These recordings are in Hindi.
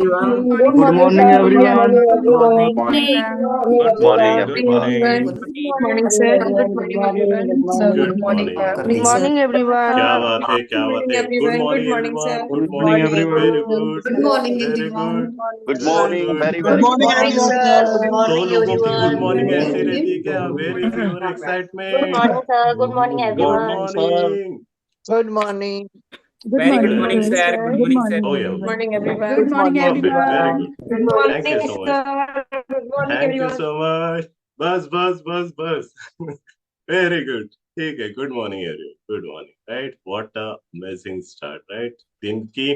everyone. Good Good morning, morning, sir. Good everyone. morning, Good everyone. morning. Good morning, ma'am. Good morning, Good Good morning, everyone. morning. everyone. Good morning, sir. Good morning, everyone. Sir, Good good Good morning. morning, morning. ma'am. Good morning, everyone. क्या बात है, क्या बात है। Good morning everyone, Good good Good morning, morning, morning. Very everyone. Good, Good morning, very everyone. Good, Good very morning, good. very, Good very good morning, morning. sir. Good दो morning, लोगों की गुड everyone. मॉर्निंग ऐसी रहती है Good क्या? Where is your Good morning, excitement? sir. Good morning, Good good everyone. morning, sir. Morning. Good morning. Very good very morning, good, sir. Good morning, sir. हो गया, हो Good गया। morning, everyone. Good morning, perfect, very everyone. Good. Good thank you morning, so much, sir. Good morning, thank you everyone. So much. बस बस बस बस। वेरी गुड, ठीक है। Good morning everyone, good morning. Right, what a amazing start. Right, दिन की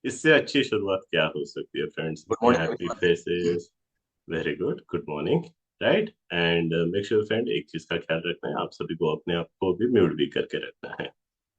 इससे अच्छी शुरुआत क्या हो सकती है फ्रेंड्स? Good इतने morning, happy everyone. Faces. Very good, good morning. Right, and make sure friend, एक चीज का ख्याल रखना है, आप सभी को अपने आप को भी म्यूट भी करके रखना है।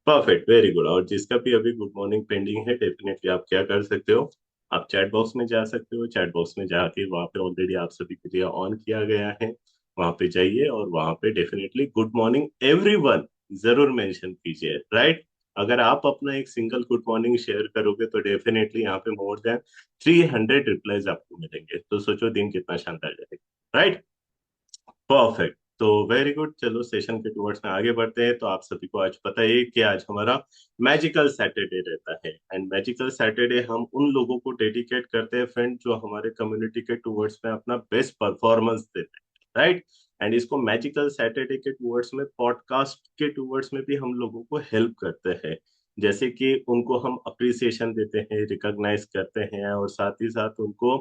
Perfect, very good. और जिसका भी अभी गुड मॉर्निंग पेंडिंग है, डेफिनेटली आप क्या कर सकते हो, आप चैट बॉक्स में जा सकते हो। चैट बॉक्स में जाके वहां पे ऑलरेडी आप सभी के लिए ऑन किया गया है, वहां पे जाइए और वहां पे डेफिनेटली गुड मॉर्निंग एवरीवन जरूर मेंशन कीजिए। राइट, अगर आप अपना एक सिंगल गुड मॉर्निंग शेयर करोगे तो डेफिनेटली यहाँ पे मोर देन 300 रिप्लाईज आपको मिलेंगे। तो सोचो दिन कितना शानदार जाएगा। Right, perfect. तो वेरी गुड, चलो सेशन के टुवर्ड्स में आगे बढ़ते हैं। तो आप सभी को आज पता है कि आज हमारा मैजिकल सैटरडे रहता है, एंड मैजिकल सैटरडे हम उन लोगों को डेडिकेट करते हैं फ्रेंड जो हमारे कम्युनिटी के टुवर्ड्स में अपना बेस्ट परफॉर्मेंस देते हैं। राइट, एंड इसको मैजिकल सैटरडे के टुवर्ड्स में, पॉडकास्ट के टुवर्ड्स में भी हम लोगों को हेल्प करते हैं। जैसे कि उनको हम अप्रिसिएशन देते हैं, रिकॉग्नाइज करते हैं, और साथ ही साथ उनको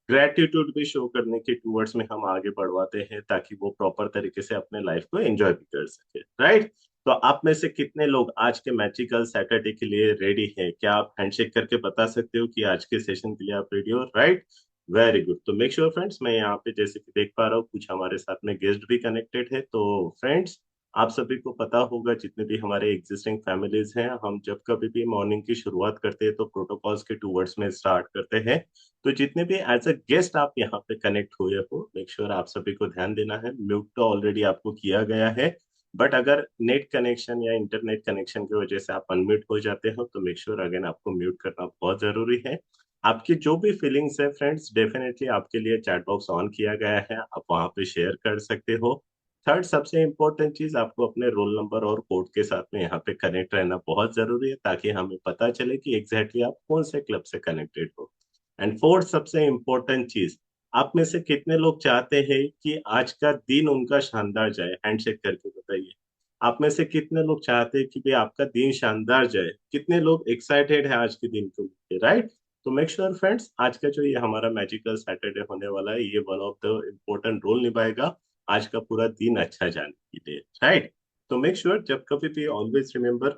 ग्रेटिट्यूड भी शो करने के टूवर्ड्स में हम आगे बढ़वाते हैं, ताकि वो प्रॉपर तरीके से अपने लाइफ को एंजॉय भी कर सके। राइट, तो आप में से कितने लोग आज के मैजिकल सैटरडे के लिए रेडी हैं? क्या आप हैंडशेक करके बता सकते हो कि आज के सेशन के लिए आप रेडी हो? Right, very good. तो मेक श्योर फ्रेंड्स, मैं यहाँ पे जैसे कि देख पा रहा हूँ कुछ हमारे साथ में गेस्ट भी कनेक्टेड है। तो फ्रेंड्स, आप सभी को पता होगा, जितने भी हमारे एग्जिस्टिंग फैमिलीज हैं, हम जब कभी भी मॉर्निंग की शुरुआत करते हैं तो प्रोटोकॉल्स के टूवर्ड्स में स्टार्ट करते हैं। तो जितने भी एज अ गेस्ट आप यहाँ पे कनेक्ट हुए हो, मेक श्योर आप सभी को ध्यान देना है, म्यूट तो ऑलरेडी आपको किया गया है, बट अगर नेट कनेक्शन या इंटरनेट कनेक्शन की वजह से आप अनम्यूट हो जाते हो तो मेक श्योर अगेन आपको म्यूट करना बहुत जरूरी है। आपकी जो भी फीलिंग्स है फ्रेंड्स, डेफिनेटली आपके लिए चैट बॉक्स ऑन किया गया है, आप वहां पे शेयर कर सकते हो। थर्ड सबसे इम्पोर्टेंट चीज, आपको अपने रोल नंबर और कोड के साथ में यहाँ पे कनेक्ट रहना बहुत जरूरी है, ताकि हमें पता चले कि एग्जैक्टली आप कौन से क्लब से कनेक्टेड हो। एंड फोर्थ सबसे इम्पोर्टेंट चीज, आप में से कितने लोग चाहते हैं कि आज का दिन उनका शानदार जाए? हैंडशेक करके बताइए। आप में से कितने लोग चाहते हैं कि भाई आपका दिन शानदार जाए? कितने लोग एक्साइटेड है आज के दिन को लेके? राइट, तो मेक श्योर फ्रेंड्स, आज का जो ये हमारा मैजिकल सैटरडे होने वाला है, ये one of the important role निभाएगा आज का पूरा दिन अच्छा जाने के लिए। राइट, तो मेक श्योर जब कभी भी ऑलवेज रिमेम्बर,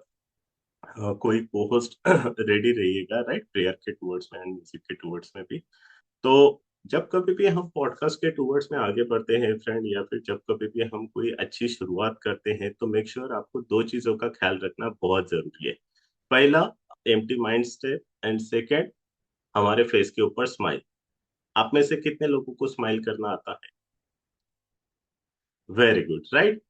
कोई को होस्ट रेडी रहिएगा। राइट, प्रेयर के टूवर्ड्स में एंड म्यूजिक के टूवर्ड्स में भी। तो जब कभी भी हम पॉडकास्ट के टूवर्ड्स में आगे बढ़ते हैं फ्रेंड, या फिर जब कभी भी हम कोई अच्छी शुरुआत करते हैं, तो मेक श्योर आपको दो चीजों का ख्याल रखना बहुत जरूरी है। पहला, empty mind step, and second, हमारे फेस के ऊपर स्माइल। आप में से कितने लोगों को स्माइल करना आता है? Very good. राइट,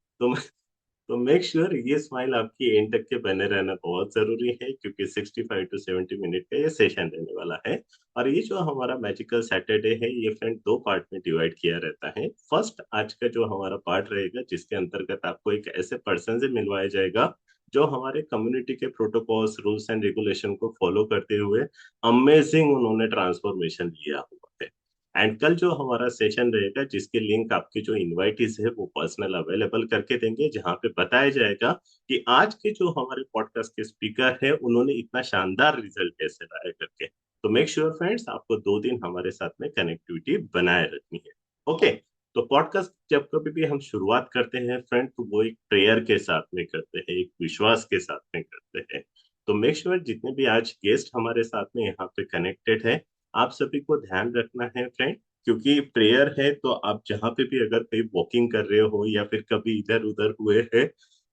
तो मेक श्योर ये स्माइल आपकी एंड तक के बने रहना बहुत जरूरी है, क्योंकि 65 to 70 मिनट का ये सेशन रहने वाला है। और ये जो हमारा मैजिकल सैटरडे है, ये फ्रेंड दो पार्ट में डिवाइड किया रहता है। फर्स्ट, आज का जो हमारा पार्ट रहेगा, जिसके अंतर्गत आपको एक ऐसे पर्सन से मिलवाया जाएगा जो हमारे कम्युनिटी के प्रोटोकॉल्स, रूल्स एंड रेगुलेशन को फॉलो करते हुए अमेजिंग उन्होंने ट्रांसफॉर्मेशन लिया हुआ है। एंड कल जो हमारा सेशन रहेगा, जिसके लिंक आपके जो इनवाइटीज है वो पर्सनल अवेलेबल करके देंगे, जहां पे बताया जाएगा कि आज के जो हमारे पॉडकास्ट के स्पीकर है, उन्होंने इतना शानदार रिजल्ट कैसे लाया करके। तो मेक श्योर फ्रेंड्स, आपको 2 दिन हमारे साथ में कनेक्टिविटी बनाए रखनी है। ओके, तो पॉडकास्ट जब कभी भी हम शुरुआत करते हैं फ्रेंड, तो वो एक प्रेयर के साथ में करते हैं, एक विश्वास के साथ में करते हैं। तो मेक श्योर जितने भी आज गेस्ट हमारे साथ में यहाँ पे कनेक्टेड है, आप सभी को ध्यान रखना है फ्रेंड, क्योंकि प्रेयर है, तो आप जहां पे भी अगर कहीं वॉकिंग कर रहे हो या फिर कभी इधर उधर हुए हैं,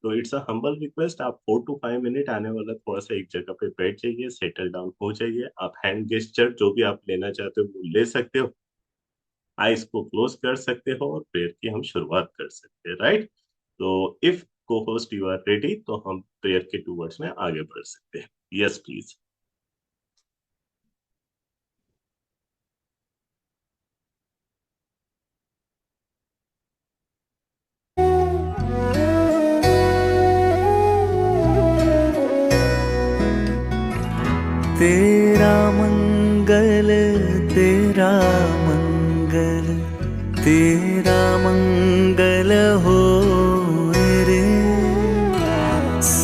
तो इट्स अ हम्बल रिक्वेस्ट, आप 4 to 5 मिनट आने वाला थोड़ा सा एक जगह पे बैठ जाइए, सेटल डाउन हो जाइए। आप हैंड गेस्चर जो भी आप लेना चाहते हो वो ले सकते हो, आईज को क्लोज कर सकते हो, और प्रेयर की हम शुरुआत कर सकते हैं। राइट, तो इफ को होस्ट यू आर रेडी, तो हम प्रेयर के टूवर्ड्स में आगे बढ़ सकते हैं। Yes please.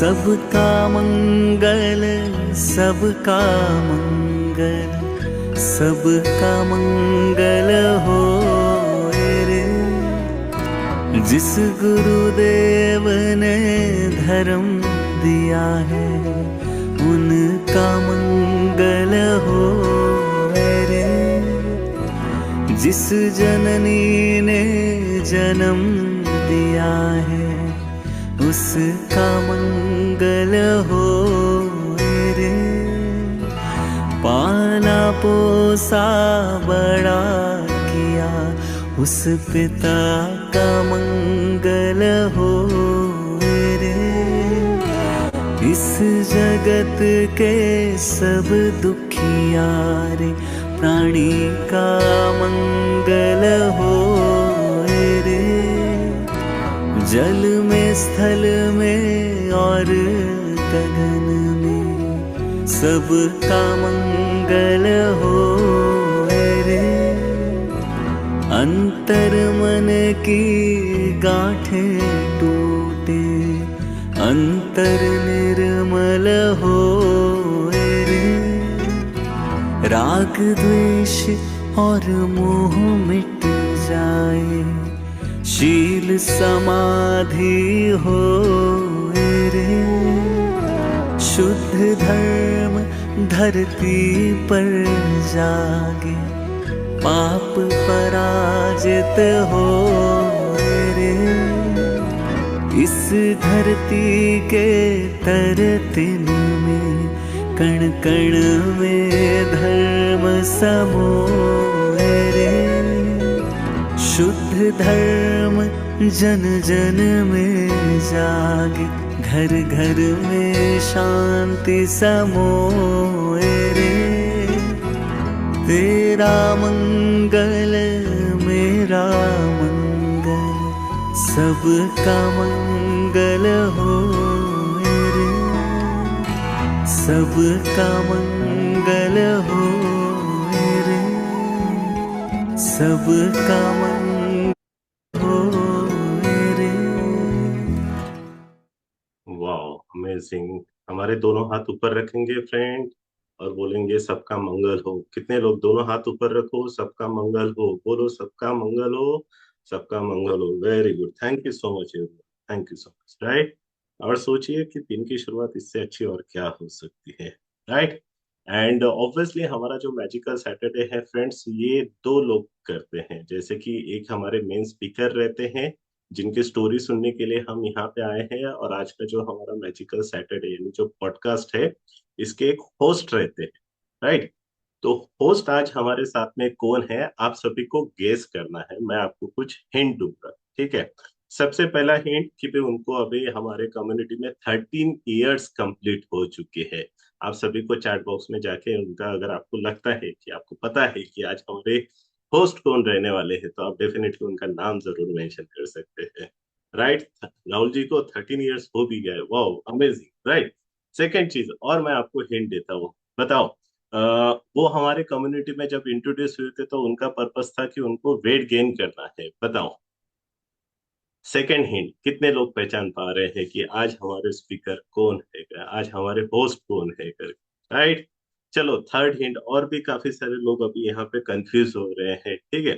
सबका मंगल, सबका मंगल, सबका मंगल हो रे। जिस गुरुदेव ने धर्म दिया है उनका मंगल हो रे। जिस जननी ने जन्म दिया है उसका मंगल हो रे। पाला पोसा बड़ा किया उस पिता का मंगल हो रे। इस जगत के सब दुखियारे प्राणी का मंगल हो रे। जल में, स्थल में और गगन में सबका मंगल हो रे। अंतर मन की गांठें टूटे, अंतर निर्मल हो रे। राग द्वेष और मोह मिट जाए, शील समाधि हो रे। शुद्ध धर्म धरती पर जागे, पाप पराजित हो रे। इस धरती के तरतिन में, कण कण में धर्म समोए रे। शुद्ध धर्म जन जन में जागे, घर घर में शांति समोए रे। तेरा मंगल मेरा मंगल, सबका मंगल हो रे। सबका मंगल हो रे। सबका मंगल हो रे। Wow, amazing. हमारे दोनों हाथ ऊपर रखेंगे फ्रेंड और बोलेंगे सबका मंगल हो। कितने लोग दोनों हाथ ऊपर रखो, सबका मंगल हो, बोलो सबका मंगल हो, सबका मंगल हो। Very good, thank you so much, thank you so much. Right, और सोचिए कि दिन की शुरुआत इससे अच्छी और क्या हो सकती है। राइट, एंड ऑब्वियसली हमारा जो मैजिकल सैटरडे है फ्रेंड्स, ये दो लोग करते हैं। जैसे कि एक हमारे मेन स्पीकर रहते हैं जिनकी स्टोरी सुनने के लिए हम यहाँ पे आए हैं, और आज का जो हमारा मैजिकल सैटरडे यानी जो पॉडकास्ट है, इसके एक होस्ट रहते हैं। राइट, तो होस्ट आज हमारे साथ में कौन है आप सभी को गेस करना है। मैं आपको कुछ हिंट दूंगा, ठीक है। सबसे पहला हिंट कि भाई उनको अभी हमारे कम्युनिटी में 13 इयर्स कंप्लीट हो चुके हैं। आप सभी को चैट बॉक्स में जाके उनका, अगर आपको लगता है कि आपको पता है कि आज हमारे होस्ट कौन रहने वाले हैं, तो आप डेफिनेटली उनका नाम जरूर मेंशन कर सकते हैं। राइट, राहुल जी को 13 इयर्स हो भी गए। Wow, amazing. राइट, सेकेंड चीज और मैं आपको हिंट देता हूँ। बताओ, वो हमारे कम्युनिटी में जब इंट्रोड्यूस हुए थे तो उनका पर्पस था कि उनको वेट गेन करना है। बताओ, सेकेंड हिंट कितने लोग पहचान पा रहे हैं कि आज हमारे स्पीकर कौन है, आज हमारे होस्ट कौन है कर। राइट, चलो थर्ड हिंट, और भी काफी सारे लोग अभी यहाँ पे कंफ्यूज हो रहे हैं, ठीक है।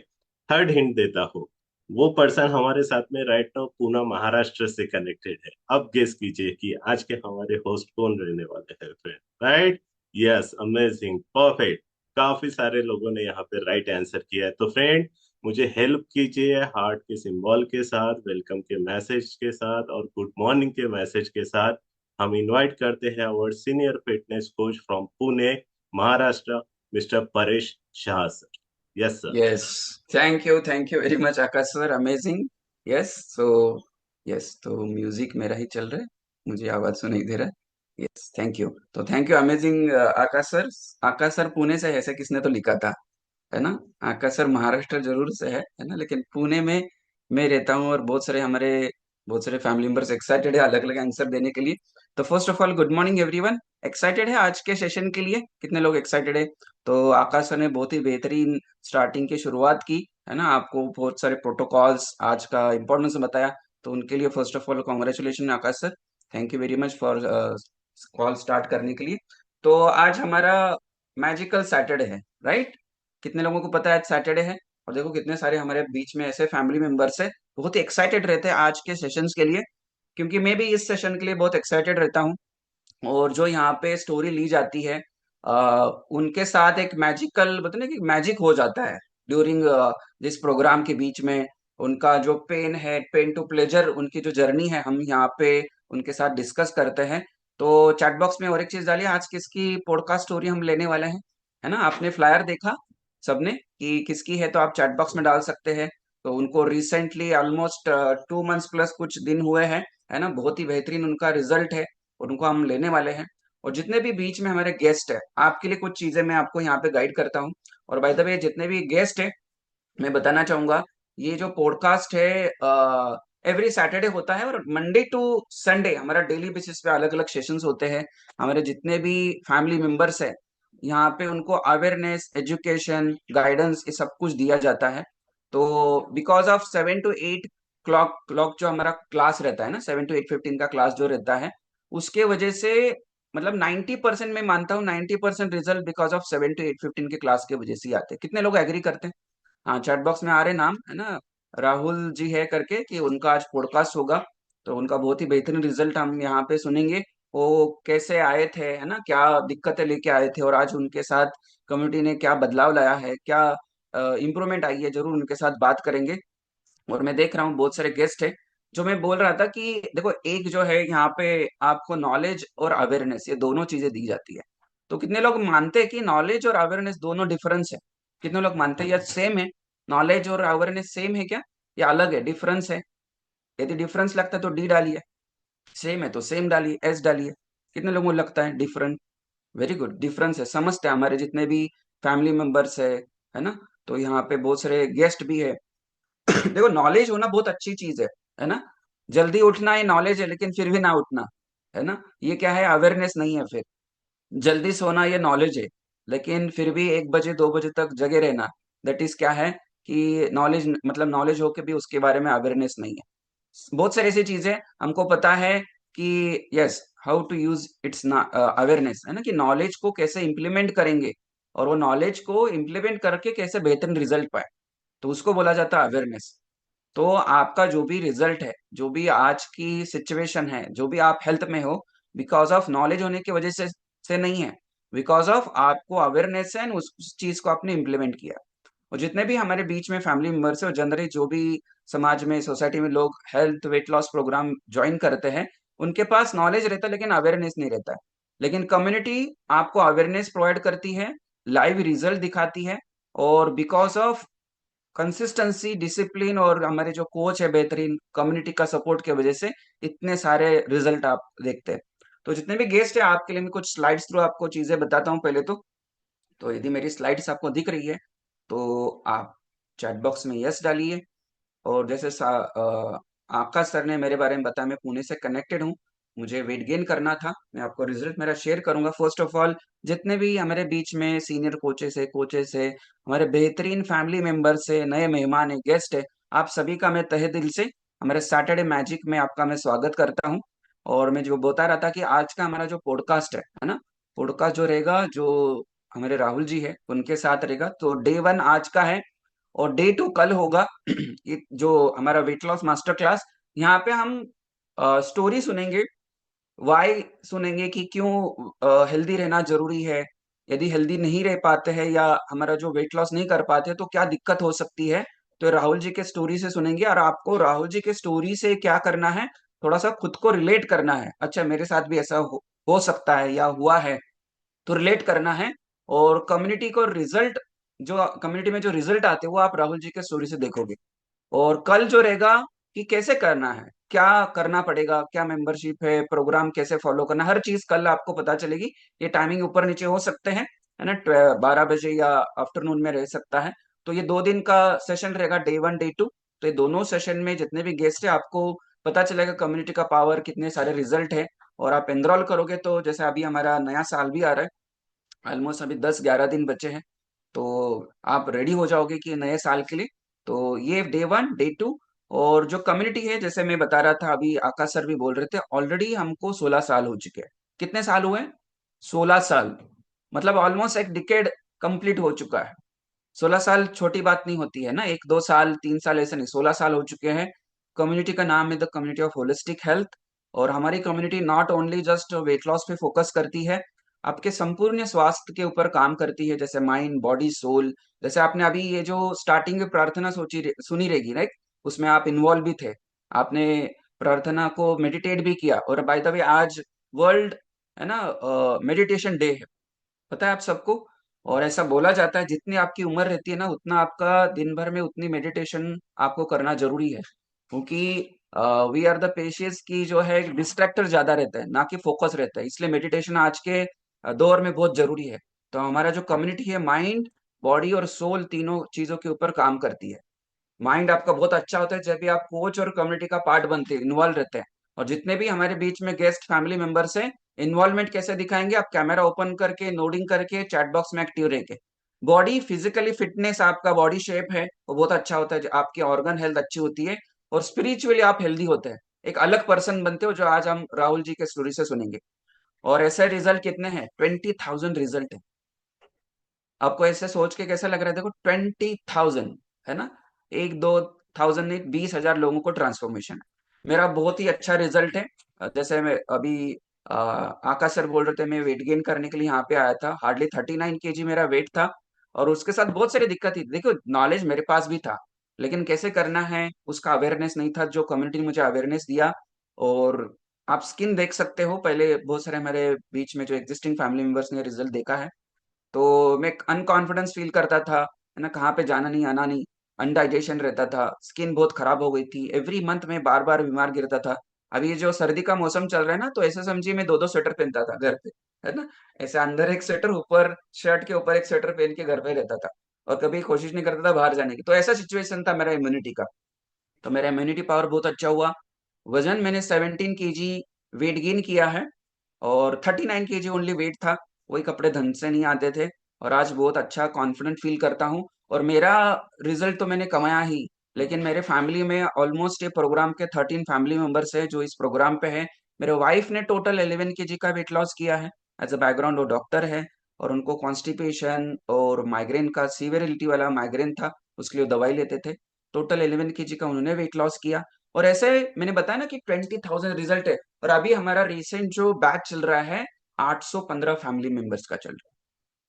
थर्ड हिंट देता हूँ, वो पर्सन हमारे साथ में राइट नाउ पूना महाराष्ट्र से कनेक्टेड है। अब गेस कीजिए कि आज के हमारे होस्ट कौन रहने वाले हैं friend. Right, yes, amazing, perfect. काफी सारे लोगों ने यहाँ पे राइट आंसर किया है। तो फ्रेंड, मुझे हेल्प कीजिए हार्ट के सिंबल के साथ, वेलकम के मैसेज के साथ और गुड मॉर्निंग के मैसेज के साथ। हम इनवाइट करते हैं our senior fitness coach from Pune Maharashtra, mister Paresh Shah sir. Yes sir. Yes, thank you very much, Akash sir, amazing. Yes, so yes, तो म्यूजिक मेरा ही चल रहा है, मुझे आवाज सुनाई दे रहा है। Yes, thank you. तो thank you, amazing Akash sir. Akash sir Pune से है, ऐसे किसने तो लिखा था, है ना। आकाश सर महाराष्ट्र जरूर से है ना, लेकिन पुणे में मैं रहता हूँ और बहुत सारे फैमिली मेंबर्स एक्साइटेड है अलग अलग आंसर देने के लिए। तो first of all good morning everyone. Excited है आज के सेशन के लिए? कितने लोग एक्साइटेड है? तो आकाश सर ने बहुत ही बेहतरीन स्टार्टिंग की शुरुआत की, है ना, आपको बहुत सारे प्रोटोकॉल्स आज का इंपॉर्टेंस बताया, तो उनके लिए first of all congratulation Akash sir, thank you very much for call start करने के लिए। तो आज हमारा मैजिकल सैटरडे है, राइट? कितने लोगों को पता है आज सैटरडे है? और देखो कितने सारे हमारे बीच में ऐसे फैमिली मेंबर्स है, बहुत ही एक्साइटेड रहते हैं आज के सेशंस के लिए, क्योंकि मैं भी इस सेशन के लिए बहुत एक्साइटेड रहता हूँ। और जो यहाँ पे स्टोरी ली जाती है, उनके साथ एक मैजिकल बताते ना कि मैजिक हो जाता है ड्यूरिंग दिस प्रोग्राम के बीच में। उनका जो पेन टू प्लेजर, उनकी जो जर्नी है, हम यहाँ पे उनके साथ डिस्कस करते हैं। तो चैट बॉक्स में और एक चीज डालिए, आज किसकी पॉडकास्ट स्टोरी हम लेने वाले हैं, है ना? आपने फ्लायर देखा सबने कि किसकी है, तो आप चैट बॉक्स में डाल सकते हैं। तो उनको रिसेंटली ऑलमोस्ट 2 मंथ्स प्लस कुछ दिन हुए हैं, है ना? बहुत ही बेहतरीन उनका रिजल्ट है और उनको हम लेने वाले हैं। और जितने भी बीच में हमारे गेस्ट है, आपके लिए कुछ चीजें मैं आपको यहाँ पे गाइड करता हूँ। और बाय द वे, जितने भी गेस्ट है, मैं बताना चाहूंगा, ये जो पॉडकास्ट है एवरी सैटरडे होता है, और मंडे टू संडे हमारा डेली बेसिस पे अलग अलग सेशंस होते हैं। हमारे जितने भी फैमिली मेंबर्स है, यहाँ पे उनको अवेयरनेस, एजुकेशन, गाइडेंस, ये सब कुछ दिया जाता है। तो because of 7 to 8 clock clock जो हमारा क्लास रहता है ना, 7 to 8:15 का क्लास जो रहता है, उसके वजह से मतलब 90% मैं मानता हूँ, 90% रिजल्ट बिकॉज ऑफ 7 to 8:15 के क्लास के वजह से ही आते हैं। कितने लोग एग्री करते हैं? हाँ, चैट बॉक्स में आ रहे नाम, है ना? राहुल जी है करके, कि उनका आज पॉडकास्ट होगा। तो उनका बहुत ही बेहतरीन रिजल्ट हम यहाँ पे सुनेंगे। वो कैसे आए थे, है ना, क्या दिक्कतें लेके आए थे, और आज उनके साथ कम्युनिटी ने क्या बदलाव लाया है, क्या इम्प्रूवमेंट आई है, जरूर उनके साथ बात करेंगे। और मैं देख रहा हूँ बहुत सारे गेस्ट है। जो मैं बोल रहा था कि देखो, एक जो है यहाँ पे आपको नॉलेज और अवेयरनेस, ये दोनों चीजें दी जाती है। तो कितने लोग मानते हैं कि नॉलेज और अवेयरनेस दोनों डिफरेंस है? कितने लोग मानते हैं या सेम है? नॉलेज और अवेयरनेस सेम है क्या, या अलग है, डिफरेंस है? यदि डिफरेंस लगता है तो डी डालिए, सेम है तो सेम डालिए, एस डालिए। कितने लोगों को लगता है डिफरेंट? वेरी गुड, डिफरेंस है, समझते हैं हमारे जितने भी फैमिली मेंबर्स है ना? तो यहाँ पे बहुत सारे गेस्ट भी है। देखो, नॉलेज होना बहुत अच्छी चीज है ना? जल्दी उठना ये नॉलेज है, लेकिन फिर भी ना उठना, है ना, ये क्या है? अवेयरनेस नहीं है। फिर जल्दी सोना ये नॉलेज है, लेकिन फिर भी 1 बजे 2 बजे तक जगे रहना, दैट इज क्या है? कि नॉलेज, मतलब नॉलेज हो के भी उसके बारे में अवेयरनेस नहीं है। बहुत सारी ऐसी चीजें हमको पता है कि yes, how to use its awareness, है ना, कि नॉलेज को कैसे इंप्लीमेंट करेंगे, और वो नॉलेज को इंप्लीमेंट करके कैसे बेहतर रिजल्ट पाए, तो उसको बोला जाता है अवेयरनेस। तो आपका जो भी रिजल्ट है, जो भी आज की सिचुएशन है, जो भी आप हेल्थ में हो, बिकॉज ऑफ नॉलेज होने की वजह से नहीं है, बिकॉज ऑफ आपको अवेयरनेस है, उस चीज को आपने इम्प्लीमेंट किया। और जितने भी हमारे बीच में फैमिली मेंबर्स है, और जनरली जो भी समाज में, सोसाइटी में लोग health weight loss program join करते हैं, उनके पास नॉलेज रहता है लेकिन अवेयरनेस नहीं रहता है। लेकिन कम्युनिटी आपको अवेयरनेस प्रोवाइड करती है, लाइव रिजल्ट दिखाती है, और बिकॉज ऑफ कंसिस्टेंसी, डिसिप्लिन, और हमारे जो कोच है बेहतरीन, कम्युनिटी का सपोर्ट की वजह से इतने सारे रिजल्ट आप देखते हैं। तो जितने भी गेस्ट है, आपके लिए मैं कुछ स्लाइड्स थ्रू आपको चीजें बताता हूँ पहले तो यदि मेरी स्लाइड्स आपको दिख रही है, तो आप चैट बॉक्स में यस डालिए। और जैसे आकाश सर ने मेरे बारे में बताया, मैं पुणे से कनेक्टेड हूँ, मुझे वेट गेन करना था। मैं आपको रिजल्ट मेरा शेयर करूंगा। फर्स्ट ऑफ ऑल, जितने भी हमारे बीच में सीनियर कोचेस है, हमारे बेहतरीन फैमिली मेंबर्स है, नए मेहमान है, गेस्ट है, आप सभी का मैं तहे दिल से हमारे सैटरडे मैजिक में आपका मैं स्वागत करता हूँ। और मैं जो बता रहा था कि आज का हमारा जो पॉडकास्ट है ना, पॉडकास्ट जो रहेगा, जो हमारे राहुल जी है उनके साथ रहेगा, तो डे 1 आज का है, और डे 2 कल होगा। ये जो हमारा वेट लॉस मास्टर क्लास, यहाँ पे हम स्टोरी सुनेंगे, वाई सुनेंगे कि क्यों हेल्दी रहना जरूरी है। यदि हेल्दी नहीं रह पाते हैं, या हमारा जो वेट लॉस नहीं कर पाते, तो क्या दिक्कत हो सकती है। तो राहुल जी के स्टोरी से सुनेंगे, और आपको राहुल जी के स्टोरी से क्या करना है, थोड़ा सा खुद को रिलेट करना है। अच्छा, मेरे साथ भी ऐसा हो सकता है या हुआ है, तो रिलेट करना है। और कम्युनिटी को रिजल्ट, जो कम्युनिटी में जो रिजल्ट आते हैं, वो आप राहुल जी के स्टोरी से देखोगे। और कल जो रहेगा कि कैसे करना है, क्या करना पड़ेगा, क्या मेंबरशिप है, प्रोग्राम कैसे फॉलो करना, हर चीज कल आपको पता चलेगी। ये टाइमिंग ऊपर नीचे हो सकते हैं, है ना, 12 बजे या आफ्टरनून में रह सकता है। तो ये 2 दिन का सेशन रहेगा, डे 1 डे 2। तो ये दोनों सेशन में जितने भी गेस्ट है, आपको पता चलेगा कम्युनिटी का पावर, कितने सारे रिजल्ट है। और आप एनरोल करोगे, तो जैसे अभी हमारा नया साल भी आ रहा है, ऑलमोस्ट अभी 10-11 दिन बचे हैं, तो आप रेडी हो जाओगे कि नए साल के लिए। तो ये डे 1 डे 2 और जो कम्युनिटी है, जैसे मैं बता रहा था अभी, आकाश सर भी बोल रहे थे, ऑलरेडी हमको 16 साल हो चुके हैं। कितने साल हुए? 16 साल। मतलब ऑलमोस्ट एक डिकेड कंप्लीट हो चुका है। 16 साल छोटी बात नहीं होती है ना, 1 2 साल 3 साल ऐसे नहीं, 16 साल हो चुके हैं। कम्युनिटी का नाम है the community of holistic health. और हमारी community not only just weight loss पे फोकस करती है, आपके संपूर्ण स्वास्थ्य के ऊपर काम करती है, जैसे माइंड बॉडी सोल। जैसे आपने अभी ये जो स्टार्टिंग में प्रार्थना सुनी रहेगी, राइट? उसमें आप इन्वॉल्व भी थे। आपने प्रार्थना को मेडिटेट भी किया। और बाय द वे आज वर्ल्ड, है ना, मेडिटेशन डे है, पता है आप सबको। और ऐसा बोला जाता है जितनी आपकी उम्र रहती है ना, उतना आपका दिन भर में उतनी मेडिटेशन आपको करना जरूरी है, क्योंकि वी आर द पेशियंस की जो है डिस्ट्रैक्टर ज्यादा रहता है, ना कि फोकस रहता है। इसलिए मेडिटेशन आज के दौर में बहुत जरूरी है। तो हमारा जो कम्युनिटी है, माइंड बॉडी और सोल तीनों चीजों के ऊपर काम करती है। माइंड आपका बहुत अच्छा होता है जब भी आप कोच और कम्युनिटी का पार्ट बनते हैं, इन्वॉल्व रहते हैं। और जितने भी हमारे बीच में गेस्ट फैमिली मेंबर्स हैं, इन्वॉल्वमेंट कैसे दिखाएंगे? आप कैमरा ओपन करके, नोडिंग करके, चैट बॉक्स में एक्टिव रह के। बॉडी फिजिकली फिटनेस, आपका बॉडी शेप है वो बहुत अच्छा होता है, आपकी ऑर्गन हेल्थ अच्छी होती है। और स्पिरिचुअली आप हेल्दी होते हैं, एक अलग पर्सन बनते हो, जो आज हम राहुल जी के स्टोरी से सुनेंगे। और ऐसे रिजल्ट कितने हैं? 20,000 रिजल्ट है। आपको ऐसे सोच के कैसा लग रहा है? देखो, 20,000, है ना? 1 2 थाउजेंड नहीं, 20,000 लोगों को ट्रांसफॉर्मेशन है। मेरा बहुत ही अच्छा रिजल्ट है। जैसे मैं अभी, आकाश सर बोल रहे थे, मैं वेट गेन करने के लिए यहाँ पे आया था, हार्डली 39 kg मेरा वेट था। और उसके साथ बहुत सारी दिक्कत थी। देखो, नॉलेज मेरे पास भी था, लेकिन कैसे करना है उसका अवेयरनेस नहीं था, जो कम्युनिटी ने मुझे अवेयरनेस दिया। और आप स्किन देख सकते हो, पहले बहुत सारे हमारे बीच में जो एग्जिस्टिंग फैमिली मेंबर्स ने रिजल्ट देखा है। तो मैं अनकॉन्फिडेंस फील करता था, है ना, कहाँ पे जाना नहीं आना नहीं, अनडाइजेशन रहता था, स्किन बहुत खराब हो गई थी, एवरी मंथ में बार बार बीमार गिरता था। अभी ये जो सर्दी का मौसम चल रहा है ना, तो ऐसे समझिए मैं 2 2 स्वेटर पहनता था घर पे, है ना। ऐसे अंदर एक स्वेटर, ऊपर शर्ट के ऊपर एक स्वेटर पहन के घर पे रहता था। और कभी कोशिश नहीं करता था बाहर जाने की। तो ऐसा सिचुएशन था मेरा इम्यूनिटी का। तो मेरा इम्यूनिटी पावर बहुत अच्छा हुआ। वजन मैंने 17 kg वेट गेन किया है। और 39 kg ओनली वेट था। वही कपड़े ढंग से नहीं आते थे। और आज बहुत अच्छा कॉन्फिडेंट फील करता हूँ। और मेरा रिजल्ट तो मैंने कमाया ही, लेकिन मेरे फैमिली में ऑलमोस्ट ये प्रोग्राम के 13 फैमिली मेंबर्स है जो इस प्रोग्राम पे है। मेरे वाइफ ने टोटल 11 kg का वेट लॉस किया है। एज अ बैकग्राउंड वो डॉक्टर है। और उनको कॉन्स्टिपेशन और माइग्रेन का, सीवियरिटी वाला माइग्रेन था, उसके लिए वो दवाई लेते थे। टोटल 11 kg का उन्होंने वेट लॉस किया। और ऐसे मैंने बताया ना कि 20,000 रिजल्ट है। और अभी हमारा रिसेंट जो बैच चल रहा है, 815 फैमिली मेंबर्स का चल रहा है।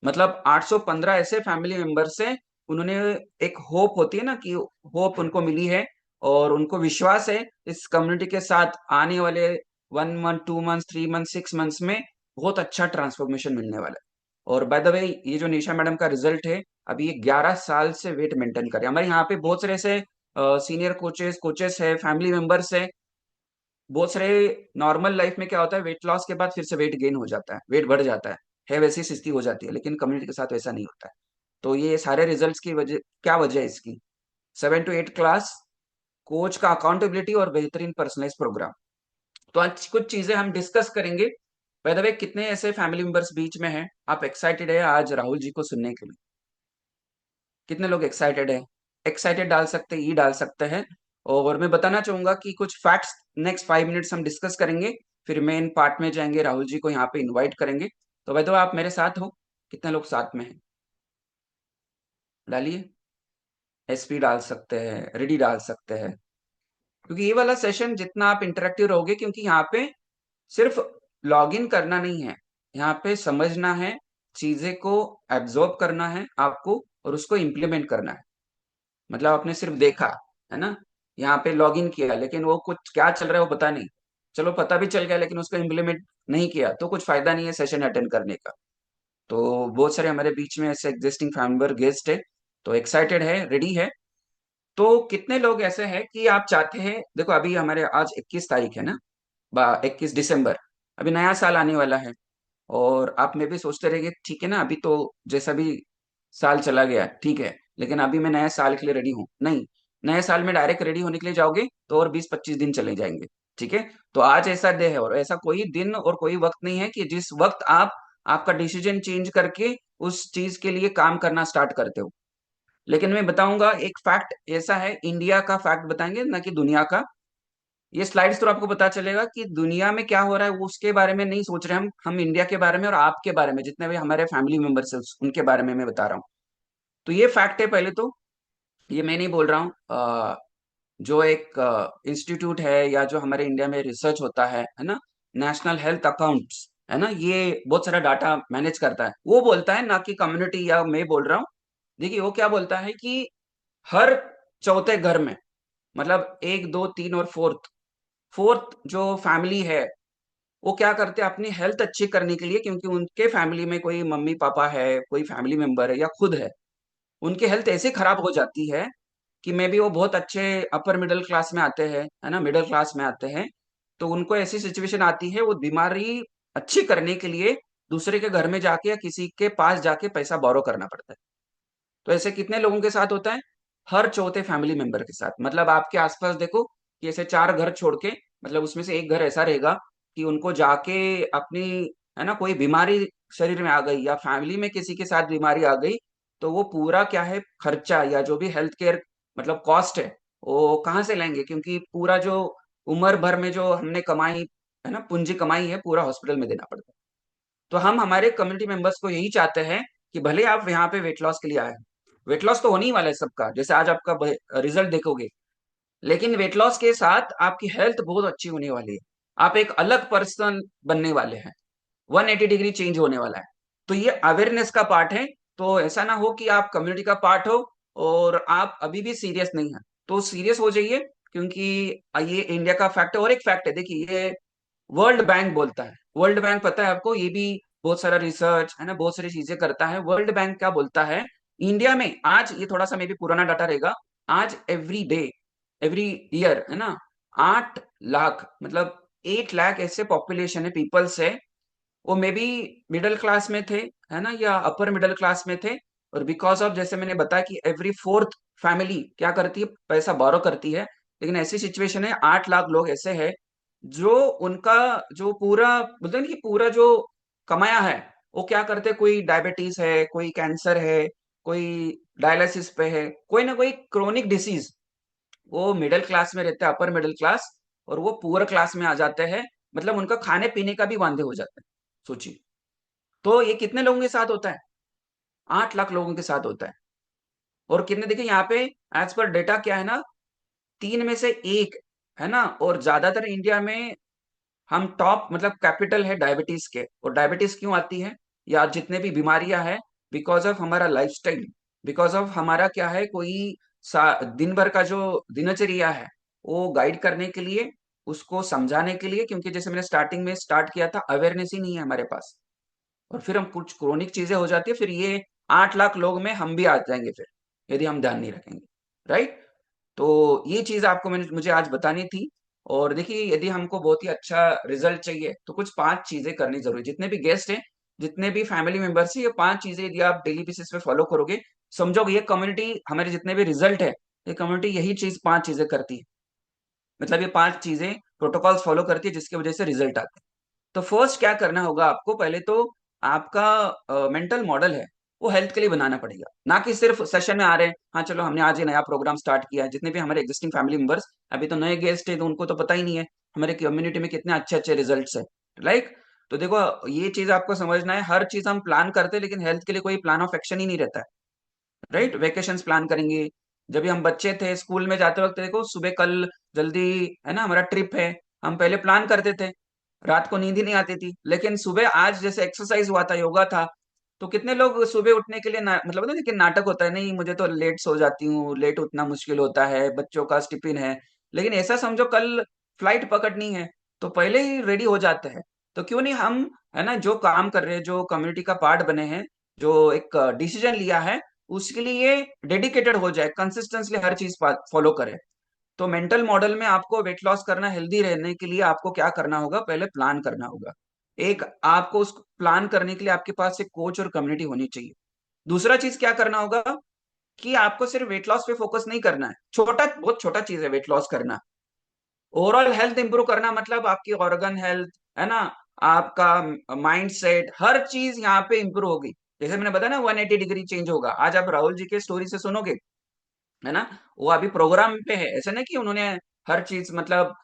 मतलब 815 ऐसे फैमिली मेंबर्स से उन्होंने, एक होप होती है ना कि होप उनको मिली है। और उनको विश्वास है इस कम्युनिटी के साथ आने वाले 1 मंथ 2 मंथ 3 मंथ 6 मंथ्स में बहुत अच्छा ट्रांसफॉर्मेशन मिलने वाला है। और बाय द वे, ये जो निशा मैडम का रिजल्ट है, अभी ये 11 साल से वेट मेंटेन कर रहे हैं। हमारे यहाँ पे बहुत सारे ऐसे सीनियर कोचेस कोचेस है, फैमिली मेंबर्स है। बहुत सारे नॉर्मल लाइफ में क्या होता है, वेट लॉस के बाद फिर से वेट गेन हो जाता है, वेट बढ़ जाता है वैसी स्थिति हो जाती है। लेकिन कम्युनिटी के साथ वैसा नहीं होता है। तो ये सारे रिजल्ट्स की वजह, क्या वजह है इसकी? 7 to 8 क्लास, कोच का अकाउंटेबिलिटी और बेहतरीन पर्सनलाइज प्रोग्राम। तो आज कुछ चीजें हम डिस्कस करेंगे। बाय द वे, कितने ऐसे फैमिली मेंबर्स बीच में हैं, आप एक्साइटेड है आज राहुल जी को सुनने के लिए? कितने लोग एक्साइटेड है? एक्साइटेड डाल सकते हैं, ई डाल सकते हैं। और मैं बताना चाहूंगा कि कुछ फैक्ट्स नेक्स्ट 5 मिनट्स हम डिस्कस करेंगे। फिर मेन पार्ट में जाएंगे, राहुल जी को यहाँ पे इनवाइट करेंगे। तो भाई, तो आप मेरे साथ हो? कितने लोग साथ में हैं? डालिए। एसपी डाल सकते हैं, रेडी डाल सकते हैं। क्योंकि ये वाला सेशन जितना आप इंटरेक्टिव रहोगे, क्योंकि यहाँ पे सिर्फ लॉग इन करना नहीं है, यहाँ पे समझना है, चीजें को एब्जॉर्ब करना है आपको, और उसको इम्प्लीमेंट करना है। मतलब आपने सिर्फ देखा, है ना, यहाँ पे लॉग इन किया, लेकिन वो कुछ क्या चल रहा है वो पता नहीं। चलो, पता भी चल गया लेकिन उसको इम्प्लीमेंट नहीं किया तो कुछ फायदा नहीं है सेशन अटेंड करने का। तो बहुत सारे हमारे बीच में ऐसे एग्जिस्टिंग फैमिली गेस्ट है। तो एक्साइटेड है, रेडी है? तो कितने लोग ऐसे हैं कि आप चाहते हैं, देखो अभी हमारे आज 21 तारीख है ना, 21 दिसंबर, अभी नया साल आने वाला है। और आप में भी सोचते रहेंगे, ठीक है ना, अभी तो जैसा भी साल चला गया ठीक है, लेकिन अभी मैं नए साल के लिए रेडी हूँ नहीं। नए साल में डायरेक्ट रेडी होने के लिए जाओगे तो और 20 25 दिन चले जाएंगे। ठीक है। तो आज ऐसा डे है, और ऐसा कोई दिन और कोई वक्त नहीं है कि जिस वक्त आप आपका डिसीजन चेंज करके उस चीज के लिए काम करना स्टार्ट करते हो। लेकिन मैं बताऊंगा एक फैक्ट ऐसा है, इंडिया का फैक्ट बताएंगे ना कि दुनिया का। ये स्लाइड्स तो आपको पता चलेगा कि दुनिया में क्या हो रहा है, वो उसके बारे में नहीं सोच रहे हम इंडिया के बारे में और आपके बारे में, जितने भी हमारे फैमिली मेंबर्स हैं उनके बारे में मैं बता रहा हूँ। तो ये फैक्ट है पहले तो, ये मैं नहीं बोल रहा हूँ, जो एक इंस्टीट्यूट है या जो हमारे इंडिया में रिसर्च होता है ना, नेशनल हेल्थ अकाउंट्स है ना, ये बहुत सारा डाटा मैनेज करता है, वो बोलता है, ना कि कम्युनिटी या मैं बोल रहा हूँ। देखिए वो क्या बोलता है कि हर चौथे घर में, मतलब एक दो तीन और फोर्थ फोर्थ जो फैमिली है, वो क्या करते हैं अपनी हेल्थ अच्छी करने के लिए, क्योंकि उनके फैमिली में कोई मम्मी पापा है, कोई फैमिली मेंबर है या खुद है, उनकी हेल्थ ऐसे खराब हो जाती है कि मे बी वो बहुत अच्छे अपर मिडिल क्लास में आते हैं, है ना, मिडिल क्लास में आते हैं, तो उनको ऐसी सिचुएशन आती है वो बीमारी अच्छी करने के लिए दूसरे के घर में जाके या किसी के पास जाके पैसा बोरो करना पड़ता है। तो ऐसे कितने लोगों के साथ होता है? हर चौथे फैमिली मेंबर के साथ। मतलब आपके आसपास देखो कि ऐसे चार घर छोड़ के, मतलब उसमें से एक घर ऐसा रहेगा कि उनको जाके अपनी, है ना, कोई बीमारी शरीर में आ गई या फैमिली में किसी के साथ बीमारी आ गई, तो वो पूरा क्या है खर्चा या जो भी हेल्थ केयर मतलब कॉस्ट है, वो कहाँ से लेंगे? क्योंकि पूरा जो उम्र भर में जो हमने कमाई है ना, पूंजी कमाई है, पूरा हॉस्पिटल में देना पड़ता है। तो हम हमारे कम्युनिटी मेंबर्स को यही चाहते हैं कि भले आप यहाँ पे वेट लॉस के लिए आए, वेट लॉस तो होने ही वाला है सबका, जैसे आज आपका रिजल्ट देखोगे, लेकिन वेट लॉस के साथ आपकी हेल्थ बहुत अच्छी होने वाली है, आप एक अलग पर्सन बनने वाले हैं, 180 डिग्री चेंज होने वाला है। तो ये अवेयरनेस का पार्ट है। तो ऐसा ना हो कि आप कम्युनिटी का पार्ट हो और आप अभी भी सीरियस नहीं है, तो सीरियस हो जाइए, क्योंकि ये इंडिया का फैक्ट है। और एक फैक्ट है, देखिए ये वर्ल्ड बैंक बोलता है, वर्ल्ड बैंक पता है आपको, ये भी बहुत सारा रिसर्च है ना, बहुत सारी चीजें करता है। वर्ल्ड बैंक क्या बोलता है, इंडिया में आज, ये थोड़ा सा मे भी पुराना डाटा रहेगा, आज एवरी डे एवरी ईयर है ना, 8 लाख, मतलब 8 लाख ऐसे पॉपुलेशन है, पीपल्स है, वो मे बी मिडिल क्लास में थे, है ना, या अपर मिडिल क्लास में थे, और बिकॉज ऑफ, जैसे मैंने बताया कि एवरी फोर्थ फैमिली क्या करती है, पैसा बोरो करती है, लेकिन ऐसी सिचुएशन है 8 लाख लोग ऐसे हैं जो उनका जो पूरा बोलते हैं ना कि पूरा जो कमाया है, वो क्या करते हैं, कोई डायबिटीज है, कोई कैंसर है, कोई डायलिसिस पे है, कोई ना कोई क्रोनिक डिसीज, वो मिडिल क्लास में रहते हैं, अपर मिडिल क्लास, और वो पुअर क्लास में आ जाते हैं, मतलब उनका खाने पीने का भी वांदे हो जाते हैं। सोचिए, तो ये कितने लोगों के साथ होता है? 8 लाख लोगों के साथ होता है। और कितने, देखिए यहाँ पे एज पर डेटा क्या है ना, 3 में से 1 है ना। और ज्यादातर इंडिया में हम टॉप, मतलब कैपिटल है डायबिटीज के। और डायबिटीज क्यों आती है, या जितने भी बीमारियां हैं, बिकॉज ऑफ हमारा लाइफस्टाइल, बिकॉज ऑफ हमारा क्या है, कोई दिन भर का जो दिनचर्या है, वो गाइड करने के लिए, उसको समझाने के लिए, क्योंकि जैसे मैंने स्टार्टिंग में स्टार्ट किया था, अवेयरनेस ही नहीं है हमारे पास, और फिर हम कुछ क्रोनिक चीजें हो जाती है, फिर ये 8 लाख लोग में हम भी आ जाएंगे फिर, यदि हम ध्यान नहीं रखेंगे। राइट। तो ये चीज आपको मैंने मुझे आज बतानी थी। और देखिए यदि हमको बहुत ही अच्छा रिजल्ट चाहिए तो कुछ 5 चीजें करनी जरूरी है। जितने भी गेस्ट हैं, जितने भी फैमिली मेंबर्स हैं, ये 5 चीजें यदि आप डेली बेसिस पे फॉलो करोगे, समझोगे ये कम्युनिटी, हमारे जितने भी रिजल्ट है, ये कम्युनिटी यही चीज 5 चीजें करती है। मतलब ये 5 चीजें प्रोटोकॉल्स फॉलो करती है जिसकी वजह से रिजल्ट आते हैं। तो फर्स्ट क्या करना होगा आपको, पहले तो आपका मेंटल मॉडल है, वो हेल्थ के लिए बनाना पड़ेगा, ना कि सिर्फ सेशन में आ रहे हैं, हाँ चलो हमने आज ये नया प्रोग्राम स्टार्ट किया है। जितने भी हमारे एग्जिस्टिंग फैमिली मेंबर्स, अभी तो नए गेस्ट है तो उनको तो पता ही नहीं है हमारे कम्युनिटी में कितने अच्छे अच्छे रिजल्ट्स है। लाइक, तो देखो ये चीज आपको समझना है, हर चीज हम प्लान करते हैं लेकिन हेल्थ के लिए कोई प्लान ऑफ एक्शन ही नहीं रहता है। राइट, वेकेशंस प्लान करेंगे, जब भी हम बच्चे थे स्कूल में जाते वक्त, देखो सुबह कल जल्दी है ना हमारा ट्रिप है, हम पहले प्लान करते थे, रात को नींद ही नहीं आती थी। लेकिन सुबह आज जैसे एक्सरसाइज हुआ था, योगा था, तो कितने लोग सुबह उठने के लिए मतलब होता है ना कि नाटक होता है, नहीं मुझे तो लेट सो जाती हूँ, लेट उठना मुश्किल होता है, बच्चों का टिफिन है। लेकिन ऐसा समझो कल फ्लाइट पकड़नी है, तो पहले ही रेडी हो जाते हैं। तो क्यों नहीं हम, है ना, जो काम कर रहे हैं, जो कम्युनिटी का पार्ट बने हैं, जो एक डिसीजन लिया है, उसके लिए डेडिकेटेड हो जाए, कंसिस्टेंसली हर चीज फॉलो करे। तो मेंटल मॉडल में आपको वेट लॉस करना, हेल्दी रहने के लिए आपको क्या करना होगा, पहले प्लान करना होगा। एक, आपको उस प्लान करने के लिए आपके पास एक कोच और कम्युनिटी होनी चाहिए। दूसरा चीज क्या करना होगा कि आपको सिर्फ वेट लॉस पे फोकस नहीं करना है, छोटा, बहुत छोटा चीज है वेट लॉस करना। ओवरऑल हेल्थ इंप्रूव करना, मतलब आपकी ऑर्गन हेल्थ, है ना, आपका माइंड सेट, हर चीज यहाँ पे इंप्रूव होगी। जैसे मैंने बताया ना 180 डिग्री चेंज होगा। आज आप राहुल जी के स्टोरी से सुनोगे, है ना, वो अभी प्रोग्राम पे है, ऐसा नहीं कि उन्होंने हर चीज मतलब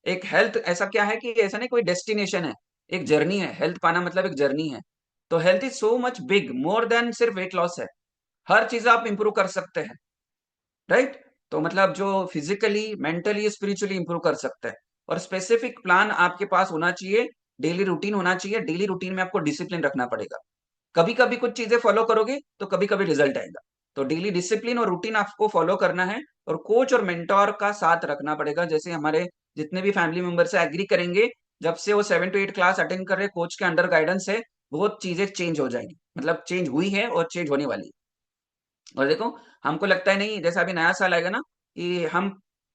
एक हेल्थ ऐसा क्या है कि ऐसा नहीं कोई डेस्टिनेशन है, एक जर्नी है। हेल्थ पाना मतलब एक जर्नी है। तो health is so much big, more than सिर्फ वेट लॉस है। हर चीज आप इंप्रूव कर सकते हैं, राइट। तो मतलब जो फिजिकली मेंटली स्पिरिचुअली इंप्रूव कर सकते हैं, और स्पेसिफिक प्लान आपके पास होना चाहिए, डेली रूटीन होना चाहिए। डेली रूटीन में आपको डिसिप्लिन रखना पड़ेगा। कभी कभी कुछ चीजें फॉलो करोगे तो कभी कभी रिजल्ट आएगा। तो डेली डिसिप्लिन और रूटीन आपको फॉलो करना है, और कोच और मेंटोर का साथ रखना पड़ेगा। जैसे हमारे जितने भी फैमिली मेंबर से एग्री करेंगे, जब से वो 7 to 8 क्लास अटेंड कर रहे कोच के अंडर गाइडेंस है, बहुत चीजें चेंज हो जाएंगी, मतलब चेंज हुई है और चेंज होने वाली है। और देखो, हमको लगता है नहीं, जैसे अभी नया साल आएगा ना, कि हम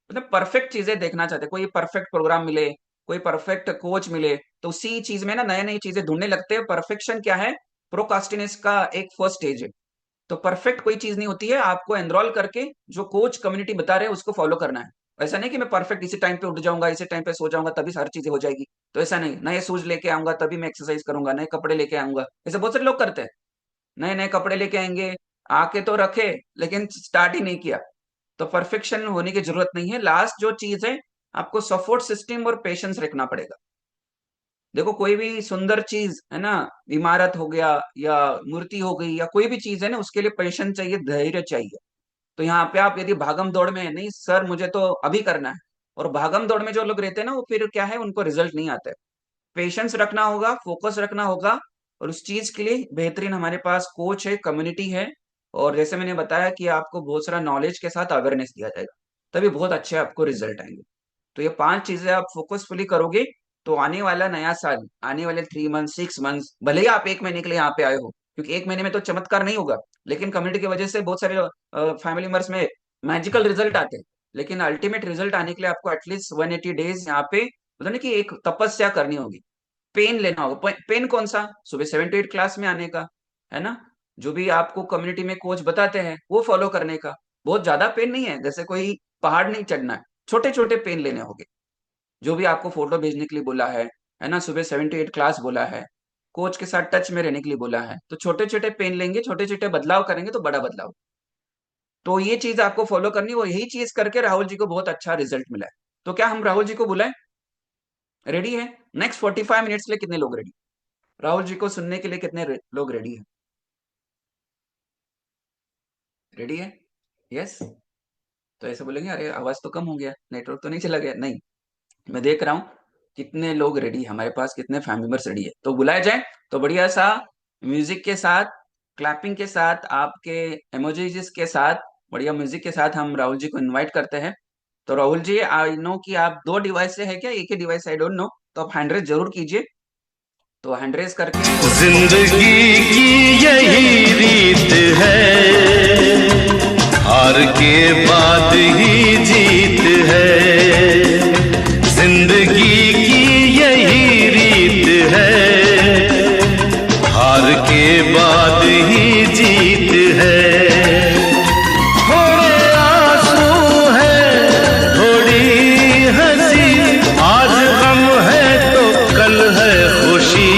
मतलब परफेक्ट चीजें देखना चाहते हैं, कोई परफेक्ट प्रोग्राम मिले, कोई परफेक्ट कोच मिले, तो उसी चीज में ना नई नई चीजें ढूंढने लगते हैं। परफेक्शन क्या है? प्रोकास्टिनेस का एक फर्स्ट स्टेज है। तो परफेक्ट कोई चीज नहीं होती है, आपको एनरोल करके जो कोच कम्युनिटी बता रहे हैं उसको फॉलो करना है। ऐसा नहीं कि मैं परफेक्ट इसी टाइम पे उठ जाऊंगा, इसी टाइम पे सो जाऊंगा तभी हर चीजें हो जाएगी। तो ऐसा नहीं, नए शूज लेके आऊंगा तभी मैं एक्सरसाइज करूंगा, नए कपड़े लेके आऊंगा, ऐसे बहुत सारे लोग करते हैं। नए नए कपड़े लेके आएंगे, आके तो रखे लेकिन स्टार्ट ही नहीं किया। तो परफेक्शन होने की जरूरत नहीं है। लास्ट जो चीज है, आपको सपोर्ट सिस्टम और पेशेंस रखना पड़ेगा। देखो, कोई भी सुंदर चीज है ना, इमारत हो गया या मूर्ति हो गई या कोई भी चीज है ना, उसके लिए पेशेंस चाहिए, धैर्य चाहिए। तो यहाँ पे आप यदि भागम दौड़ में है, नहीं सर मुझे तो अभी करना है, और भागम दौड़ में जो लोग रहते हैं ना, वो फिर क्या है, उनको रिजल्ट नहीं आता है। पेशेंस रखना होगा, फोकस रखना होगा, और उस चीज के लिए बेहतरीन हमारे पास कोच है, कम्युनिटी है। और जैसे मैंने बताया कि आपको बहुत सारा नॉलेज के साथ अवेयरनेस दिया जाएगा, तभी बहुत अच्छे आपको रिजल्ट आएंगे। तो ये 5 चीजें आप फोकसफुली करोगे, तो आने वाला नया साल, आने वाले 3 मंथ 6 मंथ्स, भले ही आप 1 महीने के लिए यहाँ पे आए हो, क्योंकि 1 महीने में तो चमत्कार नहीं होगा, लेकिन कम्युनिटी की वजह से बहुत सारे फैमिली मेंबर्स में मैजिकल रिजल्ट आते हैं। लेकिन अल्टीमेट रिजल्ट आने के लिए आपको एटलीस्ट 180 डेज यहाँ पे, मतलब नहीं कि एक तपस्या करनी होगी, पेन लेना होगा। पेन कौन सा? सुबह 7 to 8 क्लास में आने का, है ना, जो भी आपको कम्युनिटी में कोच बताते हैं वो फॉलो करने का। बहुत ज्यादा पेन नहीं है, जैसे कोई पहाड़ नहीं चढ़ना है, छोटे छोटे पेन लेने होंगे। जो भी आपको फोटो भेजने के लिए बोला है ना, सुबह 7 to 8 क्लास बोला है, कोच के साथ टच में रहने के लिए बोला है, तो छोटे छोटे पेन लेंगे, छोटे छोटे बदलाव करेंगे तो बड़ा बदलाव। तो ये चीज आपको फॉलो करनी है, और यही चीज करके राहुल जी को बहुत अच्छा रिजल्ट मिला है। तो क्या हम राहुल जी को बुलाएं? रेडी है? नेक्स्ट 45 मिनट्स के लिए कितने लोग रेडी? राहुल जी को सुनने के लिए कितने लोग रेडी है? रेडी है? यस। तो ऐसे बोलेंगे अरे आवाज तो कम हो गया, नेटवर्क तो नहीं चला गया। नहीं, मैं देख रहा हूँ कितने लोग रेडी है, हमारे पास कितने फैमिली मेंबर्स रेडी है, तो बुलाया जाए। तो बढ़िया सा म्यूजिक के साथ, क्लैपिंग के साथ, आपके इमोजीज के साथ, बढ़िया म्यूजिक के साथ हम राहुल जी को इनवाइट करते हैं। तो राहुल जी, आई नो कि आप 2 डिवाइस से है क्या, एक ही डिवाइस, आई डोंट नो, तो आप हैंड रेज जरूर कीजिए। तो हैंड रेज करके जिंदगी की यही रीत है, हार के बाद ही जीत है। जिंदगी की यही रीत है, हार के बाद ही जीत है। थोड़े आंसू है, थोड़ी हंसी, आज गम है तो कल है खुशी।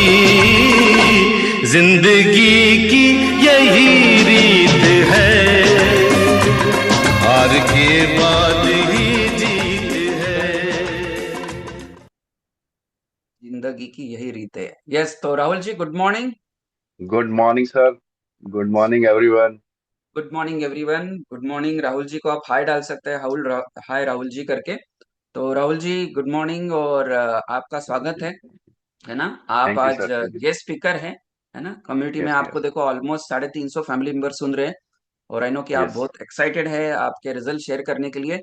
जिंदगी की यही रीत है, हार के बाद ही जीत है। जिंदगी की यही रीत है। यस, तो Rahul ji good morning. Good morning sir. Good morning everyone. Good morning everyone. Good morning. Rahul ji को आप हाय डाल सकते हैं, हाय राहुल जी करके। तो राहुल जी गुड मॉर्निंग, और आपका स्वागत है ना। आप थैंक यू आज sir. Thank you. Guest speaker हैं, है ना। कम्युनिटी में यस आपको यस देखो ऑलमोस्ट 350 फैमिली मेंबर सुन रहे हैं, और आई नो कि आप यस। बहुत एक्साइटेड है आपके रिजल्ट शेयर करने के लिए।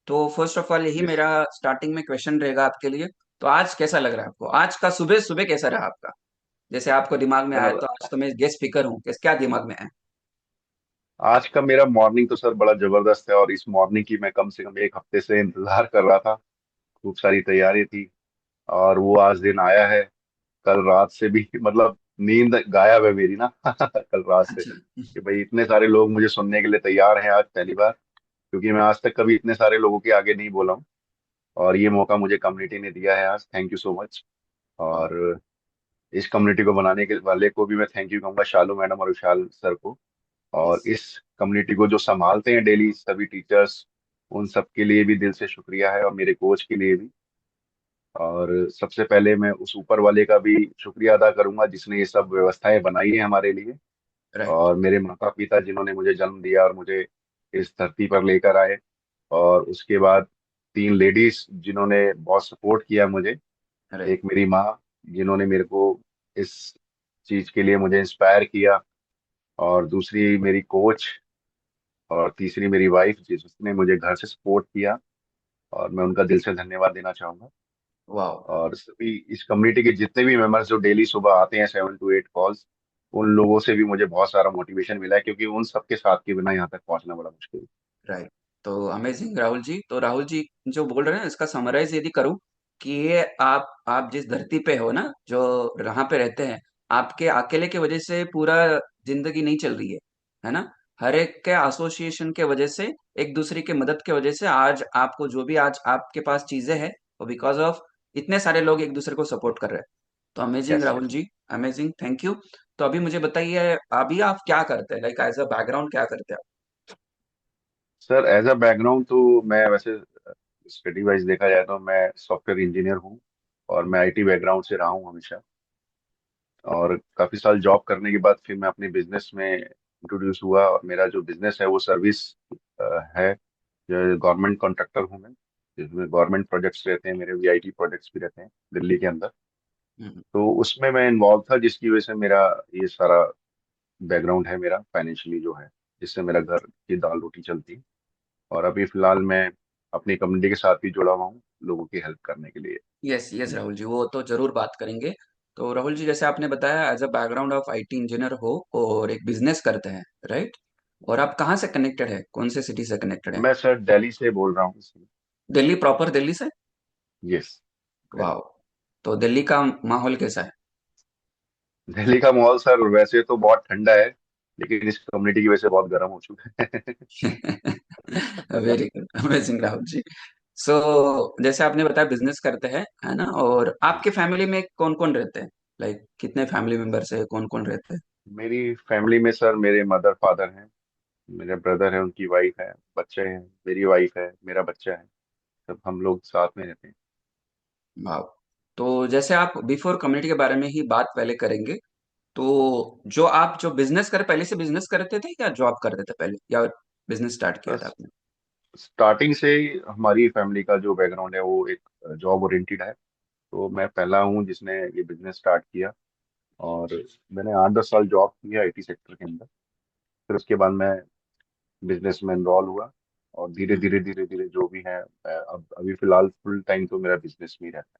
तो फर्स्ट ऑफ ऑल यही यस मेरा स्टार्टिंग में क्वेश्चन रहेगा आपके लिए। तो आज कैसा लग रहा है आपको? आज का सुबह सुबह कैसा रहा आपका? जैसे आपको दिमाग में आया सर, तो आज तो मैं गेस्ट स्पीकर हूँ, क्या दिमाग में आया? आज का मेरा मॉर्निंग तो सर बड़ा जबरदस्त है, और इस मॉर्निंग की मैं कम से कम एक हफ्ते से इंतजार कर रहा था। खूब सारी तैयारी थी, और वो आज दिन आया है। कल रात से भी मतलब नींद गायब है मेरी ना कल रात से, अच्छा। कि भाई इतने सारे लोग मुझे सुनने के लिए तैयार हैं आज पहली बार, क्योंकि मैं आज तक कभी इतने सारे लोगों के आगे नहीं बोला हूँ। और ये मौका मुझे कम्युनिटी ने दिया है आज। Thank you so much. और इस कम्युनिटी को बनाने के वाले को भी मैं थैंक यू कहूंगा, शालू मैडम और विशाल सर को। और यस। इस कम्युनिटी को जो संभालते हैं डेली सभी टीचर्स, उन सबके लिए भी दिल से शुक्रिया है, और मेरे कोच के लिए भी। और सबसे पहले मैं उस ऊपर वाले का भी शुक्रिया अदा करूंगा जिसने ये सब व्यवस्थाएं बनाई है हमारे लिए। राइट। और मेरे माता पिता जिन्होंने मुझे जन्म दिया और मुझे इस धरती पर लेकर आए। और उसके बाद तीन लेडीज जिन्होंने बहुत सपोर्ट किया मुझे। राइट। एक मेरी माँ जिन्होंने मेरे को इस चीज के लिए मुझे इंस्पायर किया, और दूसरी मेरी कोच, और तीसरी मेरी वाइफ जिसने मुझे घर से सपोर्ट किया, और मैं उनका दिल से धन्यवाद देना चाहूंगा। वाओ। और सभी इस कम्युनिटी के जितने भी मेंबर्स जो डेली सुबह आते हैं 7 to 8 कॉल्स, उन लोगों से भी मुझे बहुत सारा मोटिवेशन मिला है, क्योंकि उन सबके साथ के बिना यहाँ तक पहुंचना बड़ा मुश्किल है। राइट। तो अमेजिंग राहुल जी। तो राहुल जी जो बोल रहे हैं इसका समराइज यदि करूं कि ये आप जिस धरती पे हो ना, जो यहाँ पे रहते हैं, आपके अकेले के वजह से पूरा जिंदगी नहीं चल रही है ना। हर एक के एसोसिएशन के वजह से, एक दूसरे की मदद के वजह से आज आपको जो भी आज आपके पास चीजें हैं, वो बिकॉज ऑफ इतने सारे लोग एक दूसरे को सपोर्ट कर रहे हैं। तो अमेजिंग यस राहुल यस। जी। Amazing, thank you. तो अभी मुझे बताइए, अभी आप क्या करते हैं, लाइक एज अ बैकग्राउंड क्या करते हैं सर एज अ बैकग्राउंड तो मैं वैसे स्टडी वाइज देखा जाए तो मैं सॉफ्टवेयर इंजीनियर हूँ, और मैं आईटी बैकग्राउंड से रहा हूँ हमेशा। और काफी साल जॉब करने के बाद फिर मैं अपने बिजनेस में इंट्रोड्यूस हुआ, और मेरा जो बिजनेस है वो सर्विस है। गवर्नमेंट कॉन्ट्रैक्टर हूँ मैं, जिसमें गवर्नमेंट प्रोजेक्ट्स रहते हैं, मेरे वीआईटी प्रोजेक्ट्स भी रहते हैं दिल्ली के अंदर। आप? तो उसमें मैं इन्वॉल्व था, जिसकी वजह से मेरा ये सारा बैकग्राउंड है मेरा फाइनेंशियली जो है, जिससे मेरा घर की दाल रोटी चलती है। और अभी फिलहाल मैं अपनी कम्युनिटी के साथ भी जुड़ा हुआ हूँ, लोगों की हेल्प करने के लिए। यस यस जी। राहुल जी, वो तो जरूर बात करेंगे। तो राहुल जी जैसे आपने बताया as a background of IT engineer हो और एक बिजनेस करते हैं, राइट। और आप कहाँ से कनेक्टेड है, कौन से सिटी से कनेक्टेड है? मैं सर दिल्ली से बोल रहा हूँ। दिल्ली प्रॉपर, दिल्ली से? यस। वाह। तो दिल्ली का माहौल कैसा है? दिल्ली का माहौल सर वैसे तो बहुत ठंडा है, लेकिन इस कम्युनिटी की वजह से बहुत गर्म हो चुका है। वेरी गुड, अमेजिंग राहुल जी। सो जैसे आपने बताया बिजनेस करते हैं, है ना, और आपके फैमिली में कौन कौन रहते हैं, लाइक कितने फैमिली मेंबर्स है, कौन कौन रहते हैं? मेरी फैमिली में सर मेरे मदर फादर हैं, मेरे ब्रदर है, उनकी वाइफ है, बच्चे हैं, मेरी वाइफ है, मेरा बच्चा है। सब हम लोग साथ में रहते हैं। वाह। तो जैसे आप बिफोर कम्युनिटी के बारे में ही बात पहले करेंगे। तो जो आप जो बिजनेस कर पहले से बिजनेस करते थे या जॉब करते थे पहले, या बिजनेस स्टार्ट किया था बस आपने? स्टार्टिंग से ही हमारी फैमिली का जो बैकग्राउंड है वो एक जॉब ओरिएंटेड है। तो मैं पहला हूँ जिसने ये बिजनेस स्टार्ट किया। और मैंने 8-10 साल जॉब की है आईटी सेक्टर के अंदर। फिर उसके बाद मैं बिजनेस में इन्वॉल्व हुआ, और धीरे धीरे धीरे धीरे जो भी है, अब अभी फिलहाल फुल टाइम तो मेरा बिजनेस में ही रहता है।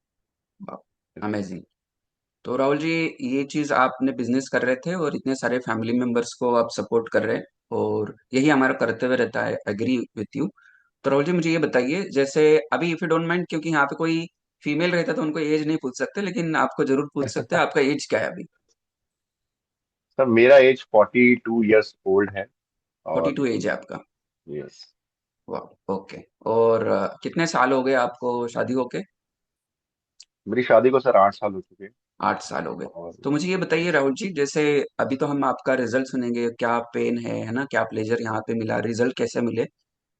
अमेजिंग। तो राहुल जी, ये चीज आपने बिजनेस कर रहे थे और इतने सारे फैमिली मेंबर्स को आप सपोर्ट कर रहे हैं, और यही हमारा कर्तव्य रहता है, एग्री विथ यू। तो राहुल जी मुझे ये बताइए, जैसे अभी इफ यू डोंट माइंड, क्योंकि यहाँ पे कोई फीमेल रहता तो उनको एज नहीं पूछ सकते, लेकिन आपको जरूर पूछ सकते हैं, आपका एज क्या है अभी? सर मेरा एज 42 ईयर्स ओल्ड है। फोर्टी और टू एज है आपका? यस। वाह, ओके। और कितने साल हो गए आपको शादी होके? मेरी शादी को सर 8 साल हो चुके हैं। 8 साल हो गए। और तो मुझे ये बताइए राहुल जी, जैसे अभी तो हम आपका रिजल्ट सुनेंगे, क्या पेन है ना, क्या प्लेजर यहाँ पे मिला, रिजल्ट कैसे मिले।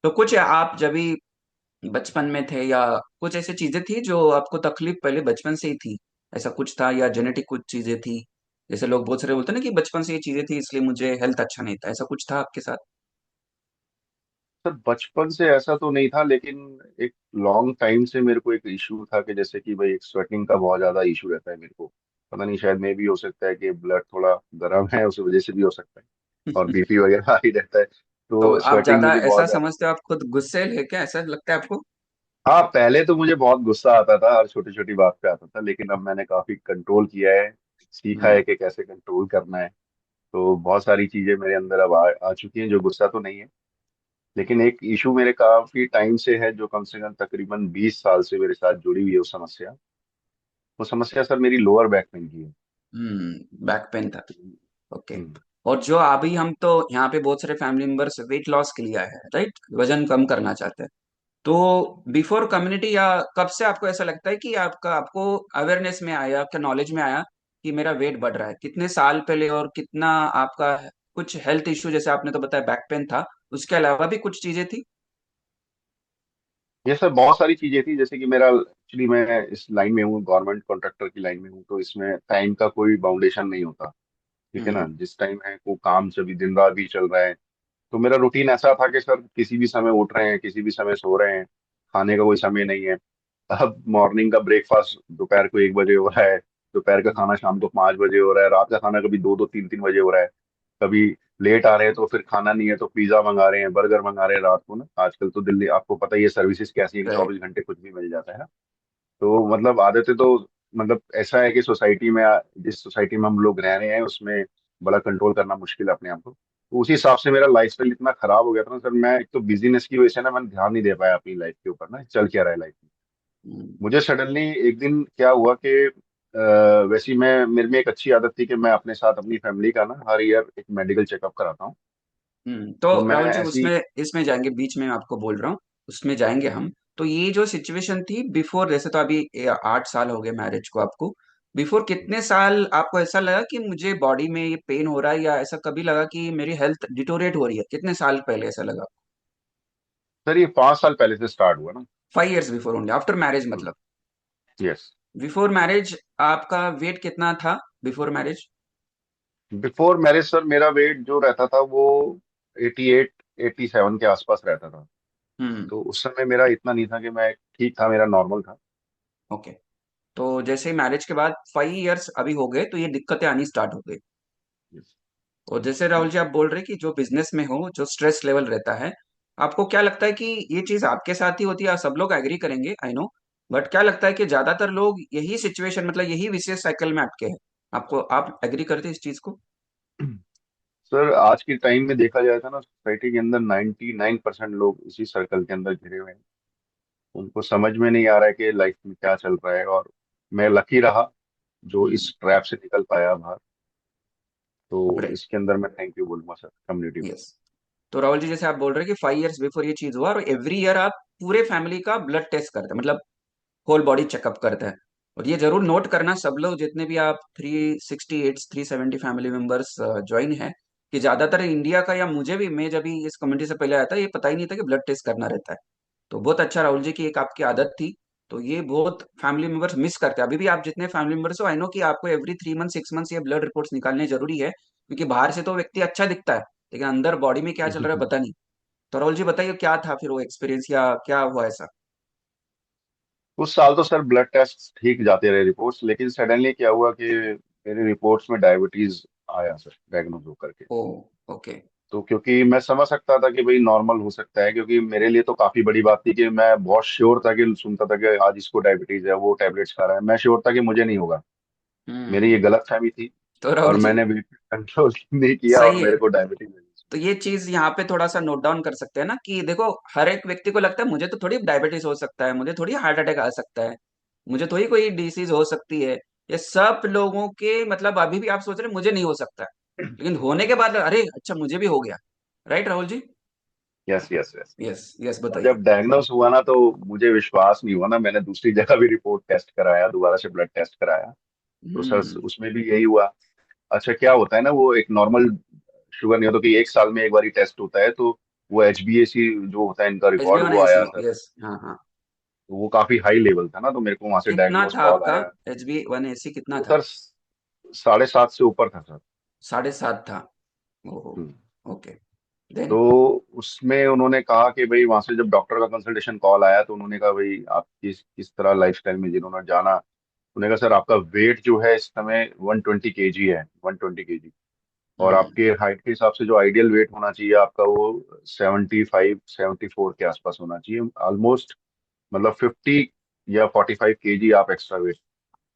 तो कुछ आप जब भी बचपन में थे, या कुछ ऐसी चीजें थी जो आपको तकलीफ पहले बचपन से ही थी, ऐसा कुछ था, या जेनेटिक कुछ चीजें थी? जैसे लोग बहुत सारे बोलते हैं ना कि बचपन से ये चीजें थी इसलिए मुझे हेल्थ अच्छा नहीं था, ऐसा कुछ था आपके साथ? सर बचपन से ऐसा तो नहीं था, लेकिन एक लॉन्ग टाइम से मेरे को एक इशू था कि जैसे कि भाई एक स्वेटिंग का बहुत ज्यादा इशू रहता है मेरे को। पता नहीं, शायद में भी हो सकता है कि ब्लड थोड़ा गर्म है उस वजह से भी हो सकता है, और बीपी वगैरह हाई रहता है, तो तो आप स्वेटिंग ज्यादा मुझे ऐसा बहुत ज्यादा। समझते हो, आप खुद गुस्से है क्या, ऐसा लगता है आपको? हाँ, पहले तो मुझे बहुत गुस्सा आता था, हर छोटी छोटी बात पे आता था, लेकिन अब मैंने काफी कंट्रोल किया है, सीखा हम्म। है कि कैसे कंट्रोल करना है। तो बहुत सारी चीजें मेरे अंदर अब आ चुकी हैं, जो गुस्सा तो नहीं है। लेकिन एक इशू मेरे काफी टाइम से है, जो कम से कम तकरीबन 20 साल से मेरे साथ जुड़ी हुई है। वो समस्या सर मेरी लोअर बैक पेन की है। बैक पेन था। ओके। हम्म। और जो अभी हम तो यहाँ पे बहुत सारे फैमिली मेंबर्स वेट लॉस के लिए आए हैं, राइट, वजन कम करना चाहते हैं। तो बिफोर कम्युनिटी या कब से आपको ऐसा लगता है कि आपका आपको अवेयरनेस में आया, आपके नॉलेज में आया कि मेरा वेट बढ़ रहा है? कितने साल पहले और कितना आपका कुछ हेल्थ इश्यू, जैसे आपने तो बताया बैक पेन था, उसके अलावा भी कुछ चीजें थी? ये सर बहुत सारी चीजें थी, जैसे कि मेरा एक्चुअली मैं इस लाइन में हूँ, गवर्नमेंट कॉन्ट्रैक्टर की लाइन में हूँ, तो इसमें टाइम का कोई बाउंडेशन नहीं होता। ठीक है ना, हम्म। जिस टाइम है वो काम सभी दिन रात भी चल रहा है। तो मेरा रूटीन ऐसा था कि सर किसी भी समय उठ रहे हैं, किसी भी समय सो रहे हैं, खाने का कोई समय नहीं है। अब मॉर्निंग का ब्रेकफास्ट दोपहर को 1 बजे हो रहा है, दोपहर का खाना शाम को 5 बजे हो रहा है, रात का खाना कभी 2-2 3-3 बजे हो रहा है। कभी लेट आ रहे हैं तो फिर खाना नहीं है तो पिज्जा मंगा रहे हैं, बर्गर मंगा रहे हैं रात को ना। आजकल तो दिल्ली आपको पता ही है सर्विसेज कैसी है कि राइट। 24 घंटे कुछ भी मिल जाता है ना। तो मतलब आदतें तो मतलब ऐसा है कि सोसाइटी में, जिस सोसाइटी में हम लोग रह रहे हैं उसमें बड़ा कंट्रोल करना मुश्किल है अपने आप को। तो उसी हिसाब से मेरा लाइफस्टाइल इतना खराब हो गया था ना सर, मैं एक तो बिजीनेस की वजह से ना मैंने ध्यान नहीं दे पाया अपनी लाइफ के ऊपर ना, चल क्या रहा है लाइफ में। मुझे सडनली एक दिन क्या हुआ कि वैसे ही मैं, मेरे में एक अच्छी आदत थी कि मैं अपने साथ अपनी फैमिली का ना हर ईयर एक मेडिकल चेकअप कराता हूँ। तो तो मैं राहुल जी, ऐसी, उसमें इसमें जाएंगे, बीच में मैं आपको बोल रहा हूँ, उसमें जाएंगे हम। तो ये जो सिचुएशन थी बिफोर, जैसे तो अभी 8 साल हो गए मैरिज को आपको, बिफोर कितने साल आपको ऐसा लगा कि मुझे बॉडी में ये पेन हो रहा है, या ऐसा कभी लगा कि मेरी हेल्थ डिटोरेट हो रही है? कितने साल पहले ऐसा लगा? सर ये 5 साल पहले से स्टार्ट हुआ ना। 5 years before only, after marriage मतलब? यस। बिफोर मैरिज आपका वेट कितना था? Before marriage? Before marriage sir मेरा वेट जो रहता था वो 88 87 के आसपास रहता था। हम्म। तो उस समय मेरा इतना नहीं था कि मैं, ठीक था, मेरा नॉर्मल था। ओके। तो जैसे ही मैरिज के बाद 5 years अभी हो गए, तो ये दिक्कतें आनी स्टार्ट हो गई। Yes. और जैसे राहुल जी आप बोल रहे हैं कि जो बिजनेस में हो, जो स्ट्रेस लेवल रहता है, आपको क्या लगता है कि ये चीज आपके साथ ही होती है? सब लोग एग्री करेंगे, आई नो, बट क्या लगता है कि ज्यादातर लोग यही सिचुएशन, मतलब यही विशेष साइकिल में अटके हैं? आपको, आप एग्री करते हैं इस चीज को? सर आज के टाइम में देखा जाए था ना, सोसाइटी के अंदर 99% लोग इसी सर्कल के अंदर घिरे हुए हैं। उनको समझ में नहीं आ रहा है कि लाइफ में क्या चल रहा है। और मैं लकी रहा जो हम्म। इस ट्रैप से निकल पाया बाहर। तो राइट। इसके अंदर मैं थैंक यू बोलूंगा सर कम्युनिटी को। यस। तो राहुल जी, जैसे आप बोल रहे हैं कि 5 years बिफोर ये चीज हुआ, और एवरी ईयर आप पूरे फैमिली का ब्लड टेस्ट करते हैं, मतलब होल बॉडी चेकअप करते हैं। और ये जरूर नोट करना सब लोग, जितने भी आप 368 370 फैमिली मेंबर्स ज्वाइन है, कि ज्यादातर इंडिया का, या मुझे भी, मैं जब भी इस कम्युनिटी से पहले आया था, ये पता ही नहीं था कि ब्लड टेस्ट करना रहता है। तो बहुत अच्छा राहुल जी की एक आपकी आदत थी। तो ये बहुत फैमिली मेंबर्स मिस करते हैं। अभी भी आप जितने फैमिली मेंबर्स हो, आई नो कि आपको एवरी 3 मंथ 6 मंथ्स ये ब्लड रिपोर्ट्स निकालने जरूरी है, क्योंकि बाहर से तो व्यक्ति अच्छा दिखता है, लेकिन अंदर बॉडी में क्या चल रहा है पता नहीं। तो राहुल जी बताइए, क्या था फिर वो एक्सपीरियंस, या क्या हुआ ऐसा? उस साल तो सर ब्लड टेस्ट ठीक जाते रहे रिपोर्ट्स, लेकिन सडनली क्या हुआ कि मेरे रिपोर्ट्स में डायबिटीज आया सर, डायग्नोज होकर के। ओ। ओके। तो क्योंकि मैं समझ सकता था कि भाई नॉर्मल हो सकता है, क्योंकि मेरे लिए तो काफी बड़ी बात थी कि मैं बहुत श्योर था कि सुनता था कि आज इसको डायबिटीज है, वो टैबलेट्स खा रहा है, मैं श्योर था कि मुझे नहीं होगा। मेरी हम्म। ये गलत फहमी थी। तो और राहुल जी, मैंने बीपी कंट्रोल नहीं किया और सही है। मेरे को डायबिटीज लगी। तो ये चीज यहाँ पे थोड़ा सा नोट डाउन कर सकते हैं ना, कि देखो, हर एक व्यक्ति को लगता है मुझे तो थोड़ी डायबिटीज हो सकता है, मुझे थोड़ी हार्ट अटैक आ सकता है, मुझे थोड़ी कोई डिसीज हो सकती है। ये सब लोगों के, मतलब अभी भी आप सोच रहे हैं मुझे नहीं हो सकता है, लेकिन होने के बाद अरे अच्छा मुझे भी हो गया। Right Rahul ji? Yes yes yes. Yes yes, और बताइए। जब डायग्नोस हुआ ना तो मुझे विश्वास नहीं हुआ ना, मैंने दूसरी जगह भी रिपोर्ट टेस्ट कराया, दोबारा से ब्लड टेस्ट कराया। तो सर हम्म। उसमें भी यही हुआ। अच्छा क्या होता है ना, वो एक नॉर्मल शुगर नहीं होता कि एक साल में एक बार ही टेस्ट होता है। तो वो HbA1c जो होता है इनका एच बी रिकॉर्ड वन वो ए सी, आया सर। यस, हाँ हाँ। तो वो काफी हाई लेवल था ना, तो मेरे को वहां से कितना डायग्नोस था कॉल आपका? आया। HbA1c कितना वो था? सर 7.5 से ऊपर था सर। 7.5 था? ओहो। हम्म। ओके। देन? तो उसमें उन्होंने कहा कि भाई, वहां से जब डॉक्टर का कंसल्टेशन कॉल आया तो उन्होंने कहा भाई आप किस किस तरह लाइफस्टाइल में जिन्होंने जाना। उन्होंने कहा सर आपका वेट जो है इस समय 120 kg है, 120 kg। और हम्म। आपके हाइट के हिसाब से जो आइडियल वेट होना चाहिए आपका वो 75 74 के आसपास होना चाहिए ऑलमोस्ट। मतलब 50 या 45 kg आप एक्स्ट्रा वेट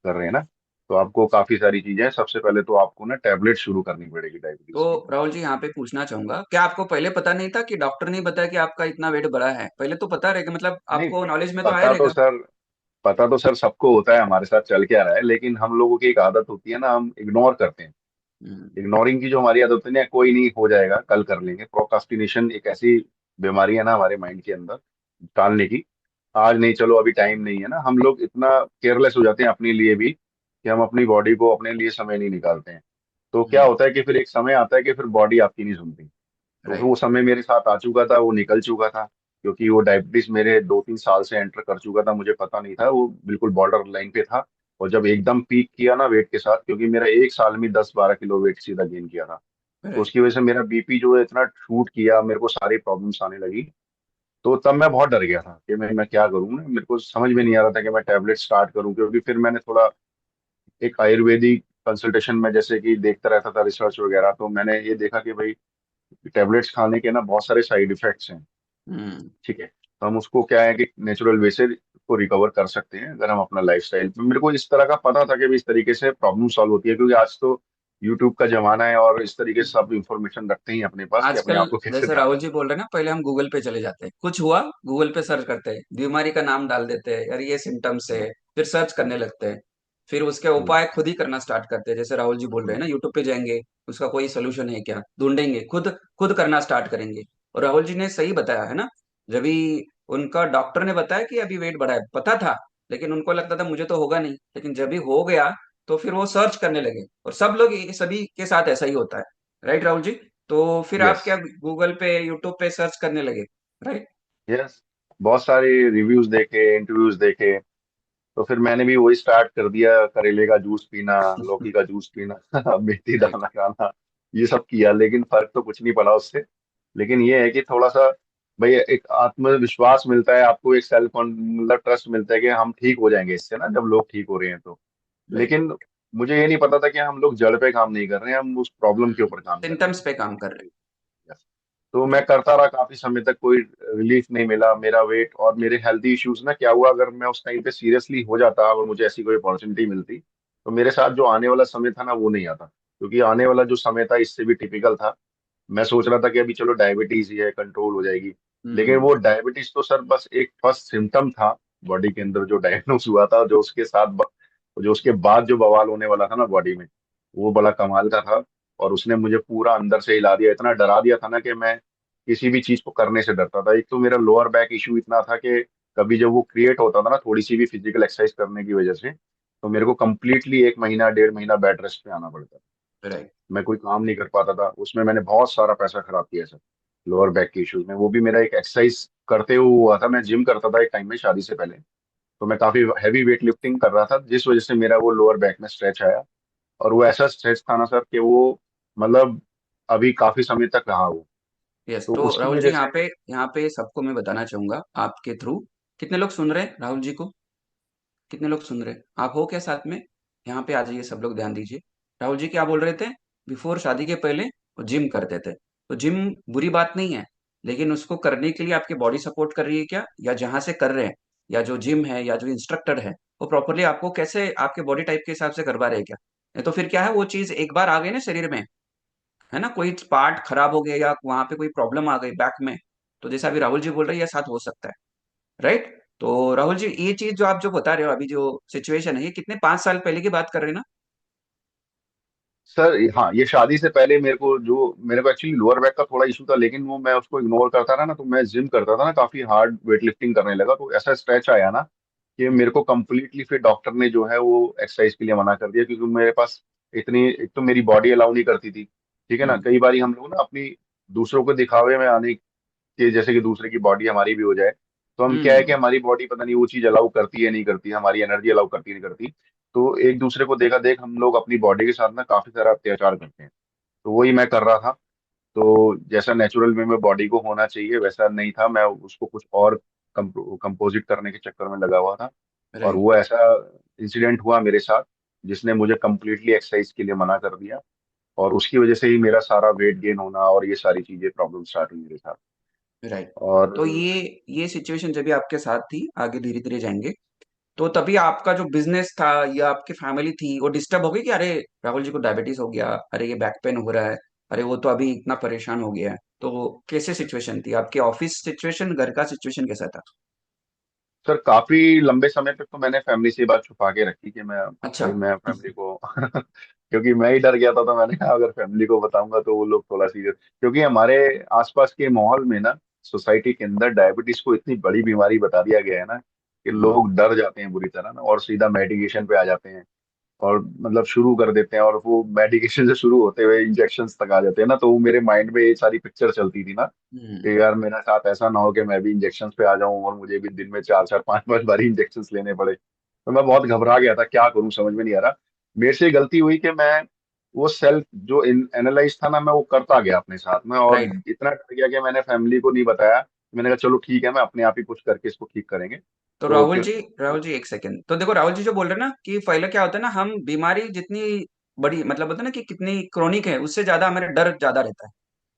कर रहे हैं ना। तो आपको काफी सारी चीजें हैं। सबसे पहले तो आपको ना टैबलेट शुरू करनी पड़ेगी तो डायबिटीज की। राहुल जी, यहाँ पे पूछना चाहूंगा, क्या आपको पहले पता नहीं था, कि डॉक्टर ने बताया कि आपका इतना वेट बढ़ा है? पहले तो पता रहेगा, मतलब नहीं, आपको नॉलेज में तो आया पता तो रहेगा। सर, पता तो सर सबको होता है हमारे साथ चल क्या रहा है, लेकिन हम लोगों की एक आदत होती है ना, हम इग्नोर करते हैं। हम्म। इग्नोरिंग की जो हमारी आदत होती है ना, कोई नहीं हो जाएगा, कल कर लेंगे। प्रोक्रास्टिनेशन एक ऐसी बीमारी है ना हमारे माइंड के अंदर, टालने की। आज नहीं, चलो अभी टाइम नहीं है ना, हम लोग इतना केयरलेस हो जाते हैं अपने लिए भी कि हम अपनी बॉडी को अपने लिए समय नहीं निकालते हैं। तो क्या हम्म, होता है कि फिर एक समय आता है कि फिर बॉडी आपकी नहीं सुनती। तो फिर वो राइट। समय मेरे साथ आ चुका था, वो निकल चुका था, क्योंकि वो डायबिटीज मेरे 2-3 साल से एंटर कर चुका था, मुझे पता नहीं था, वो बिल्कुल बॉर्डर लाइन पे था। और जब एकदम पीक किया ना वेट के साथ, क्योंकि मेरा एक साल में 10-12 किलो वेट सीधा गेन किया था, तो राइट। उसकी वजह से मेरा बीपी जो है इतना शूट किया, मेरे को सारी प्रॉब्लम्स आने लगी। तो तब मैं बहुत डर गया था कि मैं क्या करूँ ना, मेरे को समझ में नहीं आ रहा था कि मैं टैबलेट स्टार्ट करूँ, क्योंकि फिर मैंने थोड़ा एक आयुर्वेदिक कंसल्टेशन में जैसे कि देखता रहता था रिसर्च वगैरह, तो मैंने ये देखा कि भाई टैबलेट्स खाने के ना बहुत सारे साइड इफेक्ट्स हैं। हम्म, ठीक है, तो हम उसको क्या है कि नेचुरल वे से को रिकवर कर सकते हैं अगर हम अपना लाइफस्टाइल, मेरे को इस तरह का पता था कि भी इस तरीके से प्रॉब्लम सॉल्व होती है, क्योंकि आज तो यूट्यूब का जमाना है और इस तरीके से सब इंफॉर्मेशन रखते हैं अपने पास कि अपने आजकल आप को कैसे जैसे ध्यान राहुल रखें। जी बोल रहे हैं ना, पहले हम गूगल पे चले जाते हैं, कुछ हुआ गूगल पे सर्च करते हैं, बीमारी का नाम डाल देते हैं, यार ये सिम्टम्स है, फिर सर्च करने लगते हैं, फिर उसके हम्म, उपाय खुद ही करना स्टार्ट करते हैं। जैसे राहुल जी बोल रहे हैं हम्म, ना, यूट्यूब पे जाएंगे, उसका कोई सोल्यूशन है क्या ढूंढेंगे, खुद खुद करना स्टार्ट करेंगे। और राहुल जी ने सही बताया है ना, जब भी उनका डॉक्टर ने बताया कि अभी वेट बढ़ा है, पता था, लेकिन उनको लगता था मुझे तो होगा नहीं, लेकिन जब भी हो गया तो फिर वो सर्च करने लगे। और सब लोग सभी के साथ ऐसा ही होता है, राइट राहुल जी? तो फिर आप यस, क्या गूगल पे यूट्यूब पे सर्च करने लगे, राइट? यस, बहुत सारे रिव्यूज देखे, इंटरव्यूज देखे, तो फिर मैंने भी वही स्टार्ट कर दिया, करेले का जूस पीना, लौकी का जूस पीना, मेथी राइट। दाना खाना, ये सब किया, लेकिन फर्क तो कुछ नहीं पड़ा उससे। लेकिन ये है कि थोड़ा सा भाई एक आत्मविश्वास मिलता है आपको, एक सेल्फ मतलब ट्रस्ट मिलता है कि हम ठीक हो जाएंगे इससे ना, जब लोग ठीक हो रहे हैं तो। राइट। लेकिन मुझे ये नहीं पता था कि हम लोग जड़ पे काम नहीं कर रहे हैं, हम उस प्रॉब्लम के ऊपर काम कर रहे सिम्टम्स हैं। पे काम कर रहे Yes. तो हैं, मैं राइट। करता रहा काफी समय तक, कोई रिलीफ नहीं मिला। मेरा वेट और मेरे हेल्थ इश्यूज ना, क्या हुआ, अगर मैं उस टाइम पे सीरियसली हो जाता और मुझे ऐसी कोई अपॉर्चुनिटी मिलती, तो मेरे साथ जो आने वाला समय था ना वो नहीं आता, क्योंकि आने वाला जो समय था इससे भी टिपिकल था। मैं सोच रहा था कि अभी चलो डायबिटीज ही है, कंट्रोल हो जाएगी। लेकिन हम्म, वो डायबिटीज तो सर बस एक फर्स्ट सिम्टम था बॉडी के अंदर जो डायग्नोस हुआ था, जो उसके बाद जो बवाल होने वाला था ना बॉडी में, वो बड़ा कमाल का था। और उसने मुझे पूरा अंदर से हिला दिया, इतना डरा दिया था ना कि मैं किसी भी चीज को करने से डरता था। एक तो मेरा लोअर बैक इशू इतना था कि कभी जब वो क्रिएट होता था ना थोड़ी सी भी फिजिकल एक्सरसाइज करने की वजह से, तो मेरे को कंप्लीटली 1 महीना 1.5 महीना बेड रेस्ट पे आना पड़ता था। राइट। मैं कोई काम नहीं कर पाता था, उसमें मैंने बहुत सारा पैसा खराब किया सर, लोअर बैक के इश्यूज में। वो भी मेरा एक एक्सरसाइज करते हुए हुआ था, मैं जिम करता था एक टाइम में शादी से पहले, तो मैं काफी हैवी वेट लिफ्टिंग कर रहा था, जिस वजह से मेरा वो लोअर बैक में स्ट्रेच आया। और वो ऐसा स्ट्रेच था ना सर कि वो मतलब अभी काफी समय तक रहा वो। यस, तो तो उसकी राहुल जी वजह से यहाँ पे सबको मैं बताना चाहूंगा आपके थ्रू, कितने लोग सुन रहे हैं राहुल जी को? कितने लोग सुन रहे हैं? आप हो क्या साथ में? यहाँ पे आ जाइए, सब लोग ध्यान दीजिए। राहुल जी क्या बोल रहे थे? बिफोर शादी के पहले वो जिम करते थे। तो जिम बुरी बात नहीं है, लेकिन उसको करने के लिए आपकी बॉडी सपोर्ट कर रही है क्या, या जहां से कर रहे हैं, या जो जिम है या जो इंस्ट्रक्टर है, वो प्रॉपरली आपको कैसे आपके बॉडी टाइप के हिसाब से करवा रहे हैं क्या? नहीं तो फिर क्या है, वो चीज एक बार आ गई ना शरीर में, है ना, कोई पार्ट खराब हो गया या वहां पे कोई प्रॉब्लम आ गई बैक में, तो जैसा अभी राहुल जी बोल रहे हैं, ये साथ हो सकता है, राइट? तो राहुल जी, ये चीज जो आप जो बता रहे हो अभी, जो सिचुएशन है, ये कितने 5 साल पहले की बात कर रहे हैं ना? सर, हाँ, ये शादी से पहले मेरे को एक्चुअली लोअर बैक का थोड़ा इशू था, लेकिन वो मैं उसको इग्नोर करता रहा ना, तो मैं जिम करता था ना, काफी हार्ड वेट लिफ्टिंग करने लगा, तो ऐसा स्ट्रेच आया ना कि मेरे को कंप्लीटली फिर डॉक्टर ने जो है वो एक्सरसाइज के लिए मना कर दिया, क्योंकि मेरे पास इतनी, एक तो मेरी बॉडी अलाउ नहीं करती थी। ठीक है ना, हम्म, कई बार हम लोग ना अपनी दूसरों को दिखावे में आने के, जैसे कि दूसरे की बॉडी हमारी भी हो जाए, तो हम क्या है कि हम्म, हमारी बॉडी पता नहीं वो चीज अलाउ करती है नहीं करती, हमारी एनर्जी अलाउ करती है नहीं करती। तो एक दूसरे को देखा देख हम लोग अपनी बॉडी के साथ ना काफी सारा अत्याचार करते हैं। तो वही मैं कर रहा था। तो जैसा नेचुरल वे में बॉडी को होना चाहिए वैसा नहीं था, मैं उसको कुछ और कंपोजिट करने के चक्कर में लगा हुआ था। और राइट। वो ऐसा इंसिडेंट हुआ मेरे साथ जिसने मुझे कंप्लीटली एक्सरसाइज के लिए मना कर दिया, और उसकी वजह से ही मेरा सारा वेट गेन होना और ये सारी चीजें प्रॉब्लम स्टार्ट हुई मेरे साथ। राइट। और तो ये सिचुएशन जब भी आपके साथ थी, आगे धीरे धीरे जाएंगे, तो तभी आपका जो बिजनेस था या आपकी फैमिली थी, वो डिस्टर्ब हो गई कि अरे राहुल जी को डायबिटीज हो गया, अरे ये बैक पेन हो रहा है, अरे वो तो अभी इतना परेशान हो गया है। तो कैसे सिचुएशन थी आपकी, ऑफिस सिचुएशन, घर का सिचुएशन कैसा था? सर काफी लंबे समय तक तो मैंने फैमिली से ये बात छुपा के रखी कि अच्छा। मैं फैमिली को क्योंकि मैं ही डर गया था, तो मैंने कहा अगर फैमिली को बताऊंगा तो वो लोग थोड़ा सीरियस, क्योंकि हमारे आसपास के माहौल में ना, सोसाइटी के अंदर डायबिटीज को इतनी बड़ी बीमारी बता दिया गया है ना कि हम्म, लोग डर जाते हैं बुरी तरह ना, और सीधा मेडिकेशन पे आ जाते हैं। और मतलब शुरू कर देते हैं, और वो मेडिकेशन से शुरू होते हुए इंजेक्शन तक आ जाते हैं ना, तो वो मेरे माइंड में ये सारी पिक्चर चलती थी ना हम्म, कि यार मेरे साथ ऐसा ना हो कि मैं भी इंजेक्शन पे आ जाऊं और मुझे भी दिन में 4-4 5-5 बारी इंजेक्शन लेने पड़े। तो मैं बहुत घबरा गया था, क्या करूं समझ में नहीं आ रहा। मेरे से गलती हुई कि मैं वो सेल्फ जो एनालाइज था ना, मैं वो करता गया अपने साथ में, और राइट। इतना डर गया कि मैंने फैमिली को नहीं बताया। मैंने कहा चलो ठीक है, मैं अपने आप ही कुछ करके इसको ठीक करेंगे। तो तो फिर राहुल जी एक सेकंड, तो देखो राहुल जी जो बोल रहे हैं ना कि पहले क्या होता है ना, हम बीमारी जितनी बड़ी मतलब होता है ना कि कितनी क्रोनिक है, उससे ज्यादा हमारा डर ज्यादा रहता है।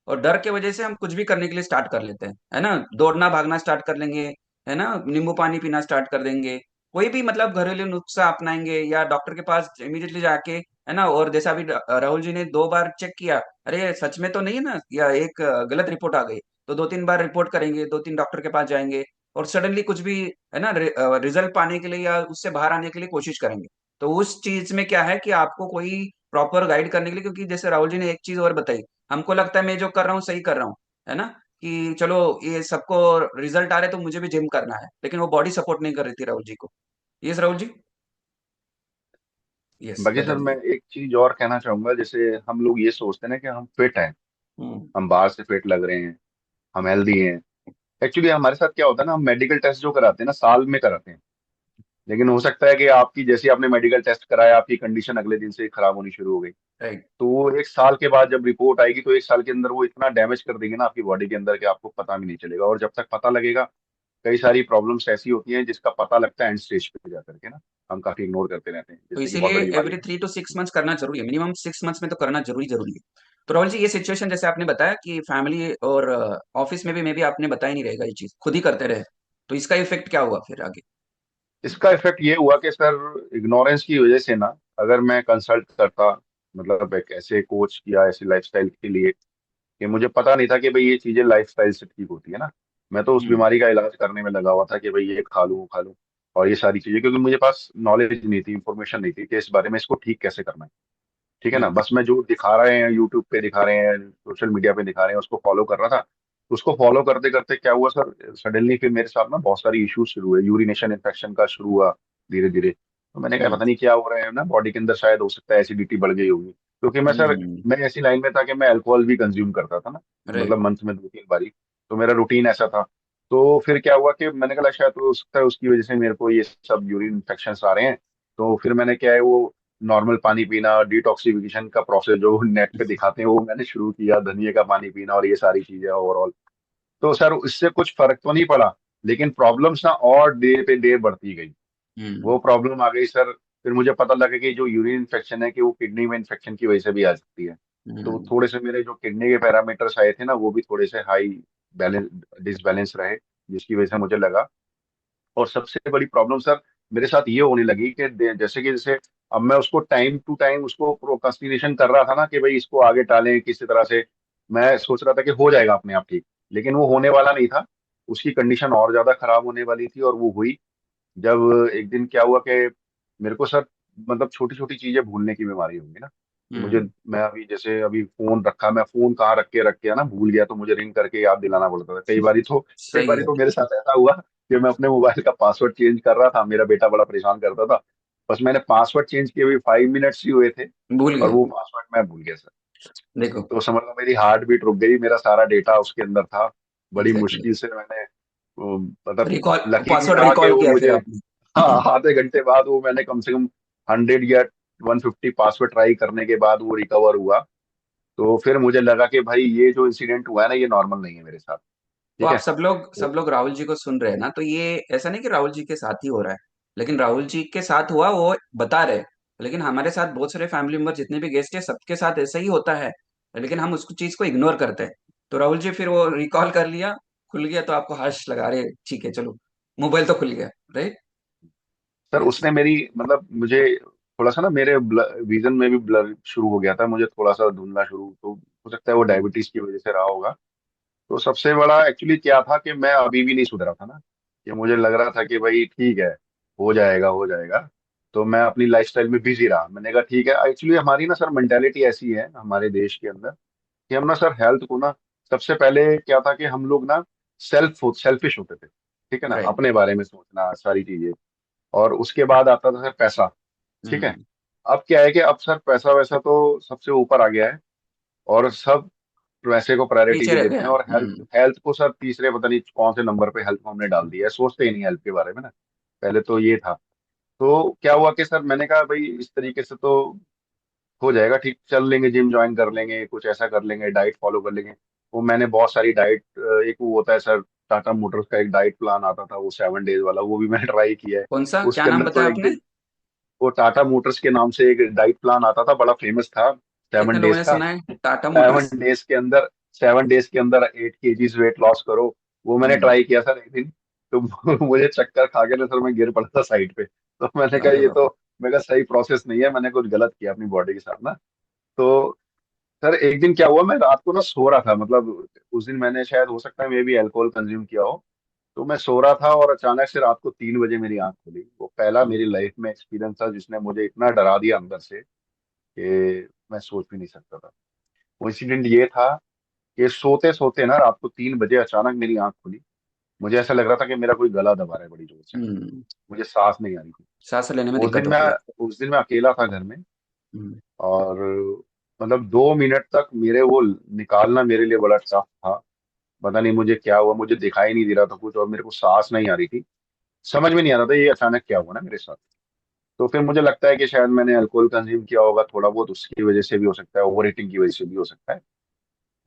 और डर की वजह से हम कुछ भी करने के लिए स्टार्ट कर लेते हैं, है ना, दौड़ना भागना स्टार्ट कर लेंगे, है ना, नींबू पानी पीना स्टार्ट कर देंगे, कोई भी मतलब घरेलू नुस्खा अपनाएंगे या डॉक्टर के पास इमीडिएटली जाके, है ना। और जैसा अभी राहुल जी ने 2 बार चेक किया, अरे सच में तो नहीं है ना, या एक गलत रिपोर्ट आ गई, तो 2-3 बार रिपोर्ट करेंगे, 2-3 डॉक्टर के पास जाएंगे, और सडनली कुछ भी, है ना, रिजल्ट पाने के लिए या उससे बाहर आने के लिए कोशिश करेंगे। तो उस चीज में क्या है कि आपको कोई प्रॉपर गाइड करने के लिए, क्योंकि जैसे राहुल जी ने एक चीज और बताई, हमको लगता है मैं जो कर रहा हूँ सही कर रहा हूँ, है ना, कि चलो ये सबको रिजल्ट आ रहे तो मुझे भी जिम करना है, लेकिन वो बॉडी सपोर्ट नहीं कर रही थी राहुल जी को। यस राहुल जी। यस बाकी सर मैं बताइए। एक चीज और कहना चाहूंगा, जैसे हम लोग ये सोचते हैं ना कि हम फिट हैं, हम्म। हम बाहर से फिट लग रहे हैं, हम हेल्दी हैं। एक्चुअली हमारे साथ क्या होता है ना, हम मेडिकल टेस्ट जो कराते हैं ना साल में कराते हैं, लेकिन हो सकता है कि आपकी जैसे आपने मेडिकल टेस्ट कराया, आपकी कंडीशन अगले दिन से खराब होनी शुरू हो गई। राइट। तो वो एक साल के बाद जब रिपोर्ट आएगी, तो एक साल के अंदर वो इतना डैमेज कर देंगे ना आपकी बॉडी के अंदर कि आपको पता भी नहीं चलेगा, और जब तक पता लगेगा कई सारी प्रॉब्लम्स ऐसी होती हैं जिसका पता लगता है एंड स्टेज पे जा करके ना, हम काफी इग्नोर करते रहते हैं, तो जैसे कि बहुत इसीलिए बड़ी बीमारी एवरी है। 3 to 6 मंथ्स करना जरूरी है, मिनिमम 6 मंथ्स में तो करना जरूरी जरूरी है। तो राहुल जी ये सिचुएशन जैसे आपने बताया कि फैमिली और ऑफिस में भी मे भी आपने बताया नहीं रहेगा, ये चीज खुद ही करते रहे, तो इसका इफेक्ट क्या हुआ फिर आगे? इसका इफेक्ट ये हुआ कि सर इग्नोरेंस की वजह से ना, अगर मैं कंसल्ट करता मतलब एक ऐसे कोच या ऐसे लाइफस्टाइल के लिए, कि मुझे पता नहीं था कि भाई ये चीजें लाइफस्टाइल से ठीक होती है ना। मैं तो उस हम्म। बीमारी का इलाज करने में लगा हुआ था कि भाई ये खा लूं वो खा लूं, और ये सारी चीजें, क्योंकि मुझे पास नॉलेज नहीं थी, इंफॉर्मेशन नहीं थी कि इस बारे में इसको ठीक कैसे करना है। ठीक है ना, हम्म। बस मैं जो दिखा रहे हैं यूट्यूब पे दिखा रहे हैं, सोशल मीडिया पे दिखा रहे हैं, उसको फॉलो कर रहा था। उसको फॉलो करते करते क्या हुआ सर, सडनली फिर मेरे साथ ना बहुत सारी इश्यूज शुरू हुए, यूरिनेशन इन्फेक्शन का शुरू हुआ धीरे धीरे। तो मैंने कहा हम्म। पता नहीं क्या हो रहा है ना बॉडी के अंदर, शायद हो सकता है एसिडिटी बढ़ गई होगी, क्योंकि मैं सर, हम्म। मैं ऐसी लाइन में था कि मैं अल्कोहल भी कंज्यूम करता था ना, मतलब राइट। मंथ में 2-3 बारी। तो मेरा रूटीन ऐसा था। तो फिर क्या हुआ कि मैंने कहा शायद हो सकता है उसकी वजह से मेरे को ये सब यूरिन इन्फेक्शन आ रहे हैं। तो फिर मैंने क्या है वो नॉर्मल पानी पीना, डिटॉक्सिफिकेशन का प्रोसेस जो नेट पे दिखाते हैं वो मैंने शुरू किया, धनिए का पानी पीना और ये सारी चीजें ओवरऑल। तो सर इससे कुछ फर्क तो नहीं पड़ा, लेकिन प्रॉब्लम्स ना और डे पे डे बढ़ती गई। हम्म। वो प्रॉब्लम आ गई सर, फिर मुझे पता लगा कि जो यूरिन इन्फेक्शन है कि वो किडनी में इन्फेक्शन की वजह से भी आ सकती है। तो हम्म। थोड़े से मेरे जो किडनी के पैरामीटर्स आए थे ना, वो भी थोड़े से हाई बैलेंस डिसबैलेंस रहे, जिसकी वजह से मुझे लगा। और सबसे बड़ी प्रॉब्लम सर मेरे साथ ये होने लगी कि जैसे अब मैं उसको टाइम टू टाइम उसको प्रोक्रास्टिनेशन कर रहा था ना कि भाई इसको आगे टालें किसी तरह से। मैं सोच रहा था कि हो जाएगा अपने आप ठीक, लेकिन वो होने वाला नहीं था। उसकी कंडीशन और ज्यादा खराब होने वाली थी, और वो हुई जब एक दिन क्या हुआ कि मेरे को सर मतलब छोटी छोटी चीजें भूलने की बीमारी होगी ना, कि मुझे, हम्म। मैं अभी जैसे अभी फोन रखा, मैं फोन कहाँ रख के ना भूल गया, तो मुझे रिंग करके याद दिलाना पड़ता था कई बारी। तो कई सही बारी है। तो मेरे साथ ऐसा हुआ कि मैं अपने मोबाइल का पासवर्ड चेंज कर रहा था, मेरा बेटा बड़ा परेशान करता था, बस मैंने पासवर्ड चेंज किए हुए 5 मिनट्स ही हुए थे, भूल और गए। वो पासवर्ड मैं भूल गया सर। देखो। तो समझ लो मेरी हार्ट बीट रुक गई, मेरा सारा डेटा उसके अंदर था। बड़ी एग्जैक्टली। मुश्किल से मैंने मतलब, रिकॉल लकीली पासवर्ड रहा कि रिकॉल वो किया फिर मुझे, आपने? हाँ आधे घंटे बाद वो मैंने कम से कम 100 या 150 पासवर्ड ट्राई करने के बाद वो रिकवर हुआ। तो फिर मुझे लगा कि भाई ये जो इंसिडेंट हुआ है ना, ये नॉर्मल नहीं है मेरे साथ। तो ठीक आप है। सब तो लोग राहुल जी को सुन रहे हैं ना, तो ये ऐसा नहीं कि राहुल जी के साथ ही हो रहा है, लेकिन राहुल जी के साथ हुआ वो बता रहे, लेकिन हमारे साथ बहुत सारे फैमिली मेंबर जितने भी गेस्ट हैं सबके साथ ऐसा ही होता है, लेकिन हम उस चीज को इग्नोर करते हैं। तो राहुल जी फिर वो रिकॉल कर लिया, खुल गया, तो आपको हर्ष लगा रहे, ठीक है चलो, मोबाइल तो खुल गया, राइट। Sir yes. उसने मेरी मतलब मुझे थोड़ा सा ना, मेरे विजन में भी ब्लर शुरू हो गया था, मुझे थोड़ा सा धुंधला शुरू, तो हो सकता है वो हम्म। डायबिटीज की वजह से रहा होगा। तो सबसे बड़ा एक्चुअली क्या था कि मैं अभी भी नहीं सुधरा था ना, कि मुझे लग रहा था कि भाई ठीक है, हो जाएगा हो जाएगा। तो मैं अपनी लाइफस्टाइल में बिजी रहा, मैंने कहा ठीक है। एक्चुअली हमारी ना सर मेंटेलिटी ऐसी है हमारे देश के अंदर, कि हम ना सर हेल्थ को ना, सबसे पहले क्या था कि हम लोग ना सेल्फिश होते थे। ठीक है ना, राइट। अपने बारे में सोचना सारी चीजें, और उसके बाद आता था सर पैसा। ठीक है। हम्म। अब क्या है कि अब सर पैसा वैसा तो सबसे ऊपर आ गया है, और सब पैसे को प्रायोरिटी पीछे भी रह देते गया। हैं, और हेल्थ हेल्थ को सर तीसरे पता नहीं कौन से नंबर पे हेल्थ को हमने डाल दिया है, सोचते ही नहीं हेल्थ के बारे में ना। पहले तो ये था। तो क्या हुआ कि सर मैंने कहा भाई इस तरीके से तो हो जाएगा ठीक, चल लेंगे, जिम ज्वाइन कर लेंगे, कुछ ऐसा कर लेंगे, डाइट फॉलो कर लेंगे। वो मैंने बहुत सारी डाइट, एक वो होता है सर, टाटा मोटर्स का एक डाइट प्लान आता था वो 7 डेज वाला, वो भी मैंने ट्राई किया है। कौन सा, क्या उसके नाम अंदर तो बताया एक आपने? दिन वो टाटा मोटर्स के नाम से एक डाइट प्लान आता था, बड़ा फेमस था, कितने सेवन लोगों डेज ने का। सुना है टाटा मोटर्स? 7 डेज के अंदर 7 डेज के अंदर 8 kgs वेट लॉस करो। वो मैंने हम्म। ट्राई किया सर एक दिन। तो मुझे चक्कर खा के ना सर मैं गिर पड़ा था साइड पे। तो मैंने कहा अरे ये बाप तो, रे। मैं कहा सही प्रोसेस नहीं है, मैंने कुछ गलत किया अपनी बॉडी के साथ ना। तो सर एक दिन क्या हुआ, मैं रात को ना सो रहा था, मतलब उस दिन मैंने शायद हो सकता है मे भी अल्कोहल कंज्यूम किया हो। तो मैं सो रहा था और अचानक से रात को 3 बजे मेरी आंख खुली। वो पहला मेरी लाइफ में एक्सपीरियंस था जिसने मुझे इतना डरा दिया अंदर से कि मैं सोच भी नहीं सकता था। वो इंसिडेंट ये था कि सोते सोते ना रात को 3 बजे अचानक मेरी आंख खुली। मुझे ऐसा लग रहा था कि मेरा कोई गला दबा रहा है बड़ी जोर से। हम्म। मुझे सांस नहीं आ रही थी। सांस लेने में उस दिक्कत दिन हो मैं रही है। उस दिन मैं अकेला था घर में। हम्म। और मतलब 2 मिनट तक मेरे वो निकालना मेरे लिए बड़ा टफ था। पता नहीं मुझे क्या हुआ, मुझे दिखाई नहीं दे रहा था कुछ, और मेरे को सांस नहीं आ रही थी। समझ में नहीं आ रहा था ये अचानक क्या हुआ ना मेरे साथ। तो फिर मुझे लगता है कि शायद मैंने अल्कोहल कंज्यूम किया होगा थोड़ा बहुत, उसकी वजह से भी हो सकता है, ओवर ईटिंग की वजह से भी हो सकता है।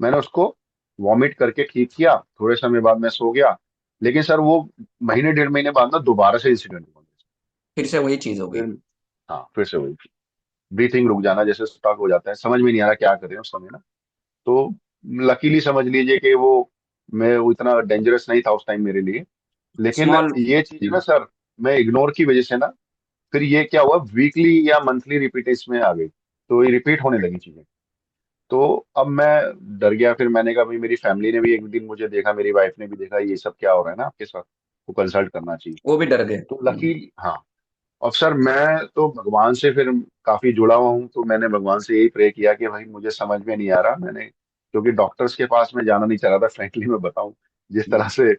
मैंने उसको वॉमिट करके ठीक किया, थोड़े समय बाद मैं सो गया। लेकिन सर वो महीने 1.5 महीने बाद ना दोबारा से इंसिडेंट हुआ। फिर से वही चीज हो गई। फिर हाँ, फिर से वही ब्रीथिंग रुक जाना, जैसे स्टक हो जाता है, समझ में नहीं आ रहा क्या कर रहे हैं उस समय ना। तो लकीली समझ लीजिए कि वो, मैं वो इतना डेंजरस नहीं था उस टाइम मेरे लिए। लेकिन स्मॉल। ये चीज ना सर, मैं इग्नोर की वजह से ना, फिर ये क्या हुआ, वीकली या मंथली रिपीटेशन में आ गई। तो ये रिपीट होने लगी चीजें। तो अब मैं डर गया। फिर मैंने कहा भाई, मेरी फैमिली ने भी एक दिन मुझे देखा, मेरी वाइफ ने भी देखा, ये सब क्या हो रहा है ना आपके साथ, को कंसल्ट करना चाहिए। वो भी डर गए। तो लकी, हाँ। और सर मैं तो भगवान से फिर काफी जुड़ा हुआ हूँ, तो मैंने भगवान से यही प्रे किया कि भाई मुझे समझ में नहीं आ रहा, मैंने क्योंकि डॉक्टर्स के पास में जाना नहीं चाह रहा था, फ्रेंकली मैं बताऊं। जिस तरह से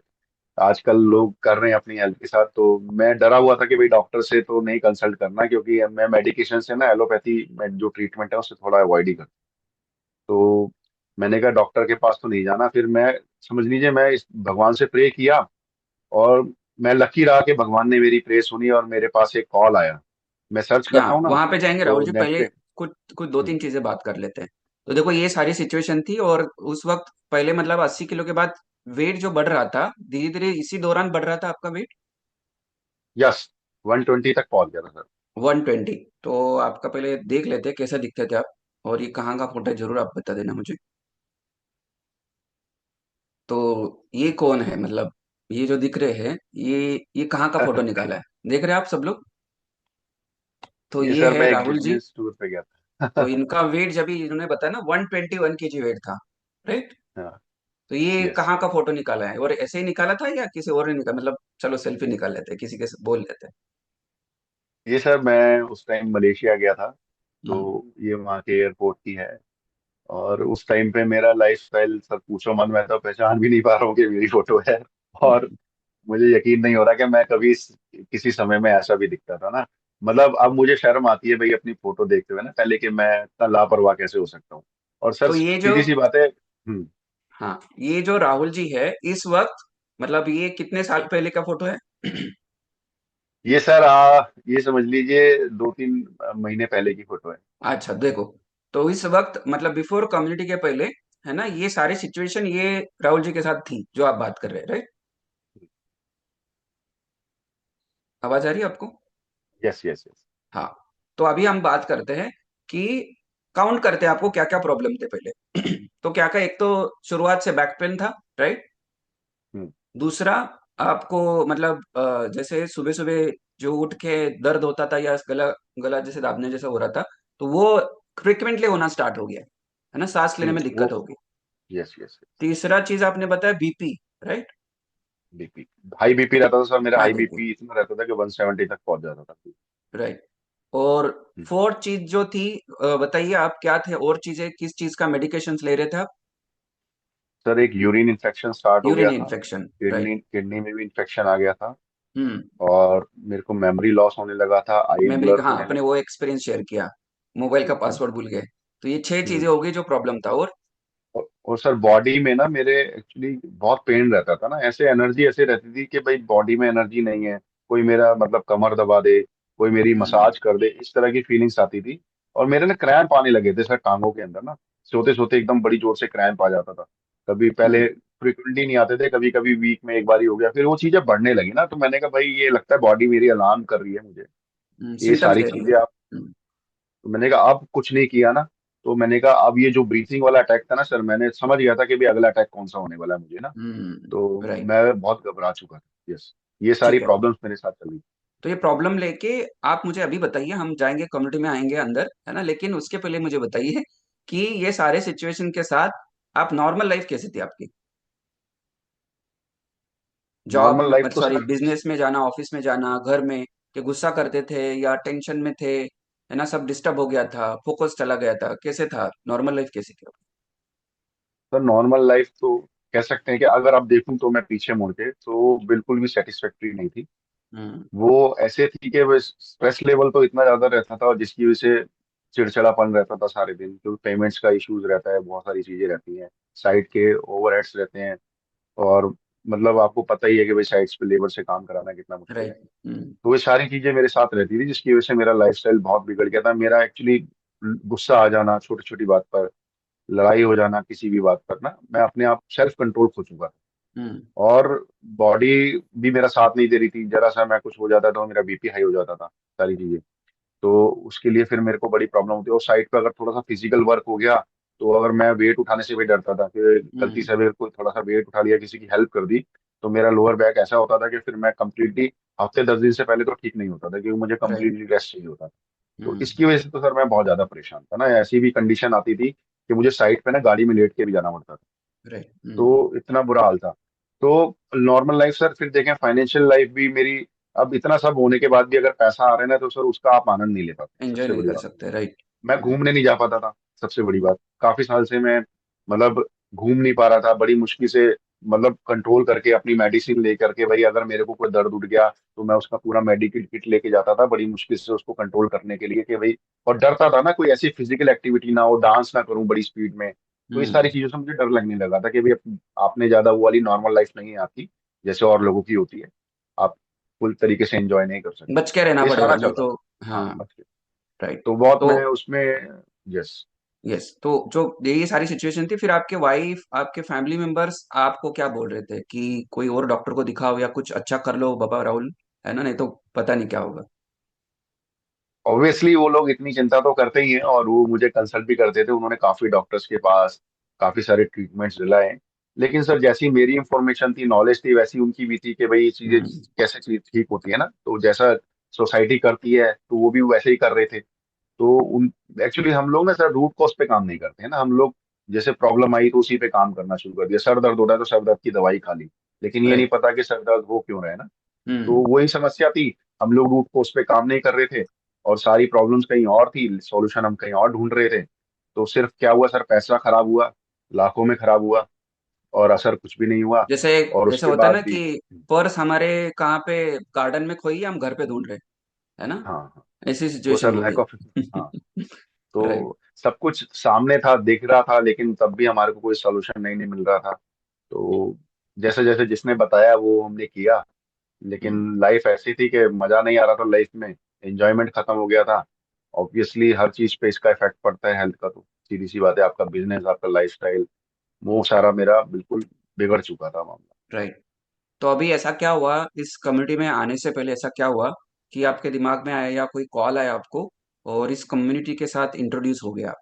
आजकल लोग कर रहे हैं अपनी हेल्थ के साथ, तो मैं डरा हुआ था कि भाई डॉक्टर से तो नहीं कंसल्ट करना, क्योंकि मैं मेडिकेशन से ना, एलोपैथी में जो ट्रीटमेंट है उससे थोड़ा अवॉइड ही करता हूं। तो मैंने कहा डॉक्टर के पास तो नहीं जाना। फिर मैं, समझ लीजिए, मैं इस भगवान से प्रे किया, और मैं लकी रहा कि भगवान ने मेरी प्रे सुनी और मेरे पास एक कॉल आया। मैं सर्च करता यहाँ हूँ ना, वहां पे जाएंगे राहुल तो जी, नेट पहले पे। कुछ कुछ दो हम्म, तीन चीजें बात कर लेते हैं। तो देखो, ये सारी सिचुएशन थी, और उस वक्त पहले मतलब 80 किलो के बाद वेट जो बढ़ रहा था, धीरे धीरे इसी दौरान बढ़ रहा था आपका वेट। यस, 120 तक पहुंच गया था सर। 120। तो आपका पहले देख लेते हैं कैसे दिखते थे आप, और ये कहाँ का फोटो है जरूर आप बता देना मुझे। तो ये कौन है, मतलब ये जो दिख रहे हैं, ये कहाँ का फोटो निकाला है? देख रहे हैं आप सब लोग? तो ये ये सर है मैं एक राहुल जी। बिजनेस टूर पे गया तो था। इनका वेट जब इन्होंने बताया ना, 121 kg वेट था, राइट? हाँ। तो ये यस। कहाँ का फोटो निकाला है, और ऐसे ही निकाला था या किसी और ने निकाला, मतलब चलो सेल्फी निकाल लेते हैं, किसी के बोल लेते हैं। ये सर मैं उस टाइम मलेशिया गया था। तो हम्म। ये वहाँ के एयरपोर्ट की है। और उस टाइम पे मेरा लाइफस्टाइल सर पूछो मन, मैं तो पहचान भी नहीं पा रहा हूँ कि मेरी फोटो है। और मुझे यकीन नहीं हो रहा कि मैं कभी किसी समय में ऐसा भी दिखता था ना। मतलब अब मुझे शर्म आती है भाई अपनी फोटो देखते हुए ना, पहले कि मैं इतना लापरवाह कैसे हो सकता हूँ। और सर तो ये जो, सीधी सी बात है। हाँ, ये जो राहुल जी है इस वक्त, मतलब ये कितने साल पहले का फोटो है? ये सर ये समझ लीजिए 2-3 महीने पहले की फोटो है। अच्छा देखो, तो इस वक्त मतलब बिफोर कम्युनिटी के पहले, है ना, ये सारी सिचुएशन ये राहुल जी के साथ थी जो आप बात कर रहे हैं, राइट? आवाज आ रही है आपको? Yes, yes, yes. हाँ। तो अभी हम बात करते हैं कि काउंट करते हैं आपको क्या क्या प्रॉब्लम थे पहले। तो क्या क्या, एक तो शुरुआत से बैक पेन था, राइट? हम्म। दूसरा, आपको मतलब जैसे सुबह सुबह जो उठ के दर्द होता था, या गला गला जैसे दाबने जैसा हो रहा था, तो वो फ्रिक्वेंटली होना स्टार्ट हो गया, है ना, सांस लेने में वो, दिक्कत होगी। Yes, yes. तीसरा चीज आपने बताया BP, right? BP, high BP रहता था सर मेरा, हाई हाई बीपी, बीपी इतना रहता था कि 170 तक पहुंच जाता था। राइट। और हम्म। फोर्थ चीज जो थी, बताइए आप क्या थे और चीजें, किस चीज का मेडिकेशन ले रहे थे आप? सर एक यूरिन इन्फेक्शन स्टार्ट हो यूरिन गया था। Infection, right. किडनी किडनी में भी इन्फेक्शन आ गया था। हम्म। और मेरे को मेमोरी लॉस होने लगा था, आई मेमोरी ब्लर का, हाँ, होने अपने लगा। वो एक्सपीरियंस शेयर किया, मोबाइल का बिल्कुल। पासवर्ड भूल गए। तो ये 6 चीजें हम्म। हो गई जो प्रॉब्लम था। और और सर बॉडी में ना मेरे एक्चुअली बहुत पेन रहता था ना, ऐसे एनर्जी ऐसे रहती थी कि भाई बॉडी में एनर्जी नहीं है, कोई मेरा मतलब कमर दबा दे, कोई मेरी हम्म। मसाज कर दे, इस तरह की फीलिंग्स आती थी। और मेरे ना क्रैम्प आने लगे थे सर टांगों के अंदर ना, सोते सोते एकदम बड़ी जोर से क्रैम्प आ जाता था। कभी पहले हम्म। फ्रिक्वेंटली नहीं आते थे, कभी कभी वीक में एक बार ही हो गया, फिर वो चीजें बढ़ने लगी ना, तो मैंने कहा भाई ये लगता है बॉडी मेरी अलार्म कर रही है मुझे, ये सिम्टम्स सारी दे रही है। चीजें। तो मैंने कहा अब कुछ नहीं किया ना, तो मैंने कहा अब ये जो ब्रीथिंग वाला अटैक था ना सर, मैंने समझ गया था कि भाई अगला अटैक कौन सा होने वाला है मुझे ना। तो राइट। मैं बहुत घबरा चुका था। यस, ये सारी ठीक है। प्रॉब्लम्स मेरे साथ चली। तो ये प्रॉब्लम लेके आप मुझे अभी बताइए, हम जाएंगे कम्युनिटी में, आएंगे अंदर, है ना, लेकिन उसके पहले मुझे बताइए कि ये सारे सिचुएशन के साथ आप नॉर्मल लाइफ कैसी थी आपकी? जॉब नॉर्मल लाइफ में, तो सॉरी, सर, बिजनेस में जाना, ऑफिस में जाना, घर में, कि गुस्सा करते थे या टेंशन में थे, है ना, सब डिस्टर्ब हो गया था, फोकस चला गया था, कैसे था नॉर्मल लाइफ, कैसी थी? सर नॉर्मल लाइफ तो कह सकते हैं कि अगर आप देखूं तो मैं पीछे मुड़ के तो बिल्कुल भी सेटिस्फैक्ट्री नहीं थी। हम्म। वो ऐसे थी कि वो स्ट्रेस लेवल तो इतना ज्यादा रहता था, और जिसकी वजह से चिड़चिड़ापन रहता था सारे दिन, क्योंकि पेमेंट्स का इश्यूज रहता है, बहुत सारी चीजें रहती हैं, साइट के ओवरहेड्स रहते हैं। और मतलब आपको पता ही है कि भाई साइट्स पे लेबर से काम कराना कितना मुश्किल है। राइट। हम्म। तो ये सारी चीजें मेरे साथ रहती थी, जिसकी वजह से मेरा लाइफस्टाइल बहुत बिगड़ गया था। मेरा एक्चुअली गुस्सा आ जाना छोटी छोटी बात पर, लड़ाई हो जाना किसी भी बात पर ना, मैं अपने आप सेल्फ कंट्रोल खो चुका था। हम्म। और बॉडी भी मेरा साथ नहीं दे रही थी, जरा सा मैं कुछ हो जाता तो मेरा बीपी हाई हो जाता था, सारी चीजें। तो उसके लिए फिर मेरे को बड़ी प्रॉब्लम होती है। और साइड पे अगर थोड़ा सा फिजिकल वर्क हो गया, तो अगर मैं वेट उठाने से भी डरता था कि गलती हम्म। से अगर कोई थोड़ा सा वेट उठा लिया, किसी की हेल्प कर दी, तो मेरा लोअर बैक ऐसा होता था कि फिर मैं कंप्लीटली हफ्ते 10 दिन से पहले तो ठीक नहीं होता था, क्योंकि मुझे राइट। कंप्लीटली रेस्ट चाहिए होता था। तो हम्म। इसकी वजह से तो सर मैं बहुत ज्यादा परेशान था ना, ऐसी भी कंडीशन आती थी कि मुझे साइड पे ना गाड़ी में लेट के भी जाना पड़ता था। राइट। तो इतना बुरा हाल था। तो नॉर्मल लाइफ सर, फिर देखें फाइनेंशियल लाइफ भी मेरी, अब इतना सब होने के बाद भी अगर पैसा आ रहा है ना, तो सर उसका आप आनंद नहीं ले पाते, एंजॉय सबसे नहीं बड़ी कर बात। सकते, राइट। मैं घूमने नहीं जा पाता था, सबसे बड़ी बात, काफी साल से मैं मतलब घूम नहीं पा रहा था, बड़ी मुश्किल से मतलब कंट्रोल करके अपनी मेडिसिन ले करके, भाई अगर मेरे को कोई दर्द उठ गया तो मैं उसका पूरा मेडिकल किट लेके जाता था, बड़ी मुश्किल से उसको कंट्रोल करने के लिए कि भाई। और डरता था ना कोई ऐसी फिजिकल एक्टिविटी ना हो, डांस ना करूं बड़ी स्पीड में। तो इस सारी हम्म। चीजों से मुझे डर लगने लगा था कि भाई आपने ज्यादा वो वाली नॉर्मल लाइफ नहीं है आपकी, जैसे और लोगों की होती है, आप फुल तरीके से एंजॉय नहीं कर सकते। बच के रहना ये पड़ेगा, सारा नहीं चल रहा तो। था। हाँ। हाँ, बच के। राइट। तो बहुत तो मैं उसमें। यस। यस, तो जो ये सारी सिचुएशन थी, फिर आपके वाइफ, आपके फैमिली मेंबर्स आपको क्या बोल रहे थे कि कोई और डॉक्टर को दिखाओ या कुछ अच्छा कर लो बाबा राहुल, है ना, नहीं तो पता नहीं क्या होगा? ऑब्वियसली वो लोग इतनी चिंता तो करते ही हैं, और वो मुझे कंसल्ट भी करते थे, उन्होंने काफी डॉक्टर्स के पास काफी सारे ट्रीटमेंट्स दिलाए। लेकिन सर जैसी मेरी इंफॉर्मेशन थी, नॉलेज थी, वैसी उनकी भी थी कि भाई ये चीजें हम्म। कैसे चीज ठीक होती है ना, तो जैसा सोसाइटी करती है तो वो भी वैसे ही कर रहे थे। तो उन एक्चुअली हम लोग ना सर रूट कॉज पे काम नहीं करते हैं ना, हम लोग जैसे प्रॉब्लम आई तो उसी पे काम करना शुरू कर दिया, सर दर्द हो रहा है तो सर दर्द की दवाई खा ली, लेकिन ये नहीं राइट। पता कि सर दर्द हो क्यों रहा है ना। तो हम्म। वही समस्या थी, हम लोग रूट कोर्स पे काम नहीं कर रहे थे, और सारी प्रॉब्लम्स कहीं और थी, सॉल्यूशन हम कहीं और ढूंढ रहे थे। तो सिर्फ क्या हुआ सर, पैसा खराब हुआ, लाखों में खराब हुआ, और असर कुछ भी नहीं हुआ। जैसे और जैसे उसके होता है बाद ना भी। कि पर्स हमारे कहाँ पे, गार्डन में खोई है, हम घर पे ढूंढ रहे हैं, है ना, हाँ हाँ। ऐसी वो सिचुएशन सर हो लैक गई। ऑफ। हाँ। राइट। तो सब कुछ सामने था, दिख रहा था, लेकिन तब भी हमारे को कोई सोल्यूशन नहीं मिल रहा था। तो जैसे जैसे जिसने बताया वो हमने किया, लेकिन हम्म। लाइफ ऐसी थी कि मजा नहीं आ रहा था लाइफ में, एंजॉयमेंट खत्म हो गया था। ऑब्वियसली हर चीज पे इसका इफेक्ट पड़ता है, हेल्थ का तो सीधी सी बात है, आपका बिजनेस, आपका लाइफस्टाइल, वो सारा मेरा बिल्कुल बिगड़ चुका था मामला। राइट। तो अभी ऐसा क्या हुआ, इस कम्युनिटी में आने से पहले ऐसा क्या हुआ कि आपके दिमाग में आया या कोई कॉल आया आपको और इस कम्युनिटी के साथ इंट्रोड्यूस हो गया,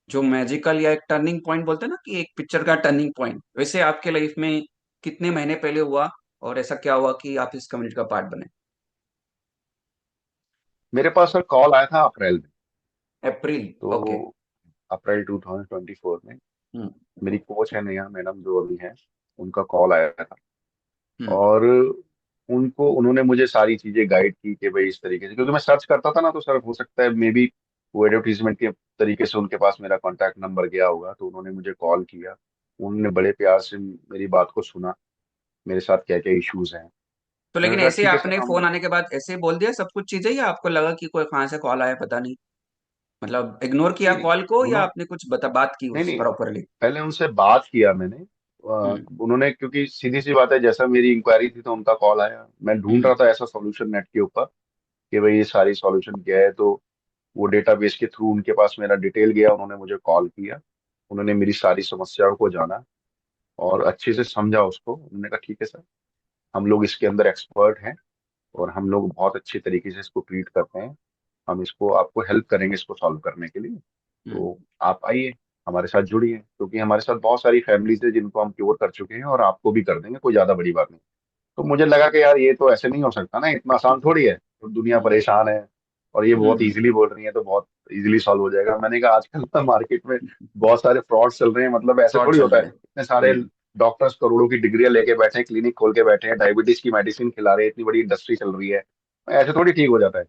जो मैजिकल या एक टर्निंग पॉइंट बोलते हैं ना, कि एक पिक्चर का टर्निंग पॉइंट, वैसे आपके लाइफ में कितने महीने पहले हुआ और ऐसा क्या हुआ कि आप इस कम्युनिटी का पार्ट बने? मेरे पास सर कॉल आया था अप्रैल में। अप्रैल। ओके। तो अप्रैल 2024 में हम्म। मेरी कोच है नेहा मैडम जो अभी हैं, उनका कॉल आया था। हम्म। और उन्होंने मुझे सारी चीजें गाइड की कि भाई इस तरीके से, क्योंकि मैं सर्च करता था ना, तो सर हो सकता है मे बी वो एडवर्टीजमेंट के तरीके से उनके पास मेरा कांटेक्ट नंबर गया होगा, तो उन्होंने मुझे कॉल किया। उन्होंने बड़े प्यार से मेरी बात को सुना, मेरे साथ क्या क्या इश्यूज हैं, तो मैंने लेकिन कहा ऐसे ही ठीक है आपने सर फोन हम। आने के बाद ऐसे ही बोल दिया सब कुछ चीजें, या आपको लगा कि कोई कहाँ से कॉल आया पता नहीं, मतलब इग्नोर किया नहीं नहीं कॉल को, या उन्होंने, आपने कुछ बात की नहीं उस नहीं, प्रॉपरली? पहले उनसे बात किया मैंने। हम्म। उन्होंने, क्योंकि सीधी सी बात है, जैसा मेरी इंक्वायरी थी तो उनका कॉल आया, मैं ढूंढ हम्म। रहा था ऐसा सॉल्यूशन नेट के ऊपर कि भाई ये सारी सॉल्यूशन क्या है। तो वो डेटाबेस के थ्रू उनके पास मेरा डिटेल गया, उन्होंने मुझे कॉल किया, उन्होंने मेरी सारी समस्याओं को जाना और अच्छे से समझा उसको। उन्होंने कहा ठीक है सर, हम लोग इसके अंदर एक्सपर्ट हैं और हम लोग बहुत अच्छे तरीके से इसको ट्रीट करते हैं, हम इसको आपको हेल्प करेंगे इसको सॉल्व करने के लिए। हम्म। तो आप आइए हमारे साथ जुड़िए, क्योंकि हमारे साथ बहुत सारी फैमिलीज है जिनको हम क्योर कर चुके हैं और आपको भी कर देंगे, कोई ज्यादा बड़ी बात नहीं। तो मुझे लगा कि यार ये तो ऐसे नहीं हो सकता ना, इतना आसान थोड़ी है, तो दुनिया हम्म। परेशान है और ये बहुत हम्म। इजीली बोल रही है तो बहुत इजीली सॉल्व हो जाएगा। मैंने कहा आजकल तो मार्केट में बहुत सारे फ्रॉड चल रहे हैं, मतलब ऐसे फ्रॉड थोड़ी चल होता है। रहे हैं। इतने सारे हम्म। डॉक्टर्स करोड़ों की डिग्रियां लेके बैठे हैं, क्लिनिक खोल के बैठे हैं, डायबिटीज की मेडिसिन खिला रहे हैं, इतनी बड़ी इंडस्ट्री चल रही है, ऐसे थोड़ी ठीक हो जाता है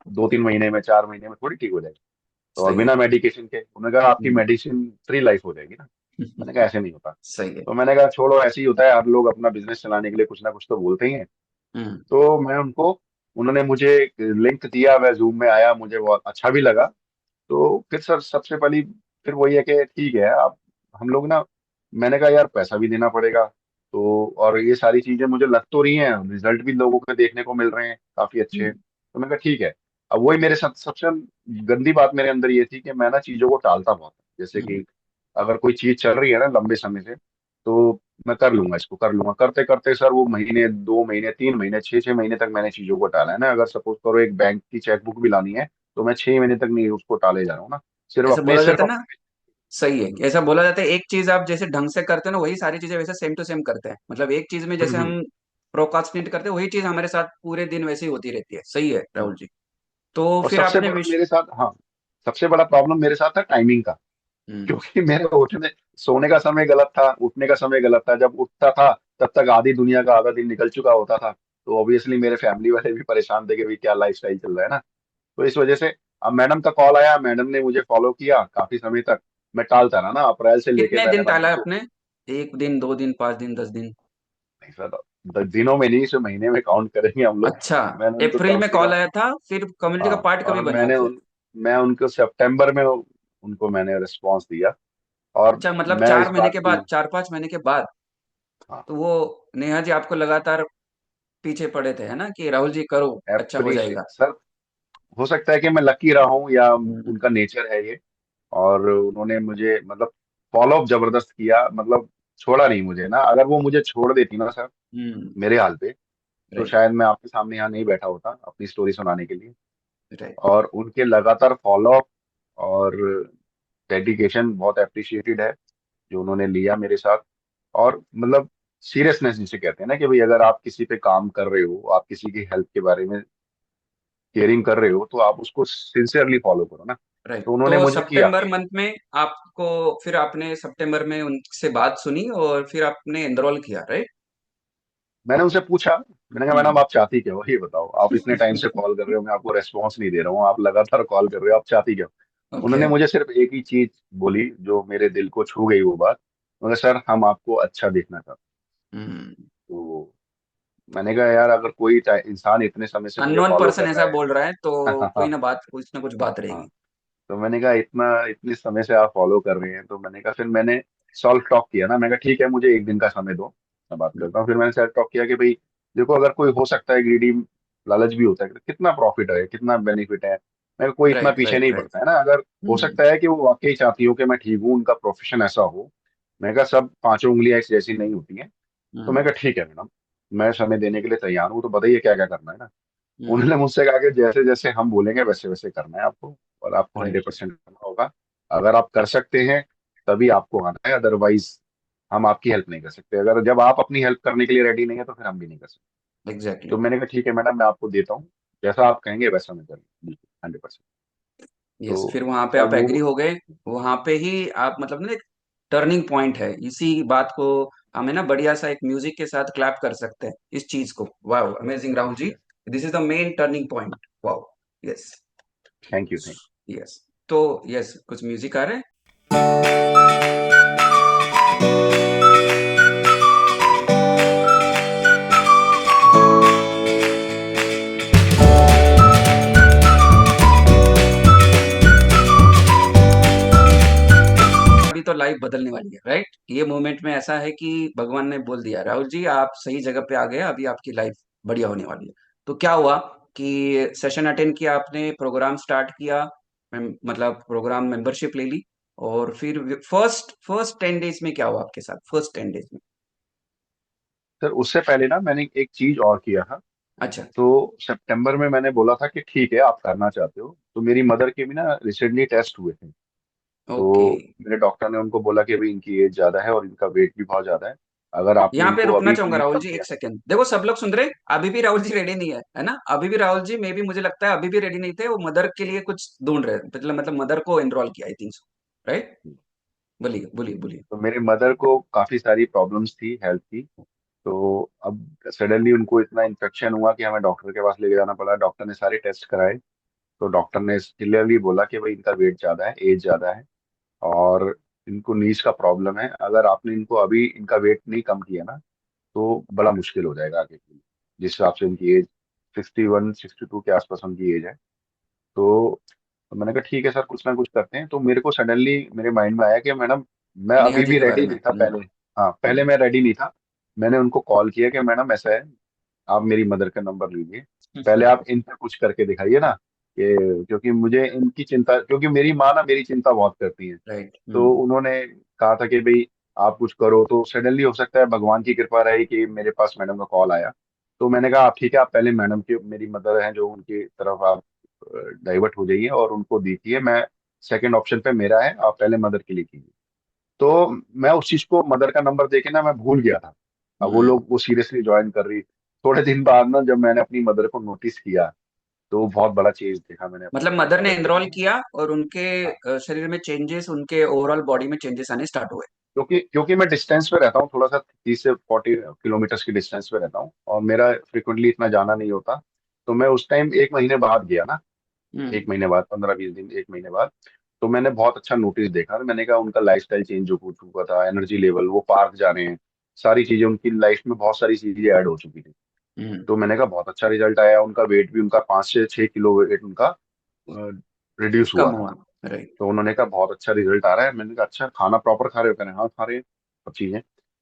2-3 महीने में, 4 महीने में थोड़ी ठीक हो जाएगा। तो और सही है। बिना मेडिकेशन के, उन्होंने कहा आपकी हम्म। मेडिसिन फ्री लाइफ हो जाएगी ना। मैंने कहा ऐसे नहीं होता। सही है। तो मैंने कहा छोड़ो, ऐसे ही होता है, हर लोग अपना बिजनेस चलाने के लिए कुछ ना कुछ तो बोलते ही हैं। हम्म। तो मैं उनको, उन्होंने मुझे लिंक दिया, मैं जूम में आया, मुझे बहुत अच्छा भी लगा। तो फिर सर सबसे पहली, फिर वही है कि ठीक है आप, हम लोग ना, मैंने कहा यार पैसा भी देना पड़ेगा, तो और ये सारी चीजें मुझे लग तो रही हैं, रिजल्ट भी लोगों के देखने को मिल रहे हैं काफी अच्छे। हम्म। तो मैंने कहा ठीक है। अब वही मेरे साथ सबसे गंदी बात मेरे अंदर ये थी कि मैं ना चीजों को टालता बहुत, जैसे हम्म। कि अगर कोई चीज चल रही है ना लंबे समय से, तो मैं कर लूंगा, इसको कर लूंगा, करते करते सर वो महीने, 2 महीने, 3 महीने, 6-6 महीने तक मैंने चीजों को टाला है ना। अगर सपोज करो एक बैंक की चेकबुक भी लानी है, तो मैं 6 महीने तक नहीं उसको टाले जा रहा हूँ ना, सिर्फ ऐसा अपने, बोला सिर्फ जाता है ना, अपने। सही है, ऐसा बोला जाता है एक चीज आप जैसे ढंग से करते हो ना, वही सारी चीजें वैसे सेम टू सेम करते हैं, मतलब एक चीज में जैसे हम्म। हम प्रोकास्टिनेट करते हैं, वही चीज हमारे साथ पूरे दिन वैसे ही होती रहती है। सही है राहुल जी। तो और फिर सबसे आपने बड़ा विश मेरे साथ, हाँ, सबसे बड़ा प्रॉब्लम मेरे साथ था टाइमिंग का। हम्म। क्योंकि मेरे उठने, सोने का समय गलत था, उठने का समय गलत था। जब उठता था तब तक आधी दुनिया का आधा दिन निकल चुका होता था। तो ऑब्वियसली मेरे फैमिली वाले भी परेशान थे कि भाई क्या लाइफ स्टाइल चल रहा है ना। तो इस वजह से अब मैडम का कॉल आया, मैडम ने मुझे फॉलो किया काफी समय तक। मैं टालता रहा ना, अप्रैल से लेके कितने मैंने दिन टाला मैडम है को, आपने? एक दिन, 2 दिन, 5 दिन, 10 दिन? नहीं सर, दिनों में नहीं, इसे महीने में काउंट करेंगे हम लोग। अच्छा। मैंने उनको अप्रैल कम में से कॉल कम, आया था, फिर कम्युनिटी का हाँ, पार्ट कभी और बने आप फिर? मैं उनको सितंबर में उनको मैंने रिस्पॉन्स दिया। और अच्छा, मतलब मैं इस 4 महीने बात के बाद, की, 4-5 महीने के बाद? हाँ, तो वो नेहा जी आपको लगातार पीछे पड़े थे, है ना, कि राहुल जी करो, अच्छा हो एप्रिशिएट जाएगा। सर, हो सकता है कि मैं लकी रहा हूँ या हम्म। उनका नेचर है ये। और उन्होंने मुझे मतलब फॉलो अप जबरदस्त किया, मतलब छोड़ा नहीं मुझे ना। अगर वो मुझे छोड़ देती ना सर हम्म। मेरे हाल पे, तो राइट। शायद मैं आपके सामने यहाँ नहीं बैठा होता अपनी स्टोरी सुनाने के लिए। राइट। और उनके लगातार फॉलो अप और डेडिकेशन बहुत अप्रिशिएटेड है जो उन्होंने लिया मेरे साथ। और मतलब सीरियसनेस जिसे कहते हैं ना, कि भाई अगर आप किसी पे काम कर रहे हो, आप किसी की हेल्प के बारे में केयरिंग कर रहे हो, तो आप उसको सिंसियरली फॉलो करो ना। राइट। तो उन्होंने तो मुझे किया। सितंबर मंथ में आपको, फिर आपने सितंबर में उनसे बात सुनी और फिर आपने एनरोल किया, राइट? मैंने उनसे पूछा, मैंने कहा हम्म। मैडम आप चाहती क्या हो, ये बताओ, आप इतने टाइम से कॉल कर रहे हो, मैं आपको रेस्पॉन्स नहीं दे रहा हूँ, आप लगातार कॉल कर रहे हो, आप चाहती क्या हो। ओके। उन्होंने मुझे सिर्फ एक ही चीज बोली जो मेरे दिल को छू गई, वो बात, उन्होंने, सर हम आपको अच्छा देखना चाहते हम्म। हैं। तो मैंने कहा यार, अगर कोई इंसान इतने समय से मुझे अननोन फॉलो पर्सन कर ऐसा रहा है। बोल रहा है तो कोई हाँ, ना बात, कुछ ना कुछ बात हाँ। रहेगी। तो मैंने कहा इतना, इतने समय से आप फॉलो कर रहे हैं, तो मैंने कहा, फिर मैंने सॉल्व टॉक किया ना। मैं कहा ठीक है, मुझे एक दिन का समय दो, मैं बात हम्म। करता हूँ। फिर मैंने सेल्फ टॉक किया कि भाई देखो, अगर कोई हो सकता है ग्रीडी, लालच भी होता है, कितना प्रॉफिट है, कितना बेनिफिट है। मैं कहा, कोई इतना राइट। पीछे राइट। नहीं राइट। पड़ता है ना। अगर हो हम्म। सकता है कि वो वाकई चाहती हो कि मैं ठीक हूँ, उनका प्रोफेशन ऐसा हो। मैं कहा सब पांचों उंगलियां एक जैसी नहीं होती हैं। तो मैं हम्म। कहा ठीक है मैडम, मैं समय देने के लिए तैयार हूँ, तो बताइए क्या क्या करना है ना। हम्म। उन्होंने मुझसे कहा कि जैसे जैसे हम बोलेंगे वैसे वैसे करना है आपको, और आपको हंड्रेड राइट। परसेंट करना होगा। अगर आप कर सकते हैं तभी आपको आना है, अदरवाइज हम आपकी हेल्प नहीं कर सकते। अगर जब आप अपनी हेल्प करने के लिए रेडी नहीं है, तो फिर हम भी नहीं कर सकते। एग्जैक्टली। तो मैंने कहा ठीक है मैडम, मैं आपको देता हूँ, जैसा आप कहेंगे वैसा मैं करूँ, बिल्कुल 100%। यस, तो फिर वहां पे सर आप वो, एग्री हो गए। वहां पे ही आप, मतलब ना, एक टर्निंग पॉइंट है इसी बात को, हमें ना बढ़िया सा एक म्यूजिक के साथ क्लैप कर सकते हैं इस चीज को। Wow, amazing Rahul ji. This is the main turning point. Wow. Yes. Thank you, thank yes. तो यस, कुछ म्यूजिक आ रहा है। लाइफ बदलने वाली है, राइट? ये मोमेंट में ऐसा है कि भगवान ने बोल दिया, राहुल जी आप सही जगह पे आ गए, अभी आपकी लाइफ बढ़िया होने वाली है। तो क्या हुआ कि सेशन अटेंड किया आपने, प्रोग्राम स्टार्ट किया, मतलब प्रोग्राम मेंबरशिप ले ली, और फिर फर्स्ट फर्स्ट 10 डेज में क्या हुआ आपके साथ, फर्स्ट 10 डेज में? सर उससे पहले ना मैंने एक चीज और किया था। अच्छा। तो सितंबर में मैंने बोला था कि ठीक है आप करना चाहते हो, तो मेरी मदर के भी ना रिसेंटली टेस्ट हुए थे। ओके। तो मेरे डॉक्टर ने उनको बोला कि भाई इनकी एज ज्यादा है और इनका वेट भी बहुत ज्यादा है, अगर आपने यहाँ पे इनको रुकना अभी चाहूंगा नहीं राहुल कम जी, किया। एक सेकंड, देखो सब लोग सुन रहे हैं, अभी भी राहुल जी रेडी नहीं है ना? अभी भी राहुल जी मे भी, मुझे लगता है अभी भी रेडी नहीं थे, वो मदर के लिए कुछ ढूंढ रहे हैं, मतलब मदर को एनरोल किया, आई थिंक सो, राइट? बोलिए बोलिए बोलिए। तो मेरी मदर को काफी सारी प्रॉब्लम्स थी हेल्थ की। तो अब सडनली उनको इतना इन्फेक्शन हुआ कि हमें डॉक्टर के पास लेके जाना पड़ा। डॉक्टर ने सारे टेस्ट कराए, तो डॉक्टर ने क्लियरली बोला कि भाई इनका वेट ज्यादा है, एज ज्यादा है, और इनको नीज का प्रॉब्लम है। अगर आपने इनको अभी इनका वेट नहीं कम किया ना, तो बड़ा मुश्किल हो जाएगा आगे के लिए। जिस हिसाब से इनकी एज 61 62 के आसपास उनकी एज है। तो मैंने कहा ठीक है सर, कुछ ना कुछ करते हैं। तो मेरे को सडनली मेरे माइंड में आया कि मैडम, मैं नेहा अभी जी भी के बारे रेडी में। नहीं था पहले। हाँ, पहले मैं रेडी नहीं था। मैंने उनको कॉल किया कि मैडम ऐसा है, आप मेरी मदर का नंबर लीजिए, पहले आप इन पे कुछ करके दिखाइए ना, कि क्योंकि मुझे इनकी चिंता, क्योंकि मेरी माँ ना मेरी चिंता बहुत करती है। राइट। तो उन्होंने कहा था कि भाई आप कुछ करो। तो सडनली हो सकता है भगवान की कृपा रही कि मेरे पास मैडम का कॉल आया। तो मैंने कहा आप ठीक है, आप पहले मैडम की, मेरी मदर है जो, उनकी तरफ आप डाइवर्ट हो जाइए और उनको देखिए। मैं सेकंड ऑप्शन पे मेरा है, आप पहले मदर के लिए कीजिए। तो मैं उस चीज को, मदर का नंबर देके ना मैं भूल गया था। अब वो लोग वो सीरियसली ज्वाइन कर रही। थोड़े दिन बाद ना जब मैंने अपनी मदर को नोटिस किया, तो बहुत बड़ा चेंज देखा मैंने मतलब अपनी मदर ने मदर के एनरोल अंदर। किया और उनके हाँ, शरीर में चेंजेस, उनके ओवरऑल बॉडी में चेंजेस आने स्टार्ट हुए। क्योंकि मैं डिस्टेंस पे रहता हूँ, थोड़ा सा 30 से 40 किलोमीटर की डिस्टेंस पे रहता हूँ, और मेरा फ्रिक्वेंटली इतना जाना नहीं होता। तो मैं उस टाइम 1 महीने बाद गया ना, हम्म। 1 महीने बाद, 15 20 दिन, 1 महीने बाद। तो मैंने बहुत अच्छा नोटिस देखा। मैंने कहा उनका लाइफस्टाइल चेंज हो चुका था, एनर्जी लेवल, वो पार्क जा रहे हैं, सारी चीजें उनकी लाइफ में, बहुत सारी चीजें ऐड हो चुकी थी। हम्म। तो मैंने कहा बहुत अच्छा रिजल्ट आया। उनका वेट भी, उनका 5 से 6 किलो वेट उनका रिड्यूस कम हुआ था। हुआ। राइट। तो उन्होंने कहा बहुत अच्छा रिजल्ट आ रहा है। मैंने कहा अच्छा, खाना प्रॉपर खा रहे हो? कहने हाँ खा रहे हैं सब चीजें।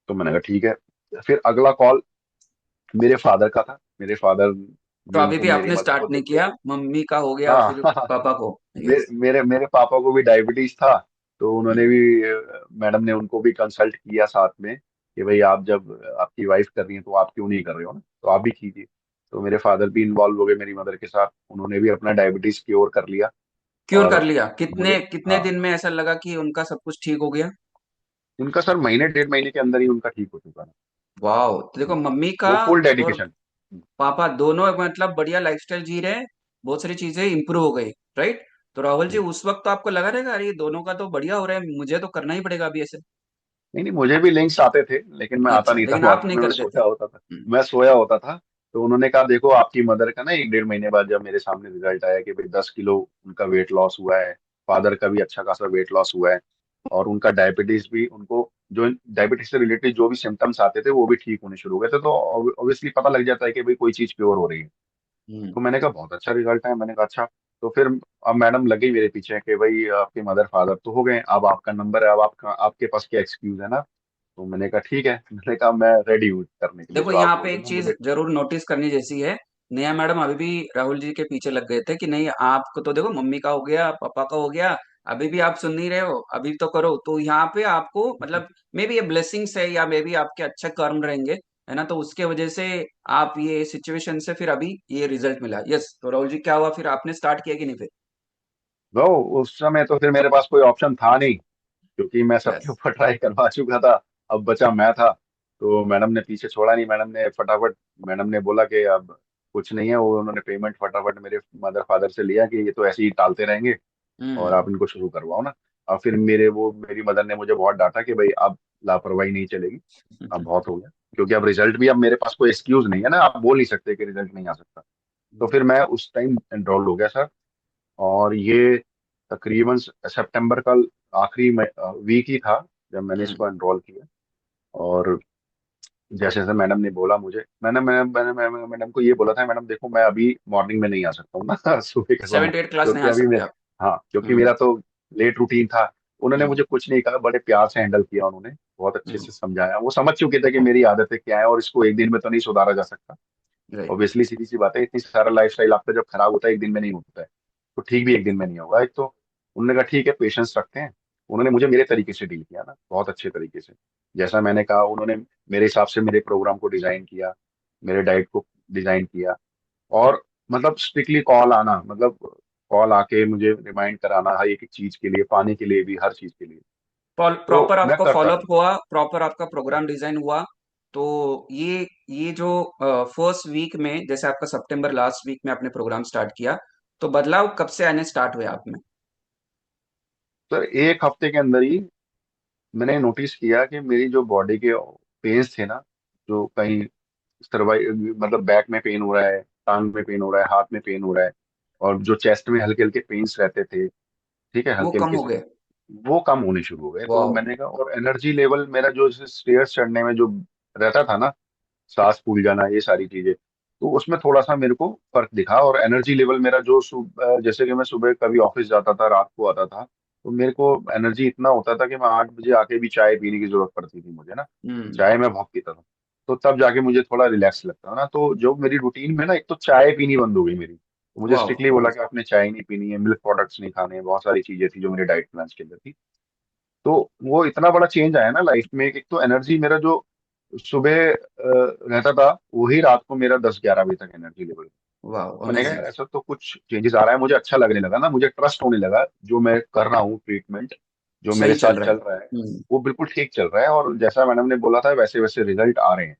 तो मैंने कहा ठीक है। फिर अगला कॉल मेरे फादर का था। मेरे फादर तो भी अभी उनको, भी मेरी आपने मदर को स्टार्ट नहीं देख के। किया, मम्मी का हो गया हाँ फिर हाँ, पापा को? मेरे यस। मेरे मेरे पापा को भी डायबिटीज था। तो उन्होंने भी, मैडम ने उनको भी कंसल्ट किया साथ में कि भाई आप जब आपकी वाइफ कर रही है तो आप क्यों नहीं कर रहे हो ना, तो आप भी कीजिए। तो मेरे फादर भी इन्वॉल्व हो गए मेरी मदर के साथ। उन्होंने भी अपना डायबिटीज क्योर कर लिया। क्योर और कर लिया? मुझे, कितने कितने हाँ, दिन में ऐसा लगा कि उनका सब कुछ ठीक हो गया? उनका सर महीने 1.5 महीने के अंदर ही उनका ठीक हो चुका था। वाह, तो देखो मम्मी का वो फुल और डेडिकेशन। पापा दोनों मतलब बढ़िया लाइफस्टाइल जी रहे हैं, बहुत सारी चीजें इंप्रूव हो गई, राइट? तो राहुल जी उस वक्त तो आपको लगा रहेगा अरे ये दोनों का तो बढ़िया हो रहा है, मुझे तो करना ही पड़ेगा अभी ऐसे। नहीं नहीं, मुझे भी लिंक्स आते थे, लेकिन मैं आता अच्छा, नहीं था लेकिन आप मॉर्निंग नहीं में, मैं करते थे। सोया होता था। मैं सोया होता था। तो उन्होंने कहा देखो आपकी मदर का ना 1 1.5 महीने बाद जब मेरे सामने रिजल्ट आया कि भाई 10 किलो उनका वेट लॉस हुआ है, फादर का भी अच्छा खासा वेट लॉस हुआ है, और उनका डायबिटीज भी, उनको जो डायबिटीज से रिलेटेड जो भी सिम्टम्स आते थे वो भी ठीक होने शुरू हो गए थे। तो ऑब्वियसली पता लग जाता है कि भाई कोई चीज प्योर हो रही है। हम्म। तो मैंने कहा बहुत अच्छा रिजल्ट है। मैंने कहा अच्छा। तो फिर अब मैडम लगी मेरे पीछे कि भाई आपके मदर फादर तो हो गए, अब आपका नंबर है, अब आपका, आपके पास क्या एक्सक्यूज है ना। तो मैंने कहा ठीक है। मैंने कहा मैं रेडी हूँ करने के लिए, देखो जो आप यहाँ पे बोलो एक ना चीज मुझे। जरूर नोटिस करनी जैसी है, नेहा मैडम अभी भी राहुल जी के पीछे लग गए थे कि नहीं आपको तो देखो मम्मी का हो गया, पापा का हो गया, अभी भी आप सुन नहीं रहे हो, अभी तो करो। तो यहाँ पे आपको मतलब मे बी ये ब्लेसिंग्स है या मे बी आपके अच्छे कर्म रहेंगे, है ना? तो उसके वजह से आप ये सिचुएशन से फिर अभी ये रिजल्ट मिला। यस, तो राहुल जी क्या हुआ फिर, आपने स्टार्ट किया कि नहीं फिर? नो, उस समय तो फिर मेरे पास कोई ऑप्शन था नहीं, क्योंकि मैं यस। सबके ऊपर ट्राई करवा चुका था। अब बचा मैं था। तो मैडम ने पीछे छोड़ा नहीं। मैडम ने फटाफट, मैडम ने बोला कि अब कुछ नहीं है। वो उन्होंने पेमेंट फटाफट मेरे मदर फादर से लिया कि ये तो ऐसे ही टालते रहेंगे, और हम्म। आप इनको शुरू करवाओ ना। और फिर मेरी मदर ने मुझे बहुत डांटा कि भाई अब लापरवाही नहीं चलेगी, अब बहुत हो गया। क्योंकि अब रिजल्ट भी, अब मेरे पास कोई एक्सक्यूज नहीं है ना, आप बोल नहीं सकते कि रिजल्ट नहीं आ सकता। तो फिर मैं उस टाइम एनरोल हो गया सर। और ये तकरीबन सितंबर का आखिरी वीक ही था जब मैंने हम्म। इसको एनरोल किया। और जैसे जैसे मैडम ने बोला मुझे, मैंने मैडम को ये बोला था, मैडम देखो मैं अभी मॉर्निंग में नहीं आ सकता हूँ ना सुबह के समय, 7th 8th क्लास नहीं क्योंकि आ अभी मैं, सकते आप? हाँ, क्योंकि हम्म। मेरा तो लेट रूटीन था। उन्होंने हम्म, मुझे कुछ नहीं कहा, बड़े प्यार से हैंडल किया उन्होंने, बहुत अच्छे हम्म, से समझाया। वो समझ चुके थे कि मेरी आदतें क्या है और इसको एक दिन में तो नहीं सुधारा जा सकता। राइट। ऑब्वियसली सीधी सी बात है, इतनी सारा लाइफस्टाइल आपका जब खराब होता है एक दिन में नहीं होता है, तो ठीक भी एक दिन में नहीं होगा। एक तो उन्होंने कहा ठीक है, पेशेंस रखते हैं। उन्होंने मुझे मेरे तरीके से डील किया ना, बहुत अच्छे तरीके से। जैसा मैंने कहा, उन्होंने मेरे हिसाब से मेरे प्रोग्राम को डिजाइन किया, मेरे डाइट को डिजाइन किया। और मतलब स्ट्रिक्टली कॉल आना, मतलब कॉल आके मुझे रिमाइंड कराना हर एक एक चीज के लिए, पानी के लिए भी, हर चीज के लिए। तो प्रॉपर मैं आपको करता फॉलोअप था। हुआ, प्रॉपर आपका प्रोग्राम डिजाइन हुआ। तो ये जो फर्स्ट वीक में, जैसे आपका सितंबर लास्ट वीक में आपने प्रोग्राम स्टार्ट किया, तो बदलाव कब से आने स्टार्ट हुए आप में? सर एक हफ्ते के अंदर ही मैंने नोटिस किया कि मेरी जो बॉडी के पेन्स थे ना, जो कहीं सर्वाइव, मतलब बैक में पेन हो रहा है, टांग में पेन हो रहा है, हाथ में पेन हो रहा है, और जो चेस्ट में हल्के हल्के पेन्स रहते थे, ठीक है, वो हल्के कम हल्के हो से, गए? वो कम होने शुरू हो गए। तो वाह। मैंने कहा, और एनर्जी लेवल मेरा जो स्टेयर्स चढ़ने में जो रहता था ना, सांस फूल जाना, ये सारी चीजें, तो उसमें थोड़ा सा मेरे को फर्क दिखा। और एनर्जी लेवल मेरा जो जैसे कि मैं सुबह कभी ऑफिस जाता था, रात को आता था, तो मेरे को एनर्जी इतना होता था कि मैं 8 बजे आके भी चाय पीने की जरूरत पड़ती थी मुझे ना। हम्म। चाय मैं बहुत पीता था, तो तब जाके मुझे थोड़ा रिलैक्स लगता था ना। तो जो मेरी रूटीन में ना, एक तो चाय पीनी बंद हो गई मेरी, तो मुझे वाह। स्ट्रिक्टली बोला कि आपने चाय नहीं पीनी है, मिल्क प्रोडक्ट्स नहीं खाने हैं, बहुत सारी चीजें थी जो मेरे डाइट प्लान के अंदर थी। तो वो इतना बड़ा चेंज आया ना लाइफ में। एक तो एनर्जी मेरा जो सुबह रहता था, वही रात को मेरा 10-11 बजे तक एनर्जी लेवल। वाह, मैंने कहा अमेजिंग। यार, ऐसा तो कुछ चेंजेस आ रहा है, मुझे अच्छा लगने लगा ना, मुझे ट्रस्ट होने लगा जो मैं कर रहा हूँ ट्रीटमेंट, जो मेरे सही साथ चल रहा है। चल रहा है, हम्म। वो बिल्कुल ठीक चल रहा है। और जैसा मैडम ने बोला था वैसे वैसे रिजल्ट आ रहे हैं।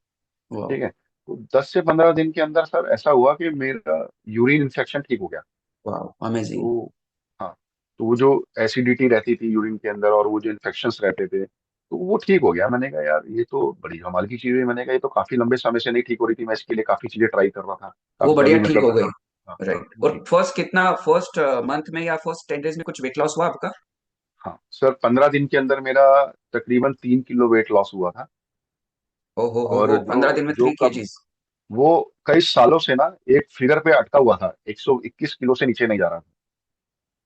वाह। ठीक है, तो 10 से 15 दिन के अंदर सर ऐसा हुआ कि मेरा यूरिन इन्फेक्शन ठीक हो गया। वाह, अमेजिंग। तो हाँ, तो वो जो एसिडिटी रहती थी यूरिन के अंदर, और वो जो इन्फेक्शंस रहते थे, तो वो ठीक हो गया। मैंने कहा यार, ये तो बड़ी कमाल की चीज है। मैंने कहा ये तो काफी लंबे समय से नहीं ठीक हो रही थी, मैं इसके लिए काफी चीजें ट्राई कर रहा था, वो काफी बढ़िया अभी ठीक मतलब हो गई। रिजल्ट। हाँ हाँ राइट। और जी। फर्स्ट मंथ में या फर्स्ट 10 डेज में कुछ वेट लॉस हुआ आपका? हाँ सर, 15 दिन के अंदर मेरा तकरीबन 3 किलो वेट लॉस हुआ था। ओ और हो, जो 15 दिन में जो थ्री कब केजीज वो कई सालों से ना एक फिगर पे अटका हुआ था, 121 किलो से नीचे नहीं जा रहा था।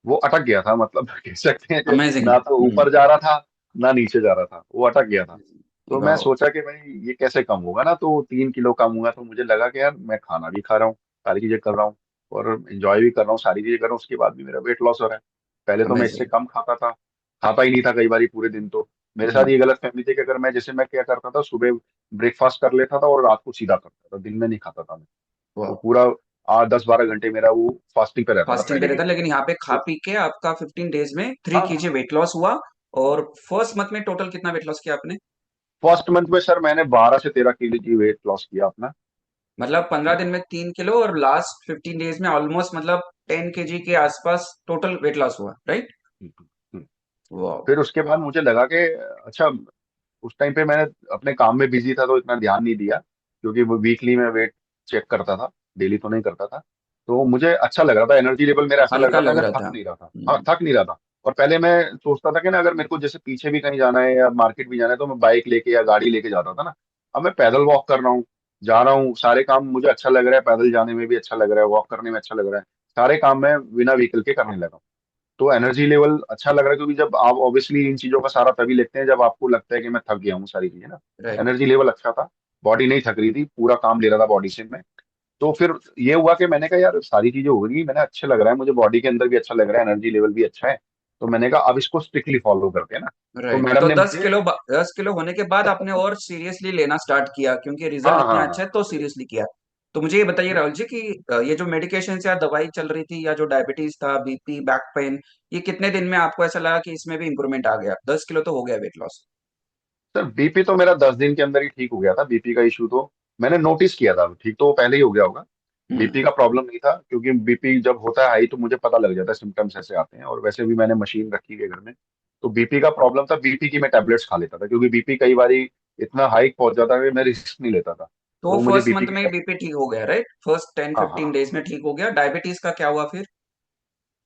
वो अटक गया था, मतलब कह सकते हैं कि अमेजिंग। ना तो ऊपर जा रहा था, ना नीचे जा रहा था, वो अटक गया था। तो मैं वाह। सोचा कि भाई ये कैसे कम होगा ना, तो 3 किलो कम हुआ। तो मुझे लगा कि यार मैं खाना भी खा रहा हूँ, सारी चीजें कर रहा हूँ, और एंजॉय भी कर रहा हूँ, सारी चीजें कर रहा हूँ, उसके बाद भी मेरा वेट लॉस हो रहा है। पहले तो मैं इससे अमेजिंग। कम खाता था, खाता ही नहीं था कई बार पूरे दिन। तो मेरे साथ ये गलत फहमी थी कि अगर मैं, जैसे मैं क्या करता था, सुबह ब्रेकफास्ट कर लेता था और रात को सीधा करता था, दिन में नहीं खाता था मैं। वाह। तो पूरा 8-10-12 घंटे मेरा वो फास्टिंग पे रहता था फास्टिंग पे पहले की रहता, तरह। लेकिन यहाँ पे खा तो पी के आपका 15 डेज में थ्री हाँ केजी हाँ, वेट लॉस हुआ। और फर्स्ट मंथ में टोटल कितना वेट लॉस किया आपने? फर्स्ट मंथ में सर मैंने 12 से 13 किलो की वेट लॉस किया अपना। मतलब 15 दिन में 3 किलो, और लास्ट 15 डेज में ऑलमोस्ट मतलब 10 केजी के आसपास टोटल वेट लॉस हुआ, राइट? हम्म, हम्म। वाह। फिर उसके बाद मुझे लगा कि अच्छा, उस टाइम पे मैंने अपने काम में बिजी था तो इतना ध्यान नहीं दिया, क्योंकि वो वीकली मैं वेट चेक करता था, डेली तो नहीं करता था। तो मुझे अच्छा लग रहा था, एनर्जी लेवल मेरा ऐसा लग हल्का रहा था, लग मैं रहा थक था। नहीं रहा था। हाँ, थक नहीं रहा था। और पहले मैं सोचता था कि ना, अगर मेरे को जैसे पीछे भी कहीं जाना है या मार्केट भी जाना है, तो मैं बाइक लेके या गाड़ी लेके जाता था ना। अब मैं पैदल वॉक कर रहा हूँ, जा रहा हूँ, सारे काम मुझे अच्छा लग रहा है, पैदल जाने में भी अच्छा लग रहा है, वॉक करने में अच्छा लग रहा है, सारे काम मैं बिना व्हीकल के करने लगा। तो एनर्जी लेवल अच्छा लग रहा है, क्योंकि जब आप ऑब्वियसली इन चीजों का सारा तभी लेते हैं जब आपको लगता है कि मैं थक गया हूँ, सारी चीजें ना। राइट। एनर्जी लेवल अच्छा था, बॉडी नहीं थक रही थी, पूरा काम ले रहा था बॉडी से मैं। तो फिर ये हुआ कि मैंने कहा यार, सारी चीजें हो गई, मैंने अच्छे लग रहा है, मुझे बॉडी के अंदर भी अच्छा लग रहा है, एनर्जी लेवल भी अच्छा है। तो मैंने कहा अब इसको स्ट्रिक्टली फॉलो करते हैं ना। तो राइट। मैडम तो ने दस मुझे, किलो 10 किलो होने के बाद आपने और सीरियसली लेना स्टार्ट किया, क्योंकि हाँ रिजल्ट इतना हाँ अच्छा है, हाँ, तो सीरियसली किया। तो मुझे ये बताइए नहीं, राहुल जी कि ये जो मेडिकेशन या दवाई चल रही थी, या जो डायबिटीज था, बीपी, बैक पेन, ये कितने दिन में आपको ऐसा लगा कि इसमें भी इंप्रूवमेंट आ गया? 10 किलो तो हो गया वेट लॉस। सर बीपी तो मेरा 10 दिन के अंदर ही ठीक हो गया था। बीपी का इशू तो मैंने नोटिस किया था, ठीक तो वो पहले ही हो गया होगा। हम्म। बीपी का प्रॉब्लम नहीं था, क्योंकि बीपी जब होता है हाई तो मुझे पता लग जाता है, सिम्टम्स ऐसे आते हैं। और वैसे भी मैंने मशीन रखी है घर में। तो बीपी का प्रॉब्लम था, बीपी की मैं टैबलेट्स खा लेता था, क्योंकि बीपी कई बार इतना हाई पहुंच जाता है कि मैं रिस्क नहीं लेता था। तो तो मुझे फर्स्ट बीपी मंथ की में बीपी ठीक हो गया, राइट? फर्स्ट टेन हाँ फिफ्टीन हाँ, डेज में ठीक हो गया। डायबिटीज का क्या हुआ फिर?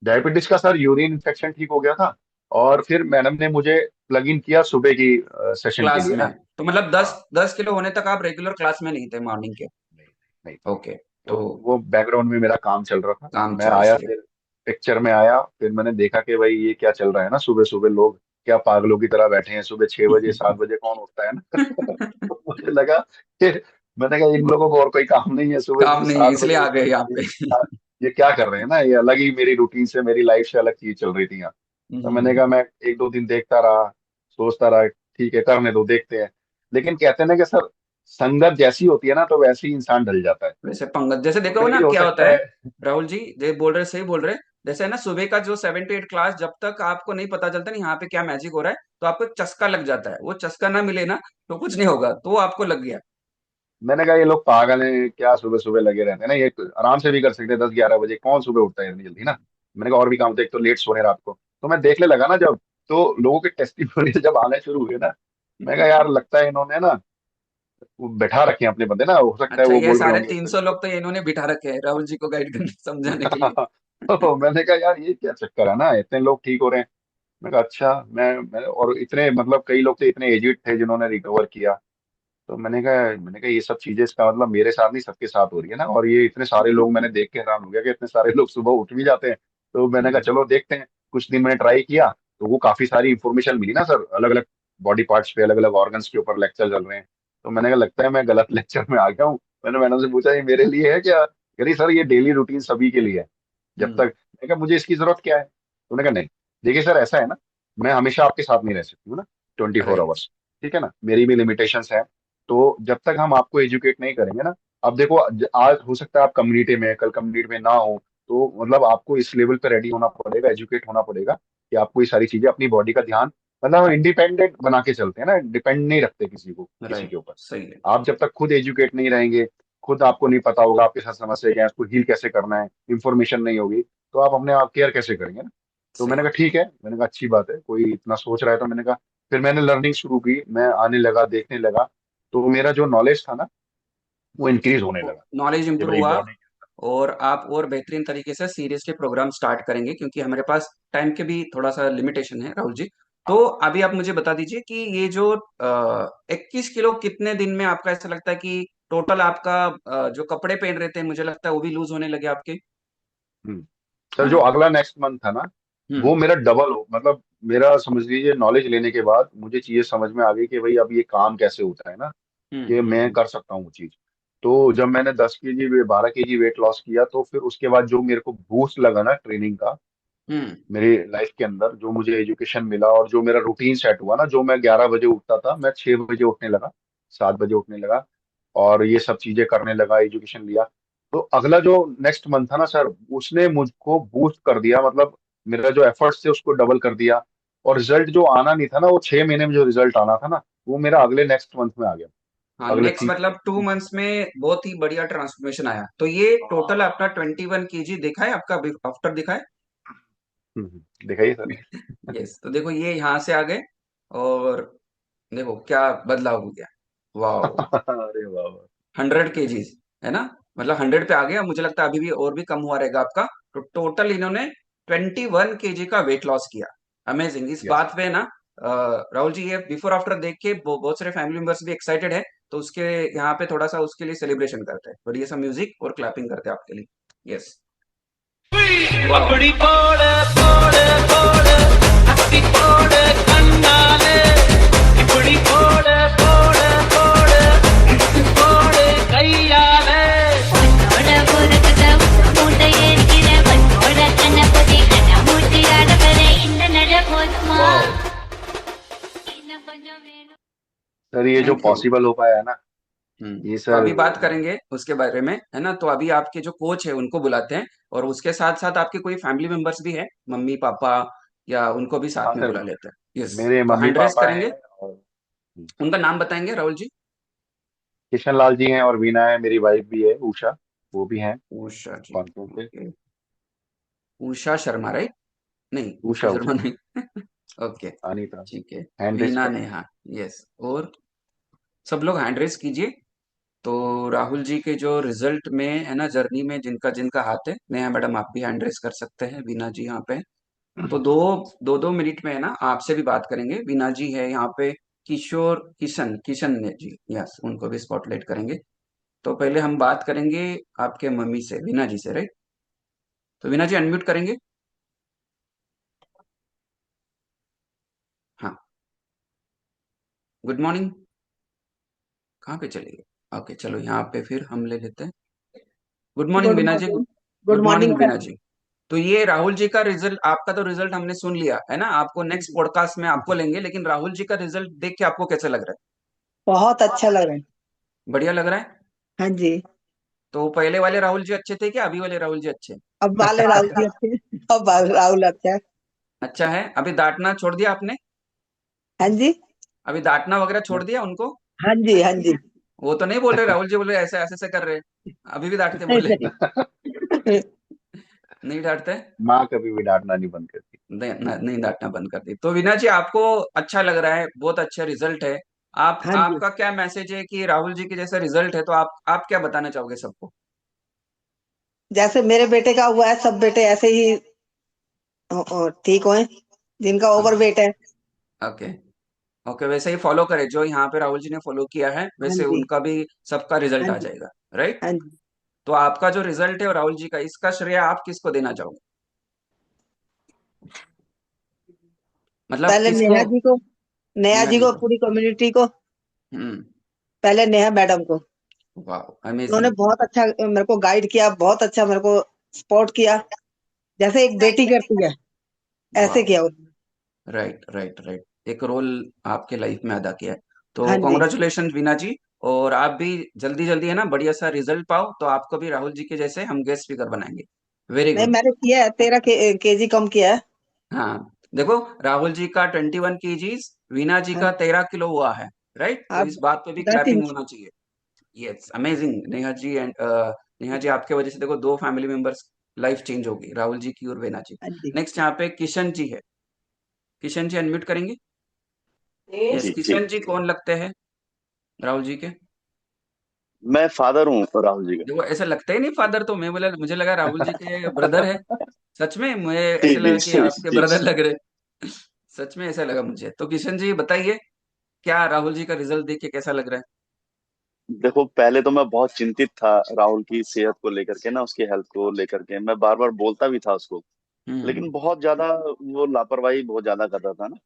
डायबिटीज का सर यूरिन इन्फेक्शन ठीक हो गया था। और फिर मैडम ने मुझे प्लग इन किया सुबह की सेशन के क्लास लिए में? ना। तो मतलब दस हाँ, 10 किलो होने तक आप रेगुलर क्लास में नहीं थे मॉर्निंग के? नहीं नहीं था। ओके। तो तो वो बैकग्राउंड में मेरा काम चल रहा था। काम मैं चला आया, सही। फिर पिक्चर में आया, फिर मैंने देखा कि भाई ये क्या चल रहा है ना, सुबह सुबह लोग क्या पागलों की तरह बैठे हैं, सुबह 6 बजे 7 बजे कौन उठता है ना। तो मुझे लगा कि मैंने कहा इन लोगों को और कोई काम नहीं है, सुबह काम सुबह नहीं है सात इसलिए बजे आ उठ गए के यहाँ पे। ये क्या कर रहे हैं ना, ये अलग ही मेरी रूटीन से, मेरी लाइफ से अलग चीज चल रही थी यहाँ। तो मैंने हम्म, कहा मैं 1 2 दिन देखता रहा, सोचता रहा ठीक है करने दो देखते हैं। लेकिन कहते हैं ना कि सर, संगत जैसी होती है ना तो वैसे ही इंसान ढल जाता है। वैसे पंगत जैसे तो देखो मे ना भी हो क्या होता सकता है, है। राहुल जी जो बोल रहे सही बोल रहे। जैसे है ना सुबह का जो 7 to 8 क्लास, जब तक आपको नहीं पता चलता ना यहाँ पे क्या मैजिक हो रहा है, तो आपको एक चस्का लग जाता है। वो चस्का ना मिले ना तो कुछ नहीं होगा, तो आपको लग गया। मैंने कहा ये लोग पागल हैं क्या, सुबह सुबह लगे रहते हैं ना, ये आराम से भी कर सकते हैं 10 11 बजे, कौन सुबह उठता है इतनी जल्दी ना। मैंने कहा और भी काम थे, एक तो लेट सोने रात को। तो मैं देखने लगा ना जब, तो लोगों के टेस्टिमोनियल जब आने शुरू हुए ना, मैं कहा यार लगता है इन्होंने ना वो बैठा रखे हैं अपने बंदे ना, हो सकता है अच्छा, वो ये बोल रहे साढ़े होंगे तीन इससे सौ देखो। लोग तो इन्होंने बिठा रखे हैं राहुल जी को गाइड करने समझाने के लिए। तो मैंने कहा यार ये क्या चक्कर है ना, इतने लोग ठीक हो रहे हैं। मैं कहा अच्छा, मैं और इतने मतलब कई लोग तो इतने एजिड थे जिन्होंने रिकवर किया। तो मैंने कहा ये सब चीजें, इसका मतलब मेरे साथ नहीं सबके साथ हो रही है ना, और ये इतने सारे लोग, मैंने देख के हैरान हो गया कि इतने सारे लोग सुबह उठ भी जाते हैं। तो मैंने कहा चलो देखते हैं। कुछ दिन मैंने ट्राई किया, तो वो काफी सारी इंफॉर्मेशन मिली ना सर, अलग अलग बॉडी पार्ट्स पे, अलग अलग ऑर्गन्स के ऊपर लेक्चर चल रहे हैं। तो मैंने कहा लगता है मैं गलत लेक्चर में आ गया हूँ। मैंने मैडम से पूछा ये मेरे लिए है क्या, कह रही सर ये डेली रूटीन सभी के लिए है। जब तक, हम्म, मैंने कहा मुझे इसकी जरूरत क्या है, तो उन्होंने कहा नहीं, देखिए सर ऐसा है ना, मैं हमेशा आपके साथ नहीं रह सकती हूँ ना 24 राइट, आवर्स, ठीक है ना, मेरी भी लिमिटेशंस है। तो जब तक हम आपको एजुकेट नहीं करेंगे ना, अब देखो आज हो सकता है आप कम्युनिटी में, कल कम्युनिटी में ना हो, तो मतलब आपको इस लेवल पे रेडी होना पड़ेगा, एजुकेट होना पड़ेगा कि आपको ये सारी चीजें, अपनी बॉडी का ध्यान, मतलब हम इंडिपेंडेंट बना के चलते हैं ना, डिपेंड नहीं रखते किसी को किसी के राइट, ऊपर। सही है। आप जब तक खुद एजुकेट नहीं रहेंगे, खुद आपको नहीं पता होगा आपके साथ समस्या क्या है, उसको हील कैसे करना है, इंफॉर्मेशन नहीं होगी, तो आप अपने आप केयर कैसे करेंगे ना। तो सही मैंने कहा ठीक है, मैंने कहा अच्छी बात है, कोई इतना सोच रहा है, तो मैंने कहा फिर मैंने लर्निंग शुरू की, मैं आने लगा देखने लगा। तो मेरा जो नॉलेज था ना वो इंक्रीज होने लगा नॉलेज कि इंप्रूव भाई हुआ, बॉडी। और आप और बेहतरीन तरीके से सीरियसली प्रोग्राम स्टार्ट करेंगे, क्योंकि हमारे पास टाइम के भी थोड़ा सा लिमिटेशन है राहुल जी। तो अभी आप मुझे बता दीजिए कि ये जो 21 किलो कितने दिन में आपका ऐसा लगता है कि टोटल आपका जो कपड़े पहन रहे थे, मुझे लगता है वो भी लूज होने लगे आपके, सर है जो ना? अगला नेक्स्ट मंथ था ना, हम्म, वो मेरा डबल हो, मतलब मेरा समझ लीजिए नॉलेज लेने के बाद मुझे चीजें समझ में आ गई कि भाई अब ये काम कैसे होता है ना, हम्म, कि मैं कर सकता हूँ वो चीज। तो जब मैंने 10 kg 12 kg वेट लॉस किया, तो फिर उसके बाद जो मेरे को बूस्ट लगा ना ट्रेनिंग का, हम्म, मेरी लाइफ के अंदर जो मुझे एजुकेशन मिला, और जो मेरा रूटीन सेट हुआ ना, जो मैं 11 बजे उठता था, मैं 6 बजे उठने लगा, 7 बजे उठने लगा, और ये सब चीजें करने लगा, एजुकेशन लिया। तो अगला जो नेक्स्ट मंथ था ना सर, उसने मुझको बूस्ट कर दिया, मतलब मेरा जो एफर्ट्स थे उसको डबल कर दिया। और रिजल्ट जो आना नहीं था ना, वो 6 महीने में जो रिजल्ट आना था ना, वो मेरा अगले नेक्स्ट मंथ में आ गया, हाँ, अगले नेक्स्ट थ्री मतलब 2 मंथ्स में बहुत ही बढ़िया ट्रांसफॉर्मेशन आया। तो ये टोटल आपका 21 kg दिखा है, आपका आफ्टर दिखा है। दिखाइए सर। यस, तो देखो ये यहाँ से आ गए, और देखो क्या बदलाव हो गया। वाह, अरे वाह वाह। 100 kgs, है ना? मतलब 100 पे आ गया। मुझे लगता है अभी भी और भी कम हुआ रहेगा आपका। तो टोटल इन्होंने 21 kg का वेट लॉस किया। अमेजिंग। इस यस। बात पे ना राहुल जी, ये बिफोर आफ्टर देख के बहुत सारे फैमिली मेंबर्स भी एक्साइटेड है। तो उसके यहाँ पे थोड़ा सा उसके लिए सेलिब्रेशन करते हैं, बढ़िया सा म्यूजिक और क्लैपिंग करते हैं आपके लिए। यस, वाह, अपनी पोड़ पोड़ पोड़ हस्ती पोड़ कन्नाले இப்படி போட போட போட போடு கையாலே உன்னோட பொறுக்குத மூட்டை ஏறிக்கிற உன்னோட கண்ணபதி கண்ணமூட்டி ஆடவர இந்த நட போதுமா இன்னும் கொஞ்சம் வேணும் सर ये जो थैंक यू। पॉसिबल हो पाया है ना, ये तो सर। अभी बात करेंगे उसके बारे में, है ना? तो अभी आपके जो कोच है उनको बुलाते हैं, और उसके साथ साथ आपके कोई फैमिली मेंबर्स भी है, मम्मी पापा, या उनको भी हाँ साथ में सर, बुला लेते हैं। यस, मेरे तो मम्मी हैंड रेस पापा करेंगे। हैं, और उनका नाम बताएंगे राहुल जी। किशन लाल जी हैं, और वीना है, मेरी वाइफ भी है उषा, वो भी हैं उषा जी, कॉन्फ्रेंस पे। ओके। उषा शर्मा, राइट? नहीं, उषा उषा शर्मा उषा नहीं। ओके, अनीता। ठीक है। हैंड रेस वीना करें। नेहा, यस। और सब लोग हैंड रेस कीजिए। तो राहुल जी के जो रिजल्ट में है ना, जर्नी में जिनका जिनका हाथ है, नेहा मैडम आप भी हैंड रेस कर सकते हैं, वीना जी यहाँ पे हैं। तो दो दो 2 मिनट में है ना आपसे भी बात करेंगे। वीना जी है यहाँ पे, किशोर किशन किशन ने जी, यस, उनको भी स्पॉटलाइट करेंगे। तो पहले हम बात करेंगे आपके मम्मी से, वीना जी से, राइट? तो वीना जी अनम्यूट करेंगे। Good morning. कहाँ पे चले गए? ओके, चलो यहाँ पे फिर हम ले लेते हैं। Good morning good Bina ji. Morning. Good good morning morning Bina sir. जी। तो ये राहुल जी का रिजल्ट, आपका तो रिजल्ट हमने सुन लिया है ना, आपको नेक्स्ट पॉडकास्ट में आपको लेंगे, लेकिन राहुल जी का रिजल्ट देख के आपको कैसे लग रहा बहुत अच्छा लग रहा है। है? बढ़िया लग रहा है? हाँ जी। तो पहले वाले राहुल जी अच्छे थे क्या अभी वाले राहुल जी अच्छे हैं? अब वाले राहुल जी अच्छे हैं। अब राहुल अच्छा है। अच्छा है। अभी डांटना छोड़ दिया आपने? हाँ जी। अभी डांटना वगैरह छोड़ दिया उनको? हाँ जी। हाँ जी। वो तो नहीं बोल रहे, राहुल जी बोल रहे ऐसे ऐसे ऐसे कर रहे, अभी भी डांटते नहीं बोले? नहीं। नहीं डांटते? माँ कभी भी डांटना नहीं बंद करती। नहीं डांटना बंद कर दी। तो वीना जी आपको अच्छा लग रहा है, बहुत अच्छा रिजल्ट है। आप हाँ जी। आपका क्या मैसेज है कि राहुल जी के जैसा रिजल्ट है, तो आप क्या बताना चाहोगे सबको? जैसे मेरे बेटे का हुआ है, सब बेटे ऐसे ही ठीक होए जिनका ओवर वेट है। ओके। ओके, वैसे ही फॉलो करें जो यहाँ पे राहुल जी ने फॉलो किया है, हाँ वैसे जी। उनका भी सबका रिजल्ट हाँ आ जी। जाएगा। राइट। हाँ जी। तो आपका जो रिजल्ट है और राहुल जी का, इसका श्रेय आप किसको देना चाहोगे? मतलब पहले किसको? नेहा जी को, नेहा नेहा जी जी को, को। पूरी कम्युनिटी को। हम्म। पहले नेहा मैडम को। वाह, उन्होंने अमेजिंग। बहुत अच्छा मेरे को गाइड किया, बहुत अच्छा मेरे को सपोर्ट किया, जैसे एक बेटी करती है ऐसे वाह। किया उन्होंने। राइट राइट राइट, एक रोल आपके लाइफ में अदा किया है। तो हाँ जी। कॉन्ग्रेचुलेशन वीना जी। और आप भी जल्दी जल्दी है ना बढ़िया सा रिजल्ट पाओ, तो आपको भी राहुल जी के जैसे हम गेस्ट स्पीकर बनाएंगे। वेरी नहीं, गुड। मैंने किया है, 13 केजी कम किया है। हाँ, देखो, राहुल जी का 21 kgs, वीना जी हाँ का 13 किलो हुआ है। राइट, तो आप इस बात पे भी 10 इंच। क्लैपिंग होना चाहिए। Yes, amazing Neha ji. And Neha ji, आपके वजह से देखो दो फैमिली मेंबर्स लाइफ चेंज होगी, राहुल जी की और वीना जी। हाँ जी। नेक्स्ट यहाँ पे किशन जी है। किशन जी अनम्यूट करेंगे? यस, जी जी। किशन जी कौन लगते हैं राहुल जी के? मैं फादर हूँ राहुल जी देखो ऐसा लगता ही नहीं फादर, तो मैं बोला, मुझे लगा राहुल जी के ब्रदर है। सच में मुझे जी ऐसे जी लगा कि जी आपके जी। ब्रदर लग रहे। सच में ऐसा लगा मुझे। तो किशन जी बताइए, क्या राहुल जी का रिजल्ट देख के कैसा लग रहा देखो, पहले तो मैं बहुत चिंतित था राहुल की सेहत को लेकर के ना, उसकी हेल्थ को लेकर के मैं बार बार बोलता भी था उसको। है? लेकिन बहुत ज्यादा वो लापरवाही बहुत ज्यादा करता था ना।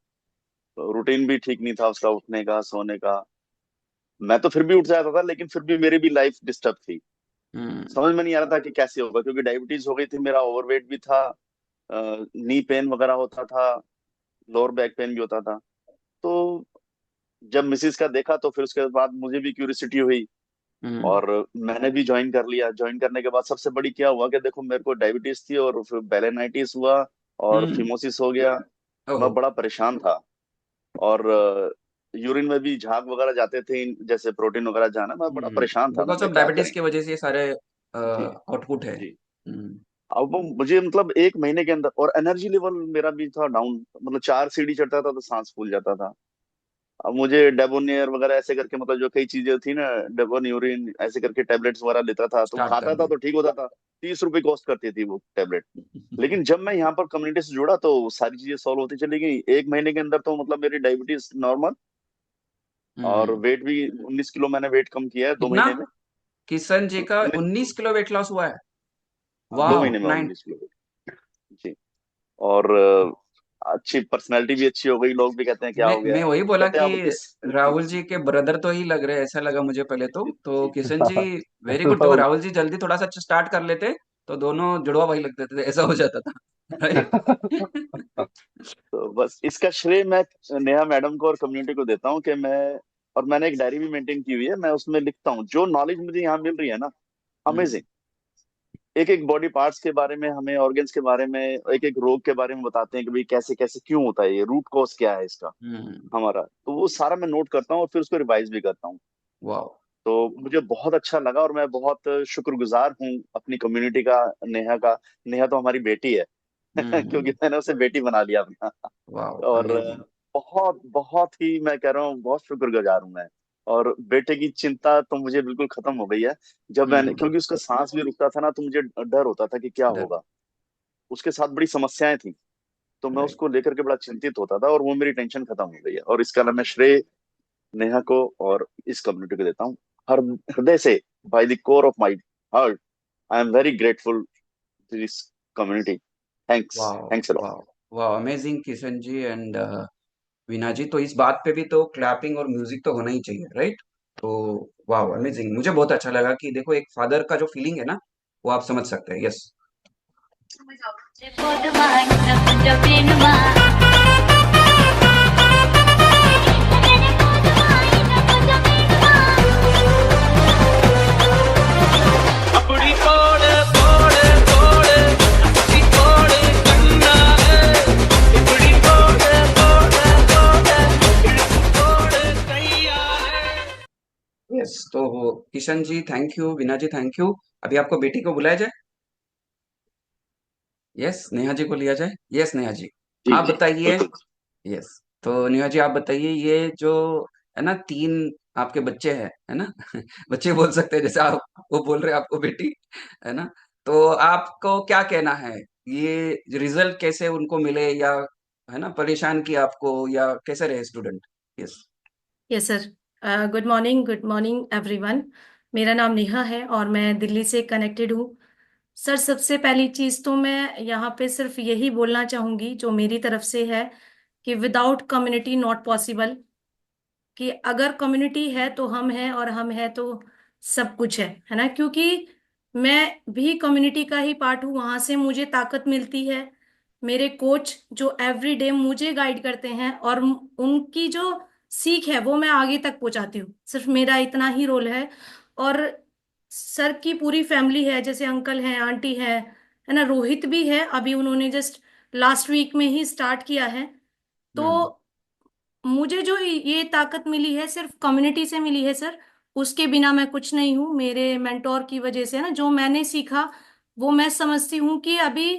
तो रूटीन भी ठीक नहीं था उसका, उठने का सोने का। मैं तो फिर भी उठ जाता था, लेकिन फिर भी मेरी भी लाइफ डिस्टर्ब थी। हम्म। समझ में नहीं आ रहा था कि कैसे होगा, क्योंकि डायबिटीज हो गई थी, मेरा ओवरवेट भी था, नी पेन वगैरह होता था, लोअर बैक पेन भी होता था। तो जब मिसिस का देखा तो फिर उसके बाद मुझे भी क्यूरियोसिटी हुई, हम्म। और मैंने भी ज्वाइन कर लिया। ज्वाइन करने के बाद सबसे बड़ी क्या हुआ कि देखो, मेरे को डायबिटीज थी और फिर बेलेनाइटिस हुआ और हम्म। फिमोसिस हो गया। ओहो। मैं बड़ा परेशान था। और यूरिन में भी झाग वगैरह जाते थे, जैसे प्रोटीन वगैरह जाना, मैं बड़ा परेशान था। मैं बिकॉज क्या ऑफ क्या डायबिटीज करें। की वजह से ये सारे जी आउटपुट है। जी। अब वो मुझे मतलब एक महीने के अंदर, और एनर्जी लेवल मेरा भी था डाउन, मतलब 4 सीढ़ी चढ़ता था तो सांस फूल जाता था। अब मुझे डेबोनियर वगैरह ऐसे करके, मतलब जो कई चीजें थी ना, डेबोन यूरिन ऐसे करके टेबलेट्स वगैरह लेता था, तो स्टार्ट कर खाता था दिया। तो ठीक होता था। 30 रुपए कॉस्ट करती थी वो टेबलेट। लेकिन जब मैं यहाँ पर कम्युनिटी से जुड़ा तो सारी चीजें सॉल्व होती चली गई। एक महीने के अंदर तो मतलब मेरी डायबिटीज नॉर्मल, और हम्म। वेट भी 19 किलो मैंने वेट कम किया है दो कितना? महीने में। किशन जी का 19, 19 किलो वेट लॉस हुआ है? हाँ, दो वाह, महीने में नाइन। 19 किलो। जी। और अच्छी पर्सनैलिटी भी अच्छी हो गई, लोग भी कहते हैं क्या मैं हो गया मैं है, वही बोला कहते हैं कि अब किस। राहुल जी के ब्रदर तो ही लग रहे हैं, ऐसा लगा मुझे पहले तो। जी तो जी। Kishan ji, very good. तो राहुल जी जल्दी थोड़ा सा स्टार्ट कर लेते, तो दोनों जुड़वा भाई लगते थे, ऐसा हो जाता था। राइट। तो बस इसका श्रेय मैं नेहा मैडम को और कम्युनिटी को देता हूँ कि मैं, और मैंने एक डायरी भी मेंटेन की हुई है, मैं उसमें लिखता हूँ जो नॉलेज मुझे यहाँ मिल रही है ना। हम्म। अमेजिंग। एक एक बॉडी पार्ट्स के बारे में, हमें ऑर्गन्स के बारे में, एक एक रोग के बारे में बताते हैं कि भाई कैसे कैसे क्यों होता है, ये रूट कॉज क्या है इसका हम्म। हमारा। तो वो सारा मैं नोट करता हूँ और फिर उसको रिवाइज भी करता हूँ। वाह। तो मुझे बहुत अच्छा लगा, और मैं बहुत शुक्रगुजार हूँ अपनी कम्युनिटी का, नेहा का। नेहा तो हमारी बेटी है क्योंकि हम्म। मैंने उसे बेटी बना लिया अपना। वाह, और अमेजिंग। बहुत बहुत ही मैं कह रहा हूँ, बहुत शुक्रगुजार हूँ मैं। और बेटे की चिंता तो मुझे बिल्कुल खत्म हो गई है। जब मैंने, हम्म। क्योंकि उसका सांस भी रुकता था ना, तो मुझे डर होता था कि क्या डर। होगा। उसके साथ बड़ी समस्याएं थी, तो मैं राइट। उसको लेकर के बड़ा चिंतित होता था, और वो मेरी टेंशन खत्म हो गई है। और इसका मैं श्रेय नेहा को और इस कम्युनिटी को देता हूँ, हर हृदय से, by the core of my heart. I am very grateful to this community. Thanks, वाह। Thanks a lot. वाह। वाह, अमेजिंग किशन जी। एंड वीना जी, तो इस बात पे भी तो क्लैपिंग और म्यूजिक तो होना ही चाहिए, राइट? तो वाह, अमेजिंग, मुझे बहुत अच्छा लगा कि देखो एक फादर का जो फीलिंग है ना, वो आप समझ सकते हैं। यस। పోదుమా ఇంత కొంచెం వేణుమా அப்படி போடு போடு போடு அப்படி போடு கண்ணாலே இப்படி போடு போடு போடு இழுத்து போடு கையாலே यस, तो Kishan ji thank you, Veena ji thank you. अभी आपको बेटी को बुलाया जाए? यस, नेहा जी को लिया जाए। यस नेहा जी, जी आप जी बताइए। बिल्कुल। यस, तो नेहा जी आप बताइए, ये जो है ना, तीन आपके बच्चे हैं, है ना? बच्चे बोल सकते हैं, जैसे आप वो बोल रहे हैं आपको बेटी, है ना? तो आपको क्या कहना है, ये रिजल्ट कैसे उनको मिले, या है ना परेशान किया आपको, या कैसे रहे student? Yes. Yes sir. Good morning everyone. मेरा नाम नेहा है और मैं दिल्ली से कनेक्टेड हूँ। सर, सबसे पहली चीज़ तो मैं यहाँ पे सिर्फ यही बोलना चाहूँगी जो मेरी तरफ से है कि विदाउट कम्युनिटी नॉट पॉसिबल। कि अगर कम्युनिटी है तो हम हैं और हम हैं तो सब कुछ है ना? क्योंकि मैं भी कम्युनिटी का ही पार्ट हूँ, वहां से मुझे ताकत मिलती है। मेरे कोच जो एवरी डे मुझे गाइड करते हैं और उनकी जो सीख है वो मैं आगे तक पहुंचाती हूँ, सिर्फ मेरा इतना ही रोल है। और सर की पूरी फैमिली है, जैसे अंकल हैं, आंटी है ना, रोहित भी है, अभी उन्होंने जस्ट लास्ट वीक में ही स्टार्ट किया है। तो हम्म। मुझे जो ये ताकत मिली है सिर्फ कम्युनिटी से मिली है सर। उसके बिना मैं कुछ नहीं हूँ, मेरे मेंटोर की वजह से ना, जो मैंने सीखा वो मैं समझती हूँ कि अभी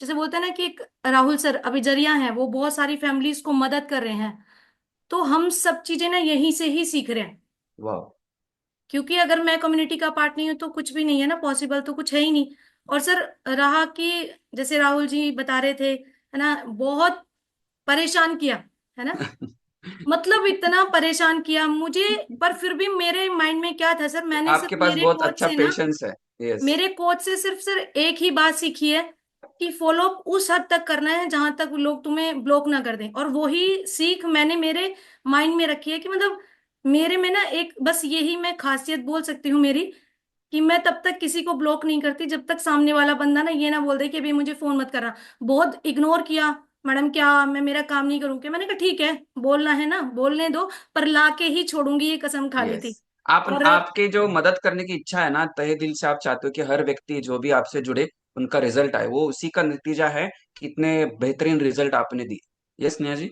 जैसे बोलते हैं ना कि एक राहुल सर अभी जरिया है, वो बहुत सारी फैमिलीज को मदद कर रहे हैं। तो हम सब चीजें ना यहीं से ही सीख रहे हैं। वाह। क्योंकि अगर मैं कम्युनिटी का पार्ट नहीं हूं तो कुछ भी नहीं है ना, पॉसिबल तो कुछ है ही नहीं। और सर रहा कि जैसे राहुल जी बता रहे थे, है ना, बहुत परेशान किया, है ना, मतलब इतना परेशान किया मुझे। पर फिर भी मेरे माइंड में क्या था सर, मैंने सिर्फ आपके पास मेरे बहुत कोच अच्छा से ना, पेशेंस है। यस। मेरे कोच से सिर्फ सर एक ही बात सीखी है कि फॉलो अप उस हद तक करना है जहां तक लोग तुम्हें ब्लॉक ना कर दें। और वही सीख मैंने मेरे माइंड में रखी है कि मतलब मेरे में ना एक बस यही मैं खासियत बोल सकती हूँ मेरी, कि मैं तब तक किसी को ब्लॉक नहीं करती जब तक सामने वाला बंदा ना ये ना बोल दे कि अभी मुझे फोन मत करना। बहुत इग्नोर किया, मैडम क्या मैं मेरा काम नहीं करूँ क्या? मैंने कहा ठीक है, बोलना है ना बोलने दो, पर ला के ही छोड़ूंगी, ये कसम खा ली यस, थी। आप और आपके जो मदद करने की इच्छा है ना, तहे दिल से आप चाहते हो कि हर व्यक्ति जो भी आपसे जुड़े उनका रिजल्ट आए, वो उसी का नतीजा है कि इतने बेहतरीन रिजल्ट आपने दिए। यस नेहा जी।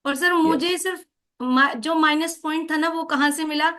और सर यस। मुझे सिर्फ जो माइनस पॉइंट था ना वो कहाँ से मिला?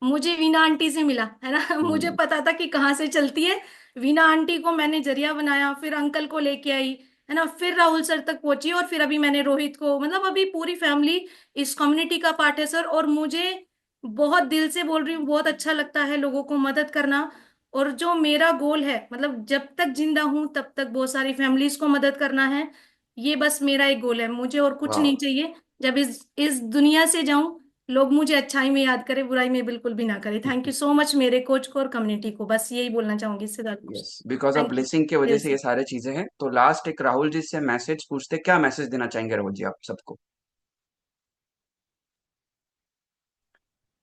मुझे वीना आंटी से मिला, है ना। मुझे हम्म। पता था कि कहाँ से चलती है। वीना आंटी को मैंने जरिया बनाया, फिर अंकल को लेके आई, है ना, फिर राहुल सर तक पहुंची, और फिर अभी मैंने रोहित को, मतलब अभी पूरी फैमिली इस कम्युनिटी का पार्ट है सर। और मुझे बहुत दिल से बोल रही हूँ, बहुत अच्छा लगता है लोगों को मदद करना। और जो मेरा गोल है, मतलब जब तक जिंदा हूं तब तक बहुत सारी फैमिलीज को मदद करना है। ये बस मेरा एक गोल है, मुझे और कुछ वाह। नहीं चाहिए। जब इस दुनिया से जाऊं, लोग मुझे अच्छाई में याद करें, बुराई में बिल्कुल भी ना करें। थैंक यू सो मच मेरे कोच को और कम्युनिटी को, बस यही बोलना चाहूंगी, इससे ज्यादा कुछ। Yes, because of thank you blessing की वजह दिल से ये से। सारे चीजें हैं। तो लास्ट एक राहुल जी से मैसेज पूछते, क्या मैसेज देना चाहेंगे राहुल जी आप सबको?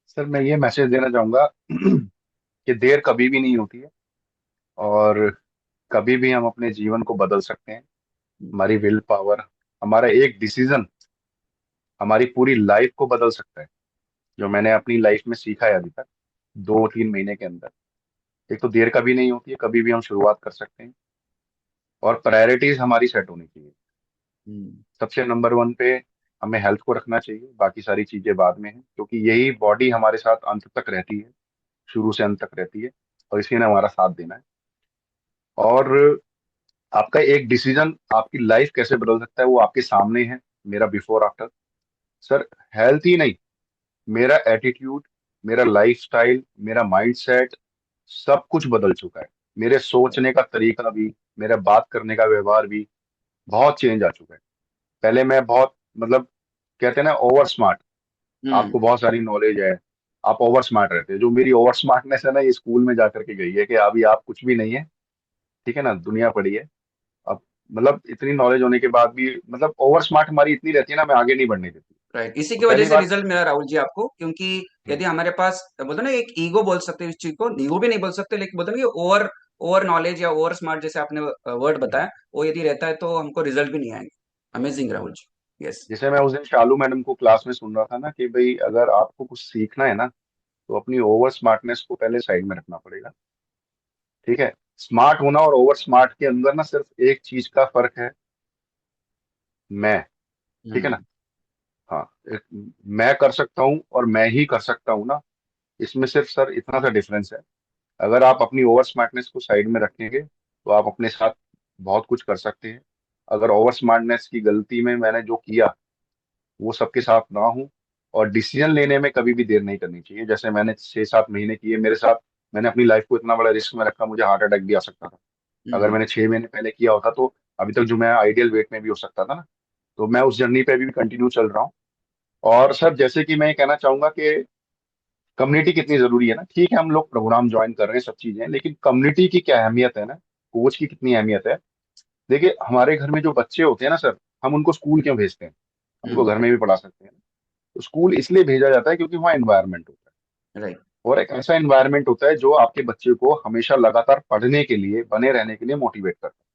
सर मैं ये मैसेज देना चाहूंगा कि देर कभी भी नहीं होती है, और कभी भी हम अपने जीवन को बदल सकते हैं। हमारी विल पावर, हमारा एक डिसीजन हमारी पूरी लाइफ को बदल सकता है। जो मैंने अपनी लाइफ में सीखा है अभी तक 2-3 महीने के अंदर, एक तो देर कभी नहीं होती है, कभी भी हम शुरुआत कर सकते हैं। और प्रायोरिटीज हमारी सेट होनी चाहिए। हम्म। सबसे नंबर 1 पे हमें हेल्थ को रखना चाहिए, बाकी सारी चीजें बाद में हैं, क्योंकि यही बॉडी हमारे साथ अंत तक रहती है, शुरू से अंत तक रहती है, और इसी ने हमारा साथ देना है। और आपका एक डिसीजन आपकी लाइफ कैसे बदल सकता है वो आपके सामने है, मेरा बिफोर आफ्टर। सर हेल्थ ही नहीं, मेरा एटीट्यूड, मेरा लाइफस्टाइल, मेरा माइंडसेट, सब कुछ बदल चुका है। मेरे सोचने का तरीका भी, मेरा बात करने का व्यवहार भी बहुत चेंज आ चुका है। पहले मैं बहुत, मतलब कहते हैं ना, ओवर स्मार्ट, हम्म। आपको बहुत सारी नॉलेज है, आप ओवर स्मार्ट रहते हैं। जो मेरी ओवर स्मार्टनेस है ना, ये स्कूल में जाकर के गई है कि अभी आप कुछ भी नहीं है, ठीक है ना, दुनिया पड़ी है। अब मतलब इतनी नॉलेज होने के बाद भी, मतलब ओवर स्मार्ट हमारी इतनी रहती है ना, मैं आगे नहीं बढ़ने देती। राइट, इसी तो की वजह पहली से बात। रिजल्ट मिला राहुल जी आपको, क्योंकि हम्म, यदि हमारे पास बोलते ना एक ईगो बोल सकते हैं इस चीज को, ईगो भी नहीं बोल सकते, लेकिन बोलते ना कि ओवर ओवर नॉलेज या ओवर स्मार्ट जैसे आपने वर्ड हम्म। बताया, वो यदि रहता है तो हमको रिजल्ट भी नहीं आएंगे। Amazing Rahul ji, yes. जैसे मैं उस दिन शालू मैडम को क्लास में सुन रहा था ना कि भाई अगर आपको कुछ सीखना है ना तो अपनी ओवर स्मार्टनेस को पहले साइड में रखना पड़ेगा। ठीक है। स्मार्ट होना और ओवर स्मार्ट के अंदर ना सिर्फ एक चीज का फर्क है, मैं। ठीक है ना। हम्म। हाँ। एक, मैं कर सकता हूँ और मैं ही कर सकता हूँ ना, इसमें सिर्फ सर इतना सा डिफरेंस है। अगर आप अपनी ओवर स्मार्टनेस को साइड में रखेंगे तो आप अपने साथ बहुत कुछ कर सकते हैं। अगर ओवर स्मार्टनेस की गलती में मैंने जो किया वो सबके साथ ना हो, और डिसीजन लेने में कभी भी देर नहीं करनी चाहिए, जैसे मैंने 6-7 महीने किए मेरे साथ। मैंने अपनी लाइफ को इतना बड़ा रिस्क में रखा, मुझे हार्ट अटैक भी आ सकता था। अगर हम्म। मैंने 6 महीने पहले किया होता तो अभी तक जो मैं आइडियल वेट में भी हो सकता था ना। तो मैं उस जर्नी पे भी कंटिन्यू चल रहा हूँ। और सर जैसे कि मैं ये कहना चाहूंगा कि कम्युनिटी कितनी जरूरी है ना। ठीक है हम लोग प्रोग्राम ज्वाइन कर रहे हैं, सब चीजें हैं, लेकिन कम्युनिटी की क्या अहमियत है ना, कोच की कितनी अहमियत है। देखिए हमारे घर में जो बच्चे होते हैं ना सर, हम उनको स्कूल क्यों भेजते हैं? हम उनको हम्म। घर में भी पढ़ा सकते हैं। तो स्कूल इसलिए भेजा जाता है क्योंकि वहाँ एनवायरनमेंट होता राइट। है, और एक ऐसा एनवायरनमेंट होता है जो आपके बच्चे को हमेशा लगातार पढ़ने के लिए, बने रहने के लिए मोटिवेट करता है।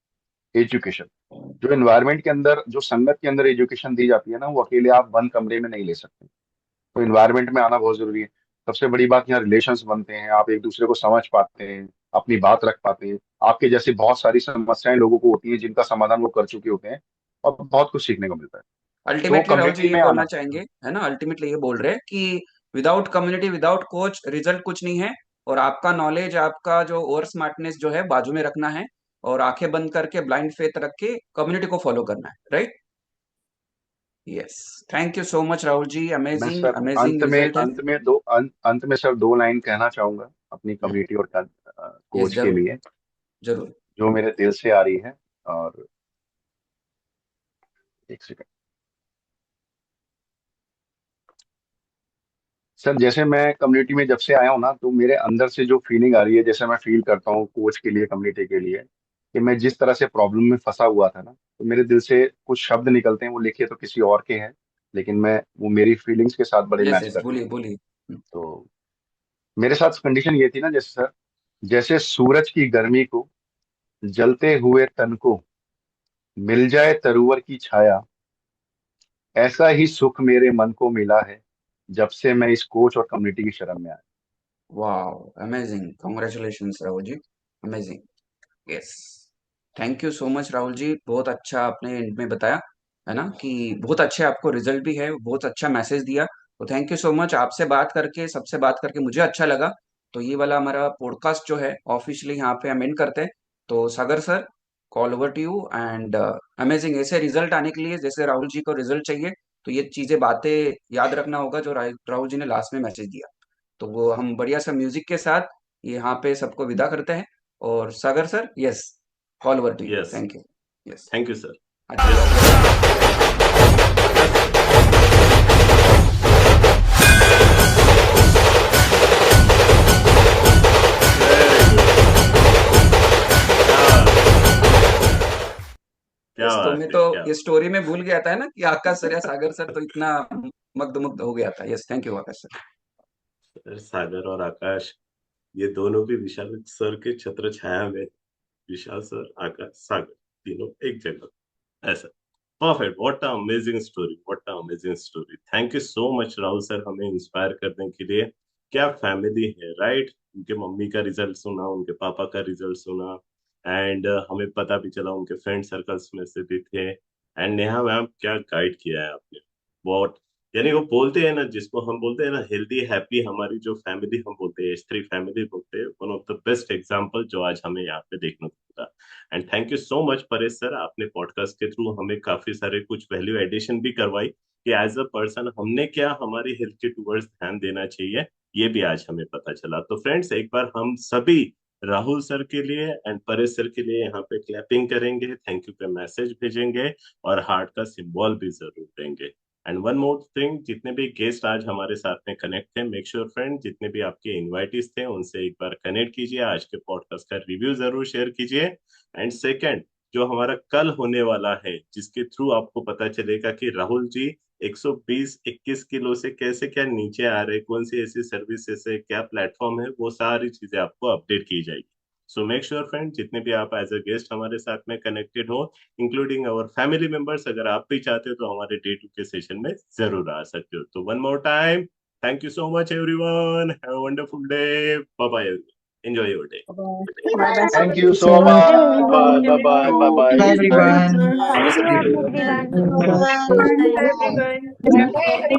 एजुकेशन, जो एनवायरनमेंट के अंदर, जो संगत के अंदर एजुकेशन दी जाती है ना, वो अकेले आप बंद कमरे में नहीं ले सकते। तो इन्वायरमेंट में आना बहुत जरूरी है। सबसे बड़ी बात, यहाँ रिलेशंस बनते हैं, आप एक दूसरे को समझ पाते हैं, अपनी बात रख पाते हैं। आपके जैसे बहुत सारी समस्याएं लोगों को होती हैं जिनका समाधान वो कर चुके होते हैं, और बहुत कुछ सीखने को मिलता है। तो अल्टीमेटली राहुल जी कम्युनिटी ये में बोलना आना। चाहेंगे, है ना, अल्टीमेटली ये बोल रहे हैं कि without community without coach result कुछ नहीं है। और आपका नॉलेज, आपका जो ओवर स्मार्टनेस जो है बाजू में रखना है, और आंखें बंद करके ब्लाइंड फेथ रख के कम्युनिटी को फॉलो करना है, right. Yes. Thank you so much Rahul ji, मैं अमेजिंग सर अमेजिंग रिजल्ट है। अंत में सर 2 लाइन कहना चाहूंगा अपनी कम्युनिटी और यस, कोच के जरूर लिए, जरूर। जो मेरे दिल से आ रही है। और एक सेकंड सर, जैसे मैं कम्युनिटी में जब से आया हूँ ना, तो मेरे अंदर से जो फीलिंग आ रही है, जैसे मैं फील करता हूँ कोच के लिए, कम्युनिटी के लिए, कि मैं जिस तरह से प्रॉब्लम में फंसा हुआ था ना, तो मेरे दिल से कुछ शब्द निकलते हैं, वो लिखे तो किसी और के हैं, लेकिन मैं वो मेरी फीलिंग्स के साथ बड़े यस मैच यस, करते हैं। बोलिए बोलिए। तो मेरे साथ कंडीशन ये थी ना, जैसे सर, जैसे सूरज की गर्मी को, जलते हुए तन को मिल जाए तरुवर की छाया, ऐसा ही सुख मेरे मन को मिला है जब से मैं इस कोच और कम्युनिटी की शरण में आया। वाह, amazing, congratulations Rahul ji, amazing. Yes. Thank you so much Rahul ji, बहुत अच्छा आपने एंड में बताया, है ना, कि बहुत अच्छे आपको रिजल्ट भी है, बहुत अच्छा मैसेज दिया। तो थैंक यू सो मच, आपसे बात करके, सबसे बात करके मुझे अच्छा लगा। तो ये वाला हमारा पॉडकास्ट जो है ऑफिशियली यहाँ पे हम एंड करते हैं। तो Sagar sir, call over to you. And amazing, ऐसे रिजल्ट आने के लिए जैसे राहुल जी को रिजल्ट चाहिए, तो ये चीजें बातें याद रखना होगा जो राहुल जी ने लास्ट में मैसेज दिया। तो वो हम बढ़िया सा म्यूजिक के साथ यहाँ पे सबको विदा करते हैं। और Sagar sir, yes, call over to you, yes, thank you. Yes. Thank you sir. Yes sir. Yes sir. Very good. क्या यस, तो बात मैं है, तो क्या ये स्टोरी में भूल गया था ना कि आकाश सर या सागर सर तो इतना मग्न हो गया था। Yes, thank you Akash sir. Sir, Sagar और आकाश, ये दोनों भी विशाल सर के छत्र छाया में, विशाल सर, आकाश, सागर, तीनों एक जगह, ऐसा। Perfect, what a amazing story, what a amazing story. Thank you so much Rahul sir, हमें इंस्पायर करने के लिए। क्या फैमिली है, राइट। उनके मम्मी का रिजल्ट सुना, उनके पापा का रिजल्ट सुना, एंड हमें पता भी चला उनके फ्रेंड सर्कल्स में से भी थे। एंड नेहा मैम, क्या गाइड किया है आपने, बहुत। यानी वो बोलते हैं ना, जिसको हम बोलते हैं ना हेल्दी हैप्पी, हमारी जो फैमिली हम बोलते हैं, स्त्री फैमिली बोलते हैं, one of the best example जो आज हमें यहाँ पे देखने को मिला। And thank you so much Paresh sir, आपने पॉडकास्ट के थ्रू हमें काफी सारे कुछ वैल्यू एडिशन भी करवाई कि एज अ पर्सन हमने क्या हमारी हेल्थ के टूवर्ड्स ध्यान देना चाहिए, ये भी आज हमें पता चला। तो फ्रेंड्स, एक बार हम सभी राहुल सर के लिए एंड परेश सर के लिए यहाँ पे क्लैपिंग करेंगे, थैंक यू का मैसेज भेजेंगे, और हार्ट का सिंबल भी जरूर देंगे। एंड वन मोर थिंग, जितने भी गेस्ट आज हमारे साथ में कनेक्ट थे, मेक श्योर फ्रेंड, जितने भी आपके इनवाइटीज थे उनसे एक बार कनेक्ट कीजिए, आज के पॉडकास्ट का रिव्यू जरूर शेयर कीजिए। एंड सेकंड, जो हमारा कल होने वाला है, जिसके थ्रू आपको पता चलेगा कि राहुल जी 120-21 किलो से कैसे क्या नीचे आ रहे, कौन सी ऐसी सर्विसेज है, क्या प्लेटफॉर्म है, वो सारी चीजें आपको अपडेट की जाएगी। सो मेक श्योर फ्रेंड, जितने भी आप एज अ गेस्ट हमारे साथ में कनेक्टेड हो, इंक्लूडिंग आवर फैमिली मेंबर्स, अगर आप भी चाहते हो तो हमारे डे 2 के सेशन में जरूर आ सकते हो। तो one more time, thank you so much everyone. Have a wonderful day. Bye bye. Enjoy your day. Thank you so much. Bye bye. Bye bye. Bye Good night. everyone. Thank you everyone. Bye. Bye. everyone.